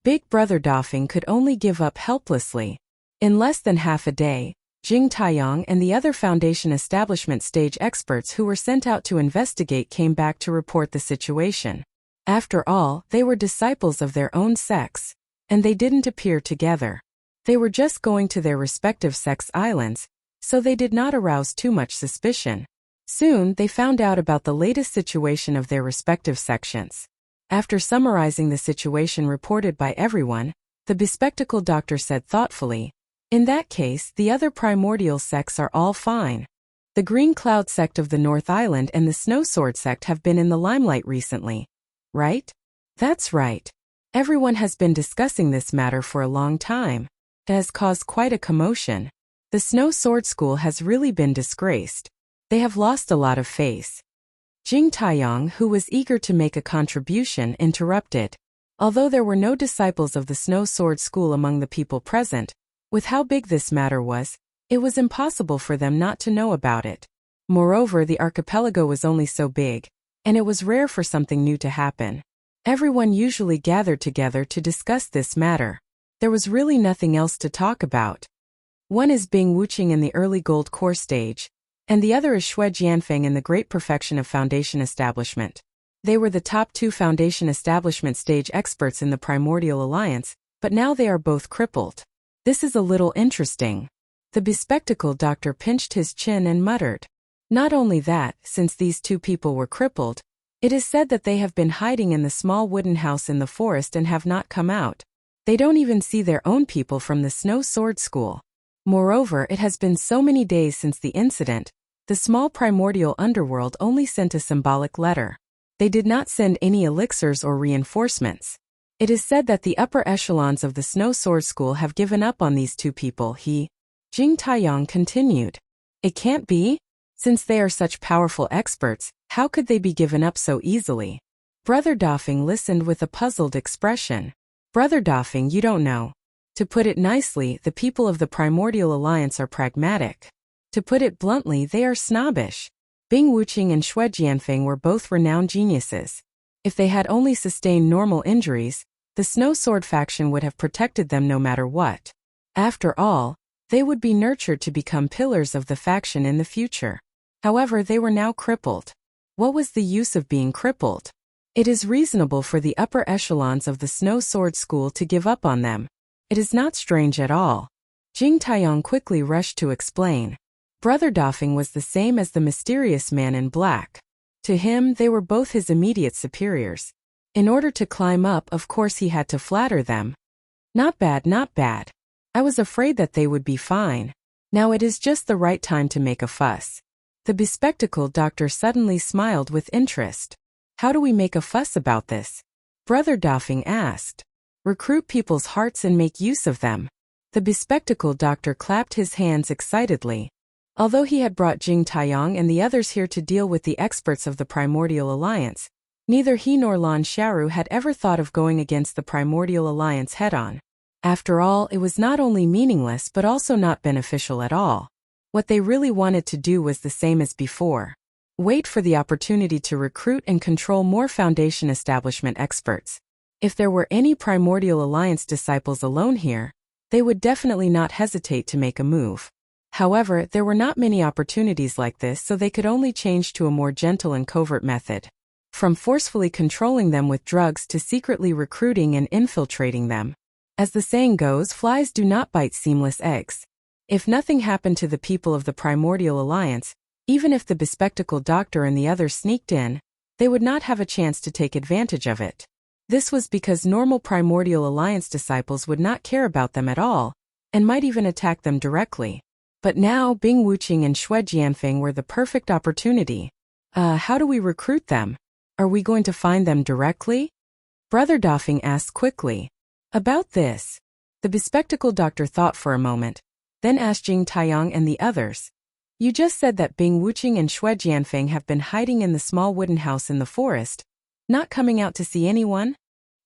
Big Brother Dofing could only give up helplessly. In less than half a day, Jing Taiyang and the other Foundation establishment stage experts who were sent out to investigate came back to report the situation. After all, they were disciples of their own sects, and they didn't appear together. They were just going to their respective sects' islands, so they did not arouse too much suspicion. Soon, they found out about the latest situation of their respective sections. After summarizing the situation reported by everyone, the bespectacled doctor said thoughtfully, "In that case, the other primordial sects are all fine. The Green Cloud sect of the North Island and the Snow Sword sect have been in the limelight recently. Right? That's right. Everyone has been discussing this matter for a long time. It has caused quite a commotion. The Snow Sword School has really been disgraced. They have lost a lot of face." Jing Taiyang, who was eager to make a contribution, interrupted. Although there were no disciples of the Snow Sword School among the people present, with how big this matter was, it was impossible for them not to know about it. Moreover, the archipelago was only so big, and it was rare for something new to happen. Everyone usually gathered together to discuss this matter. There was really nothing else to talk about. One is Bing Wuxia in the early Gold Core stage, and the other is Xue Jianfeng in the Great Perfection of Foundation Establishment. They were the top two Foundation Establishment stage experts in the Primordial Alliance, but now they are both crippled. This is a little interesting. The bespectacled doctor pinched his chin and muttered. Not only that, since these two people were crippled, it is said that they have been hiding in the small wooden house in the forest and have not come out. They don't even see their own people from the Snow Sword School. Moreover, it has been so many days since the incident, the small primordial underworld only sent a symbolic letter. They did not send any elixirs or reinforcements. It is said that the upper echelons of the Snow Sword School have given up on these two people. Jing Taiyang continued. It can't be? Since they are such powerful experts, how could they be given up so easily? Brother Dofing listened with a puzzled expression. Brother Dofing, you don't know. To put it nicely, the people of the Primordial Alliance are pragmatic. To put it bluntly, they are snobbish. Bing Wuxia and Xue Jianfeng were both renowned geniuses. If they had only sustained normal injuries, the Snow Sword faction would have protected them no matter what. After all, they would be nurtured to become pillars of the faction in the future. However, they were now crippled. What was the use of being crippled? It is reasonable for the upper echelons of the Snow Sword School to give up on them. It is not strange at all. Jing Taiyang quickly rushed to explain. Brother Dofing was the same as the mysterious man in black. To him, they were both his immediate superiors. In order to climb up, of course he had to flatter them. Not bad, not bad. I was afraid that they would be fine. Now it is just the right time to make a fuss. The bespectacled doctor suddenly smiled with interest. How do we make a fuss about this? Brother Dafeng asked. Recruit people's hearts and make use of them. The bespectacled doctor clapped his hands excitedly. Although he had brought Jing Taiyang and the others here to deal with the experts of the Primordial Alliance, neither he nor Lan Xiaoru had ever thought of going against the Primordial Alliance head-on. After all, it was not only meaningless but also not beneficial at all. What they really wanted to do was the same as before. Wait for the opportunity to recruit and control more Foundation establishment experts. If there were any Primordial Alliance disciples alone here, they would definitely not hesitate to make a move. However, there were not many opportunities like this, so they could only change to a more gentle and covert method. From forcefully controlling them with drugs to secretly recruiting and infiltrating them. As the saying goes, flies do not bite seamless eggs. If nothing happened to the people of the Primordial Alliance, even if the bespectacled doctor and the others sneaked in, they would not have a chance to take advantage of it. This was because normal Primordial Alliance disciples would not care about them at all, and might even attack them directly. But now, Bing Wuxing and Xue Jianfeng were the perfect opportunity. How do we recruit them? Are we going to find them directly? Brother Dafeng asked quickly. About this, the bespectacled doctor thought for a moment, then asked Jing Taiyang and the others. You just said that Bing Wuxing and Xue Jianfeng have been hiding in the small wooden house in the forest, not coming out to see anyone?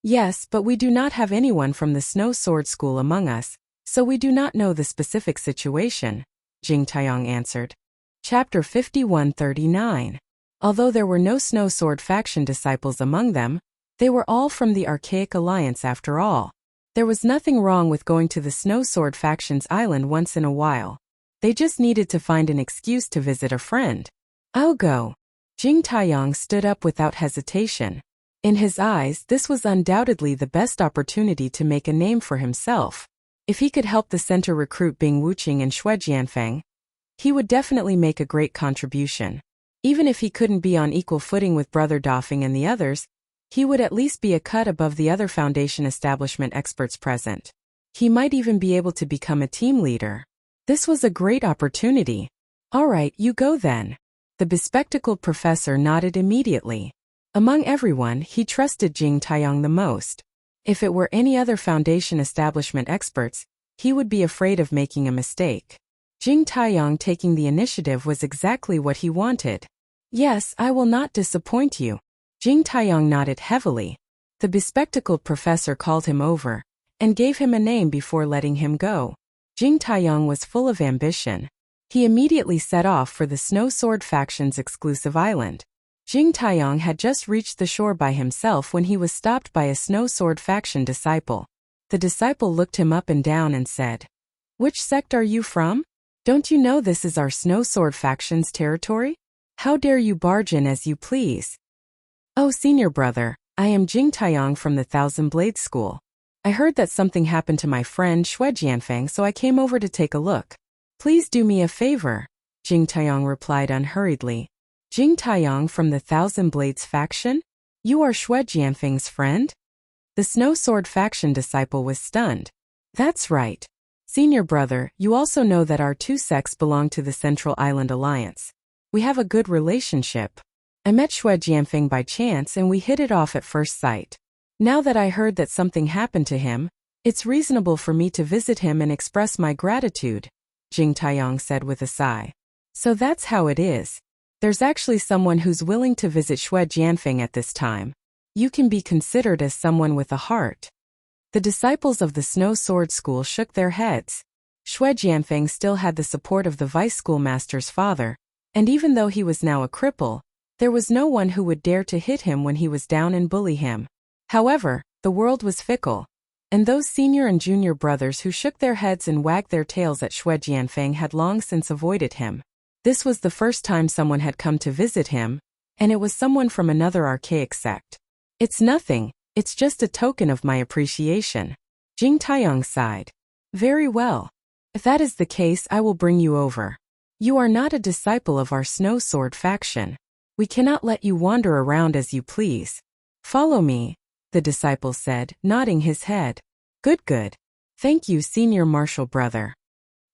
Yes, but we do not have anyone from the Snow Sword School among us, so we do not know the specific situation, Jing Taiyang answered. Chapter 5139. Although there were no Snow Sword faction disciples among them, they were all from the Archaic Alliance after all. There was nothing wrong with going to the Snow Sword faction's island once in a while. They just needed to find an excuse to visit a friend. I'll go. Jing Taiyang stood up without hesitation. In his eyes, this was undoubtedly the best opportunity to make a name for himself. If he could help the center recruit Bing Wuxing and Xue Jianfeng, he would definitely make a great contribution. Even if he couldn't be on equal footing with Brother Dafeng and the others, he would at least be a cut above the other Foundation establishment experts present. He might even be able to become a team leader. This was a great opportunity. All right, you go then. The bespectacled professor nodded immediately. Among everyone, he trusted Jing Taiyang the most. If it were any other Foundation establishment experts, he would be afraid of making a mistake. Jing Taiyang taking the initiative was exactly what he wanted. Yes, I will not disappoint you. Jing Taiyang nodded heavily. The bespectacled professor called him over and gave him a name before letting him go. Jing Taiyang was full of ambition. He immediately set off for the Snow Sword faction's exclusive island. Jing Taiyang had just reached the shore by himself when he was stopped by a Snow Sword faction disciple. The disciple looked him up and down and said, "Which sect are you from? Don't you know this is our Snow Sword faction's territory? How dare you barge in as you please?" "Oh, senior brother, I am Jing Taiyang from the Thousand Blades School. I heard that something happened to my friend Xue Jianfeng, so I came over to take a look. Please do me a favor," Jing Taiyang replied unhurriedly. "Jing Taiyang from the Thousand Blades faction? You are Xue Jianfeng's friend?" The Snow Sword faction disciple was stunned. "That's right. Senior brother, you also know that our two sects belong to the Central Island Alliance. We have a good relationship. I met Xue Jianfeng by chance and we hit it off at first sight. Now that I heard that something happened to him, it's reasonable for me to visit him and express my gratitude," Jing Taiyang said with a sigh. "So that's how it is. There's actually someone who's willing to visit Xue Jianfeng at this time. You can be considered as someone with a heart." The disciples of the Snow Sword School shook their heads. Xue Jianfeng still had the support of the vice schoolmaster's father, and even though he was now a cripple, there was no one who would dare to hit him when he was down and bully him. However, the world was fickle, and those senior and junior brothers who shook their heads and wagged their tails at Xue Jianfeng had long since avoided him. This was the first time someone had come to visit him, and it was someone from another archaic sect. "It's nothing, it's just a token of my appreciation," Jing Taiyang sighed. "Very well. If that is the case, I will bring you over. You are not a disciple of our Snow Sword faction. We cannot let you wander around as you please. Follow me," the disciple said, nodding his head. Good, good. Thank you, senior martial brother.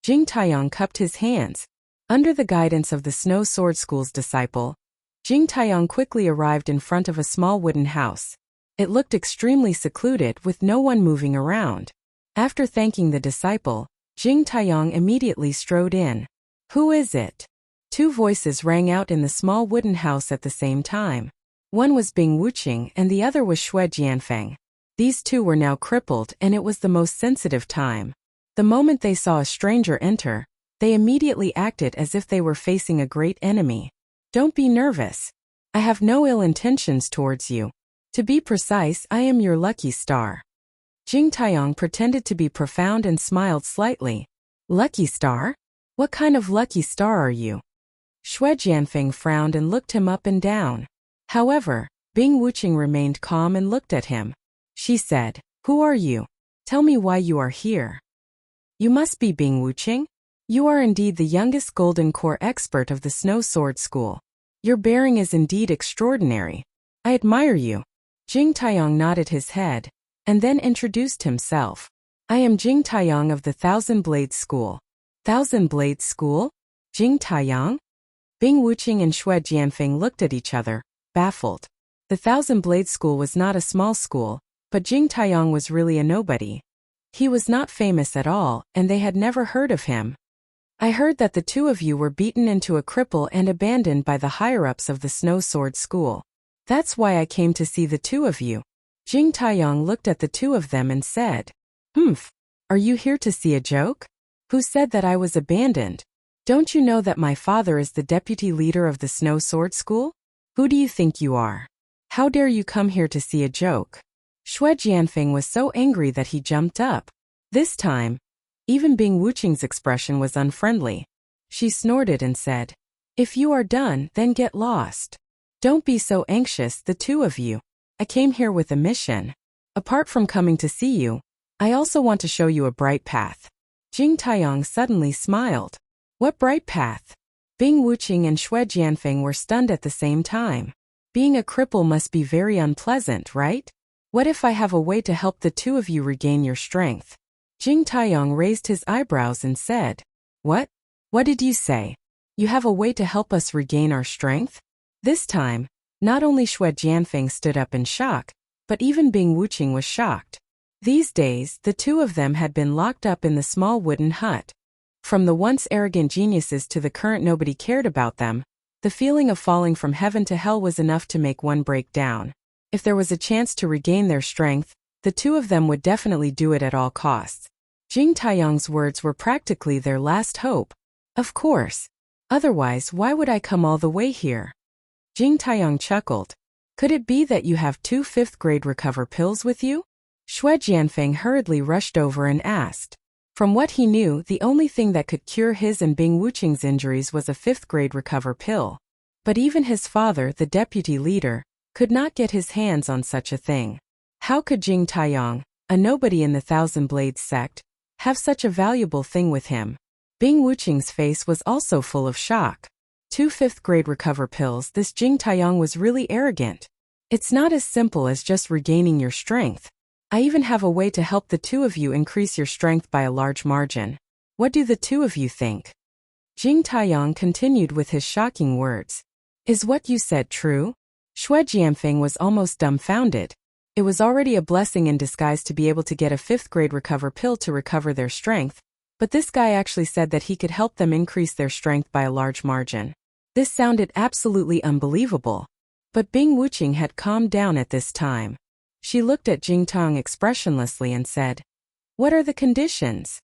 Jing Taiyang cupped his hands. Under the guidance of the Snow Sword School's disciple, Jing Taiyang quickly arrived in front of a small wooden house. It looked extremely secluded with no one moving around. After thanking the disciple, Jing Taiyang immediately strode in. Who is it? Two voices rang out in the small wooden house at the same time. One was Bing Wuxia and the other was Xue Jianfeng. These two were now crippled and it was the most sensitive time. The moment they saw a stranger enter, they immediately acted as if they were facing a great enemy. Don't be nervous. I have no ill intentions towards you. To be precise, I am your lucky star. Jing Taiyang pretended to be profound and smiled slightly. Lucky star? What kind of lucky star are you? Xue Jianfeng frowned and looked him up and down. However, Bing Wuxia remained calm and looked at him. She said, Who are you? Tell me why you are here. You must be Bing Wuxia? You are indeed the youngest Golden Core expert of the Snow Sword School. Your bearing is indeed extraordinary. I admire you. Jing Taiyang nodded his head, and then introduced himself. I am Jing Taiyang of the Thousand Blades School. Thousand Blades School? Jing Taiyang? Bing Wuxia and Xue Jianfeng looked at each other, baffled. The Thousand Blades School was not a small school, but Jing Taiyang was really a nobody. He was not famous at all, and they had never heard of him. I heard that the two of you were beaten into a cripple and abandoned by the higher-ups of the Snow Sword School. That's why I came to see the two of you. Jing Taiyang looked at the two of them and said, Are you here to see a joke? Who said that I was abandoned? Don't you know that my father is the deputy leader of the Snow Sword School? Who do you think you are? How dare you come here to see a joke? Xue Jianfeng was so angry that he jumped up. This time, even Bing Wuqiang's expression was unfriendly. She snorted and said, If you are done, then get lost. Don't be so anxious, the two of you. I came here with a mission. Apart from coming to see you, I also want to show you a bright path. Jing Taiyang suddenly smiled. What bright path? Bing Wuqia and Xue Jianfeng were stunned at the same time. Being a cripple must be very unpleasant, right? What if I have a way to help the two of you regain your strength? Jing Taiyang raised his eyebrows and said, What? What did you say? You have a way to help us regain our strength? This time, not only Xue Jianfeng stood up in shock, but even Bing Wuqia was shocked. These days, the two of them had been locked up in the small wooden hut. From the once arrogant geniuses to the current nobody cared about them, the feeling of falling from heaven to hell was enough to make one break down. If there was a chance to regain their strength, the two of them would definitely do it at all costs. Jing Taiyang's words were practically their last hope. Of course. Otherwise, why would I come all the way here? Jing Taiyang chuckled. Could it be that you have 2 5th-grade recover pills with you? Xue Jianfeng hurriedly rushed over and asked. From what he knew, the only thing that could cure his and Bing Wuqiang's injuries was a 5th-grade recover pill. But even his father, the deputy leader, could not get his hands on such a thing. How could Jing Taiyang, a nobody in the Thousand Blades sect, have such a valuable thing with him? Bing Wuqiang's face was also full of shock. 2 5th-grade recover pills, this Jing Taiyang was really arrogant. It's not as simple as just regaining your strength. I even have a way to help the two of you increase your strength by a large margin. What do the two of you think? Jing Taiyang continued with his shocking words. Is what you said true? Xue Jianfeng was almost dumbfounded. It was already a blessing in disguise to be able to get a 5th-grade recover pill to recover their strength, but this guy actually said that he could help them increase their strength by a large margin. This sounded absolutely unbelievable. But Bing Wuqia had calmed down at this time. She looked at Jing Taiyang expressionlessly and said, What are the conditions?